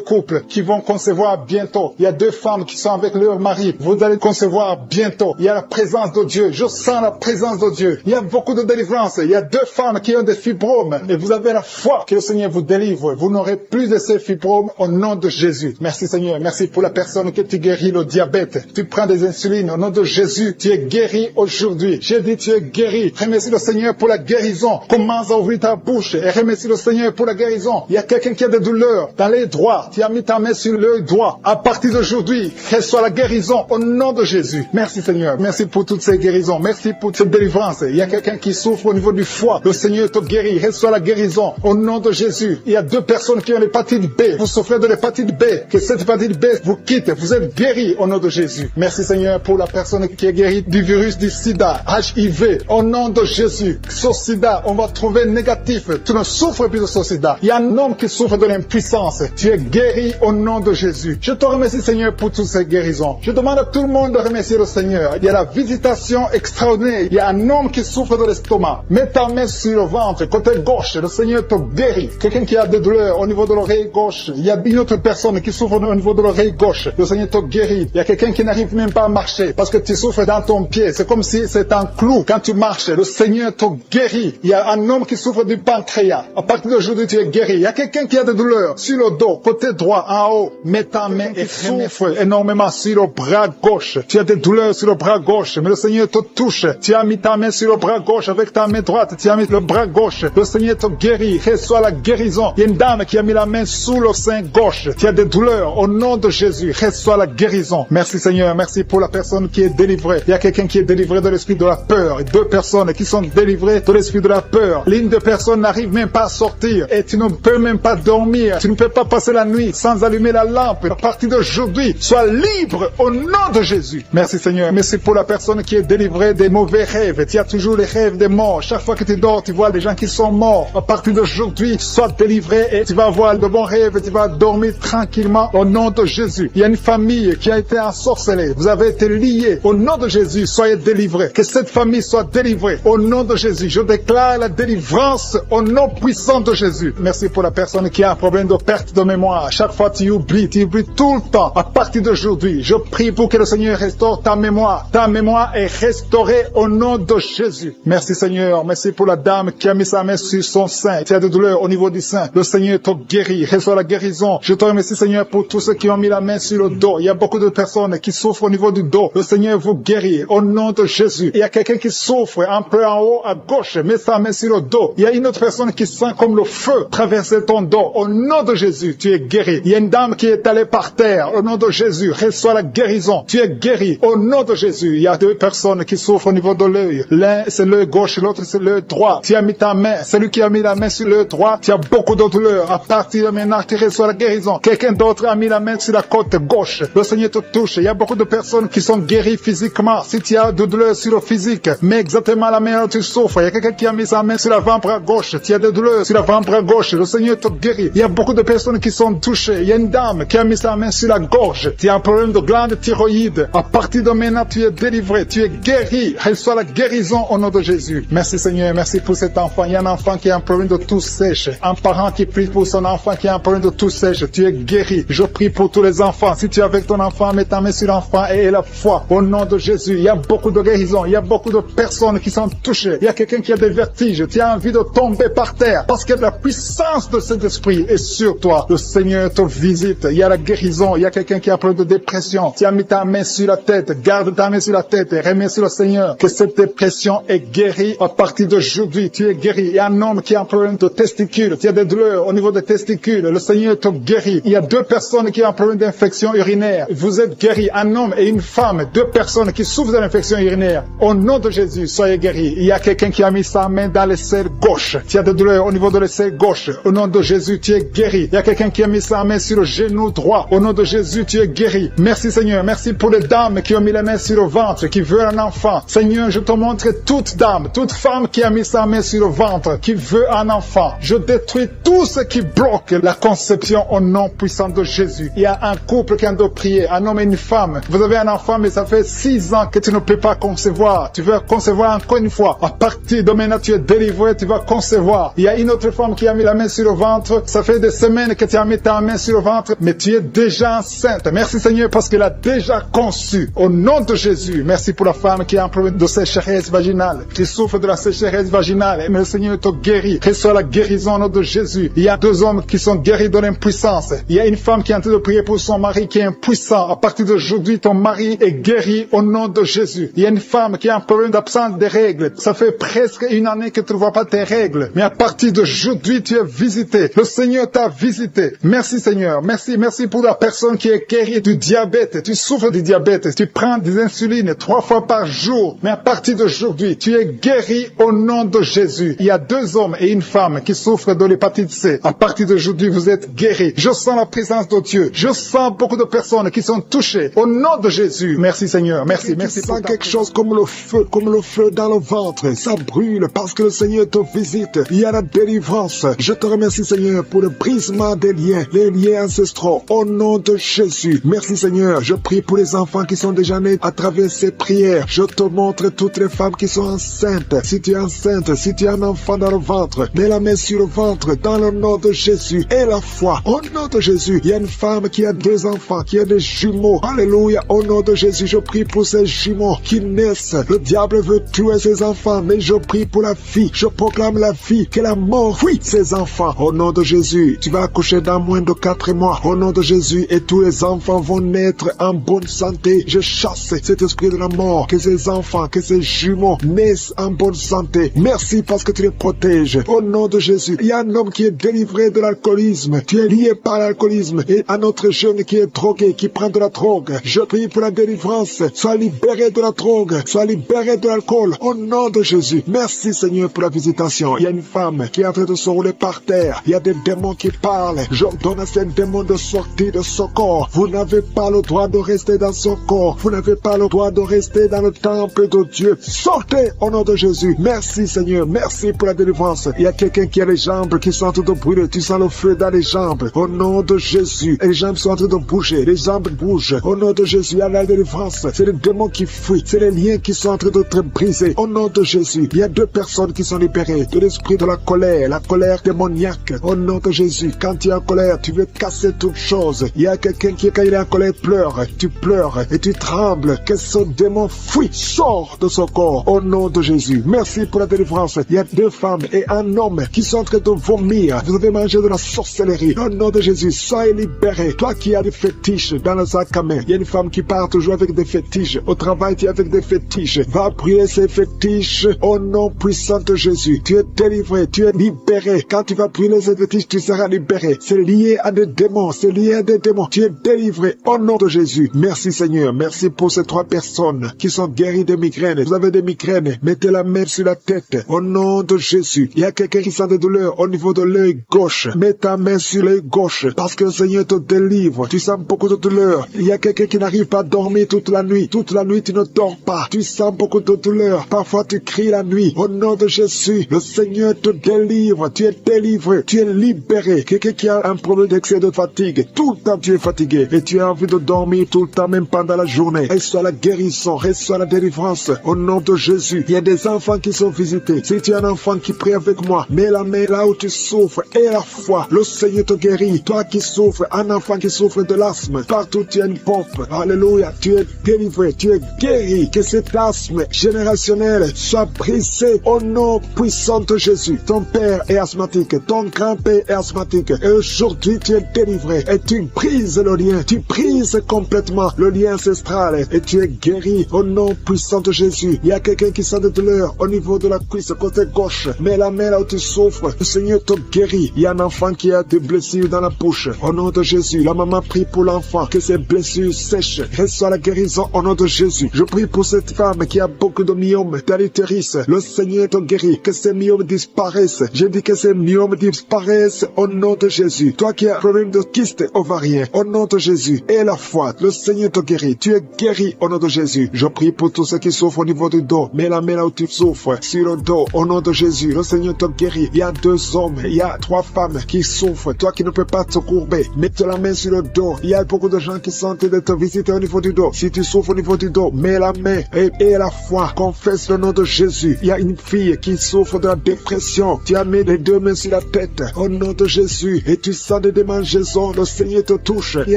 couples qui vont concevoir bientôt. Il y a 2 femmes qui sont avec leur mari. Vous allez concevoir bientôt. Il y a la présence de Dieu. Je sens la présence de Dieu. Il y a beaucoup de délivrance. Il y a 2 femmes qui ont des fibromes. Et vous avez la foi que le Seigneur vous délivre. Vous n'aurez plus de ces fibromes au nom de Jésus. Merci Seigneur. Merci pour la personne que tu guéris le diabète. Tu prends des insulines au nom de Jésus. Tu es guéri aujourd'hui. J'ai dit tu es guéri. Remercie le Seigneur pour la guérison. Commence à ouvrir ta bouche et remercie le Seigneur pour la guérison. Il y a quelqu'un qui a des douleurs dans les droits. Tu as mis ta main sur l'œil droit. À partir d'aujourd'hui, reçois la guérison au nom de Jésus. Merci Seigneur. Merci pour toutes ces guérisons. Merci pour cette délivrance. Il y a quelqu'un qui souffre au niveau du foie. Le Seigneur te guérit. Reçois la guérison au nom de Jésus. Il y a 2 personnes qui ont l'hépatite B. Vous souffrez de l'hépatite B. Que cette hépatite B vous quitte. Vous êtes guéris au nom de Jésus. Merci Seigneur pour la personne qui est guérie du virus du sida, HIV. Au nom de Jésus. Ce sida, on va trouver négatif. Tu ne souffres plus de ce sida. Il y a un homme qui souffre de l'impuissance. Tu es guéri au nom de Jésus. Je te remercie Seigneur pour toutes ces guérisons. Je demande à tout le monde de remercier le Seigneur. Il y a la visitation extraordinaire. Il y a un homme qui souffre de l'estomac. Mets ta main sur le ventre, côté gauche. Le Seigneur te guérit. Quelqu'un qui a des douleurs au niveau de l'oreille gauche. Il y a une autre personne qui souffre au niveau de l'oreille gauche. Le Seigneur te guérit. Il y a quelqu'un qui n'arrive même pas à marcher parce que tu souffres dans ton pied. C'est comme si c'est un clou. Quand tu marches, le Seigneur te guérit. Il y a un homme qui souffre du pancréas. À partir d'aujourd'hui, tu es guéri. Il y a quelqu'un qui a des douleurs sur le dos, côté droit, en haut. Mets ta main et souffre énormément sur le bras gauche. Tu as des douleurs sur le bras gauche, mais le Seigneur te touche. Tu as mis ta main sur le bras gauche avec ta main droite. Tu as mis le bras gauche. Le Seigneur te guérit. Reçois la guérison. Il y a une dame qui a mis la main sous le sein gauche. Tu as des douleurs. Au nom de Jésus, reçois la guérison. Merci Seigneur. Merci pour la personne qui est délivrée. Il y a quelqu'un qui est délivré de l'esprit de la peur. 2 personnes qui sont délivrées de l'esprit de la peur. L'une des personnes n'arrive même pas à sortir. Et tu ne peux même pas dormir. Tu ne peux pas passer la nuit sans allumer la lampe. À partir d'aujourd'hui, sois libre au nom de Jésus. Merci Seigneur. Merci pour la personne qui est délivrée des mauvais rêves. Tu as toujours les rêves des morts. Chaque fois que tu dors, tu vois des gens qui sont morts. À partir d'aujourd'hui, sois délivré et tu vas avoir de bons rêves et tu vas dormir tranquillement au nom de Jésus. Il y a une famille qui a été ensorcelée. Vous avez été liés. Au nom de Jésus, soyez délivrés. Que cette famille soit délivrée. Au nom de Jésus, je déclare la délivrance au nom puissant de Jésus. Merci pour la personne qui a un problème de perte de mémoire. Chaque fois tu oublies tout le temps. À partir d'aujourd'hui, je prie pour que le Seigneur restaure ta mémoire. Ta mémoire est restaurée au nom de Jésus. Merci Seigneur. Merci pour la dame qui a mis sa main sur son sein. Tu as des douleurs au niveau du sein. Le Seigneur te guérit. Reçois la guérison. Je te remercie Seigneur pour tous ceux qui ont mis la main sur le dos. Il y a beaucoup de personnes qui souffrent au niveau du dos. Le Seigneur vous guérit au nom de Jésus. Il y a quelqu'un qui souffre un peu en haut à gauche. Mets sa main sur le dos. Il y a une autre personne qui sent comme le feu traverser ton dos. Au nom de Jésus, tu es guéri. Il y a une dame qui est allée par terre. Au nom de Jésus, reçois la guérison. Tu es guéri. Au nom de Jésus, il y a 2 personnes qui souffrent au niveau de l'œil. L'un, c'est l'œil gauche, l'autre, c'est l'œil droit. Tu as mis ta main. Celui qui a mis la main sur l'œil droit, tu as beaucoup de douleurs. À partir de maintenant, tu reçois la guérison. Quelqu'un d'autre a mis la main sur la côte gauche. Le Seigneur te touche. Il y a beaucoup de personnes qui sont guéries physiquement. Si tu as de douleurs sur le physique, mets exactement la main où tu souffres. Il y a quelqu'un qui a mis sa main sur l'avant-bras gauche. Tu as des douleurs sur l'avant-bras gauche. Le Seigneur te guérit. Il y a beaucoup de personnes qui sont touchées. Il y a une dame qui a mis sa main sur la gorge. Tu as un problème de glande thyroïde. À partir de maintenant, tu es délivré. Tu es guéri. Reçois la guérison au nom de Jésus. Merci Seigneur. Merci pour cet enfant. Il y a un enfant qui a un problème de toux sèche. Un parent qui prie pour son enfant qui a un problème de toux sèche. Tu es guéri. Je prie pour tous les enfants. Si tu es avec ton enfant, mets ta main sur l'enfant et aie la foi. Au nom de Jésus, il y a beaucoup de guérisons. Il y a beaucoup de personnes qui sont touchées. Il y a quelqu'un qui a des vertiges. Tu as envie de tomber par terre parce que la puissance de cet esprit est sur toi. Le Seigneur te visite. Il y a la guérison. Il y a quelqu'un qui a un problème de dépression. Tu as mis ta main sur la tête. Garde ta main sur la tête et remercie le Seigneur que cette dépression est guérie. À partir d'aujourd'hui, tu es guéri. Il y a un homme qui a un problème de testicules. Tu as des douleurs au niveau des testicules. Le Seigneur te guérit. Il y a 2 personnes qui ont un problème d'infection urinaire. Vous êtes guéris. Un homme et une femme. 2 personnes qui souffrent de l'infection urinaire. Au nom de Jésus, soyez guéris. Il y a quelqu'un qui a mis sa main dans l'aisselle gauche. Tu as des douleurs au niveau de l'aisselle gauche. Au nom de Jésus, tu es guéri. Il y a quelqu'un qui a mis sa main sur le genou droit. Au nom de Jésus, tu es guéri. Merci Seigneur. Merci pour les dames qui ont mis la main sur le ventre, qui veulent un enfant. Seigneur, je te montre toute dame, toute femme qui a mis sa main sur le ventre, qui veut un enfant. Je détruis tout ce qui bloque la conception au nom puissant de Jésus. Il y a un couple qui doit prier, un homme et une femme. Vous avez un enfant, mais ça fait 6 ans que tu ne peux pas concevoir. Tu veux concevoir encore une fois. À partir de maintenant, tu es délivré, tu vas concevoir. Il y a une autre femme qui a mis la main sur le ventre. Ça fait des semaines que tu as mis ta main sur le ventre, mais tu es déjà enceinte. Merci Seigneur parce qu'elle a déjà conçu. Au nom de Jésus, merci pour la femme qui a un problème de sécheresse vaginale, qui souffre de la sécheresse vaginale. Mais le Seigneur te guérit. Reçois la guérison au nom de Jésus. Il y a 2 hommes qui sont guéris de l'impuissance. Il y a une femme qui est en train de prier pour son mari qui est impuissant. À partir d'aujourd'hui, ton mari est guéri au nom de Jésus. Il y a une femme qui a un problème d'absence des règles. Ça fait presque 1 année que tu ne vois pas tes règles. Mais à partir d'aujourd'hui, tu es visité. Le Seigneur t'a visité. Merci Seigneur. Merci pour la personne qui est guérie du diabète. Tu souffres du diabète. Tu prends des insulines 3 fois par jour. Mais à partir d'aujourd'hui, tu es guéri au nom de Jésus. Il y a 2 hommes et une femme qui souffrent de l'hépatite C. À partir d'aujourd'hui, vous êtes guéris. Je sens la présence de Dieu. Je sens beaucoup de personnes qui sont touchées. Au nom de Jésus. Merci Seigneur. Merci. Tu sens quelque chose comme le feu dans le ventre. Ça brûle parce que le Seigneur te visite. Il y a la délivrance. Je te remercie Seigneur pour le brisement des liens, les liens ancestraux. Au nom de Jésus. Merci Seigneur. Je prie pour les enfants qui sont déjà nés à travers ces prières. Je te montre toutes les femmes qui sont enceintes. Si tu es enceinte, si tu as un enfant dans le ventre, mets la main sur le ventre dans le nom de Jésus. Et la foi. Au nom de Jésus. Il y a une femme qui a 2 enfants, qui a des jumeaux. Alléluia. Au nom de Jésus, je prie pour ces jumeaux qui naissent. Le diable veut tuer ses enfants, mais je prie pour la vie. Je proclame la vie, que la mort fuit ses enfants. Au nom de Jésus, tu vas accoucher dans moins de 4 mois. Au nom de Jésus, et tous les enfants vont naître en bonne santé. Je chasse cet esprit de la mort, que ces enfants, que ces jumeaux naissent en bonne santé. Merci parce que tu les protèges. Au nom de Jésus, il y a un homme qui est délivré de l'alcoolisme. Tu es lié par l'alcoolisme. Et un autre jeune qui est drogué, qui prend de la drogue. Je prie pour la délivrance. Sois libéré de la drogue. Sois libéré de l'alcool. Au nom de Jésus. Merci Seigneur pour la visitation. Il y a une femme qui est en train de se rouler par terre. Il y a des démons qui parlent. J'ordonne à ces démons de sortir de ce corps. Vous n'avez pas le droit de rester dans ce corps. Vous n'avez pas le droit de rester dans le temple de Dieu. Sortez au nom de Jésus. Merci Seigneur. Merci pour la délivrance. Il y a quelqu'un qui a les jambes qui sont en train de brûler. Tu sens le feu dans les jambes. Au nom de Jésus. Et les jambes sont en train de bouger. Les jambes bougent. Au nom de Jésus, il y a la délivrance. C'est les démons qui fuient. C'est les liens qui sont en train d'être brisés. Au nom de Jésus, il y a 2 personnes qui sont libérées de l'esprit de la colère démoniaque. Au nom de Jésus, quand tu es en colère, tu veux casser toute chose. Il y a quelqu'un qui, quand il est en colère, pleure. Tu pleures et tu trembles. Que ce démon fuit, sort de son corps. Au nom de Jésus. Merci pour la délivrance. Il y a 2 femmes et un homme qui sont en train de vomir. Vous avez mangé de la sorcellerie. Au nom de Jésus, soyez libérés. Toi qui as des fétiches dans le sac à main. Il y a une femme qui part toujours avec des fétiches. Au travail, tu es avec des fétiches. Va brûler ces fétiches au nom puissant de Jésus. Tu es délivré, tu es libéré. Quand tu vas brûler ces fétiches, tu seras libéré. C'est lié à des démons, c'est lié à des démons. Tu es délivré au nom de Jésus. Merci Seigneur, merci pour ces 3 personnes qui sont guéries de migraines. Vous avez des migraines, mettez la main sur la tête au nom de Jésus. Il y a quelqu'un qui sent des douleurs au niveau de l'œil gauche. Mets ta main sur l'œil gauche parce que le Seigneur te délivre. Tu sens beaucoup de douleurs. Il y a quelqu'un qui n'arrive pas à dormir toute la nuit. Toute la nuit, tu ne dors pas. Tu sens beaucoup de douleurs. Parfois, tu cries la nuit. Au nom de Jésus, le Seigneur te délivre. Tu es délivré. Tu es libéré. Quelqu'un qui a un problème d'excès de fatigue. Tout le temps, tu es fatigué. Et tu as envie de dormir tout le temps, même pendant la journée. Reçois la guérison. Reçois la délivrance. Au nom de Jésus. Il y a des enfants qui sont visités. Si tu as un enfant qui prie avec moi, mets la main là où tu souffres. Et la foi. Le Seigneur te guérit. Toi qui souffres, un enfant qui souffre de l'asthme. Partout, tu as une pompe. Alléluia. Tu es délivré. Tu es guéri. Que cet asthme générationnel soit brisé au nom puissant de Jésus. Ton père est asthmatique. Ton grand-père est asthmatique. Et aujourd'hui, tu es délivré. Et tu brises le lien. Tu brises complètement le lien ancestral. Et tu es guéri au nom puissant de Jésus. Il y a quelqu'un qui sent des douleurs au niveau de la cuisse, côté gauche. Mets la main là où tu souffres. Le Seigneur te guérit. Il y a un enfant qui a des blessures dans la bouche. Au nom de Jésus, la maman prie pour l'enfant. Que ses blessures sèchent. Reçois la guérison au nom de Jésus. Je prie pour cette femme qui a beaucoup de myomes dans l'utérus. Le Seigneur te guérit. Que ces myomes disparaissent. Je dis que ces myomes disparaissent au nom de Jésus. Toi qui as un problème de kyste ovarien, au nom de Jésus. Et la foi, le Seigneur te guérit. Tu es guéri au nom de Jésus. Je prie pour tous ceux qui souffrent au niveau du dos. Mets la main là où tu souffres. Sur le dos, au nom de Jésus. Le Seigneur te guérit. Il y a 2 hommes, il y a 3 femmes qui souffrent. Toi qui ne peux pas te courber, mets la main sur le dos. Il y a beaucoup de gens qui sont en train de te visiter au niveau du dos. Si tu souffres au niveau du dos, mets la main et la foi. Confesse le nom de Jésus. Il y a une fille qui souffre de la dépression. Tu as mis les 2 mains sur la tête. Au nom de Jésus. Et tu sens des démangeaisons. Le Seigneur te touche. Il y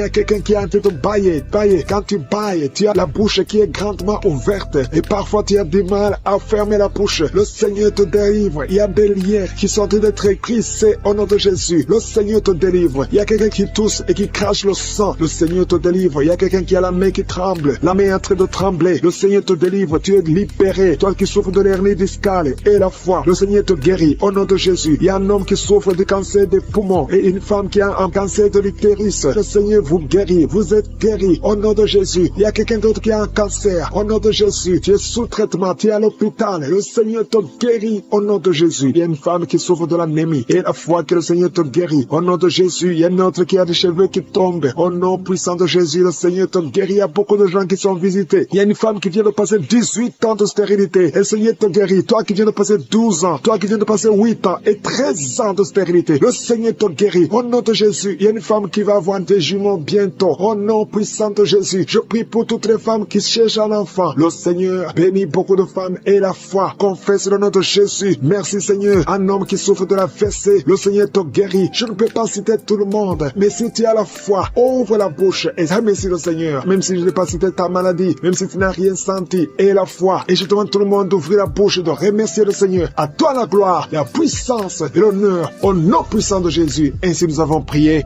a quelqu'un qui est en train de bailler. Quand tu bailles, tu as la bouche qui est grandement ouverte. Et parfois tu as du mal à fermer la bouche. Le Seigneur te délivre. Il y a des liens qui sont en train d'être brisés au nom de Jésus. Le Seigneur te délivre. Il y a quelqu'un qui tousse et qui crache le sang. Le Seigneur te délivre. Il y a quelqu'un qui a la main qui tremble. La main est en train de trembler. Le Seigneur te délivre. Tu es libéré. Toi qui souffres de l'hernie discale et la foi. Le Seigneur te guérit. Au nom de de Jésus. Il y a un homme qui souffre de cancer des poumons et une femme qui a un cancer de l'utérus. Le Seigneur vous guérit. Vous êtes guéris au nom de Jésus. Il y a quelqu'un d'autre qui a un cancer. Au nom de Jésus, tu es sous traitement. Tu es à l'hôpital. Le Seigneur te guérit au nom de Jésus. Il y a une femme qui souffre de l'anémie et la foi que le Seigneur te guérit. Au nom de Jésus, il y a une autre qui a des cheveux qui tombent. Au nom puissant de Jésus, le Seigneur te guérit. Il y a beaucoup de gens qui sont visités. Il y a une femme qui vient de passer 18 ans de stérilité. Et le Seigneur te guérit. Toi qui viens de passer 12 ans. Toi qui viens de passer 8 ans et 13 ans de stérilité. Le Seigneur te guérit. Au nom de Jésus, il y a une femme qui va avoir des jumeaux bientôt. Au nom puissant de Jésus, je prie pour toutes les femmes qui cherchent un enfant. Le Seigneur bénit beaucoup de femmes et la foi. Confesse le nom de Jésus. Merci Seigneur. Un homme qui souffre de la fessée. Le Seigneur te guérit. Je ne peux pas citer tout le monde. Mais si tu as la foi, ouvre la bouche et remercie le Seigneur. Même si je n'ai pas cité ta maladie, même si tu n'as rien senti, et la foi. Et je demande tout le monde d'ouvrir la bouche et de remercier le Seigneur. À toi la gloire, la puissance et l'honneur au nom puissant de Jésus. Ainsi nous avons prié.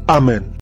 Amen.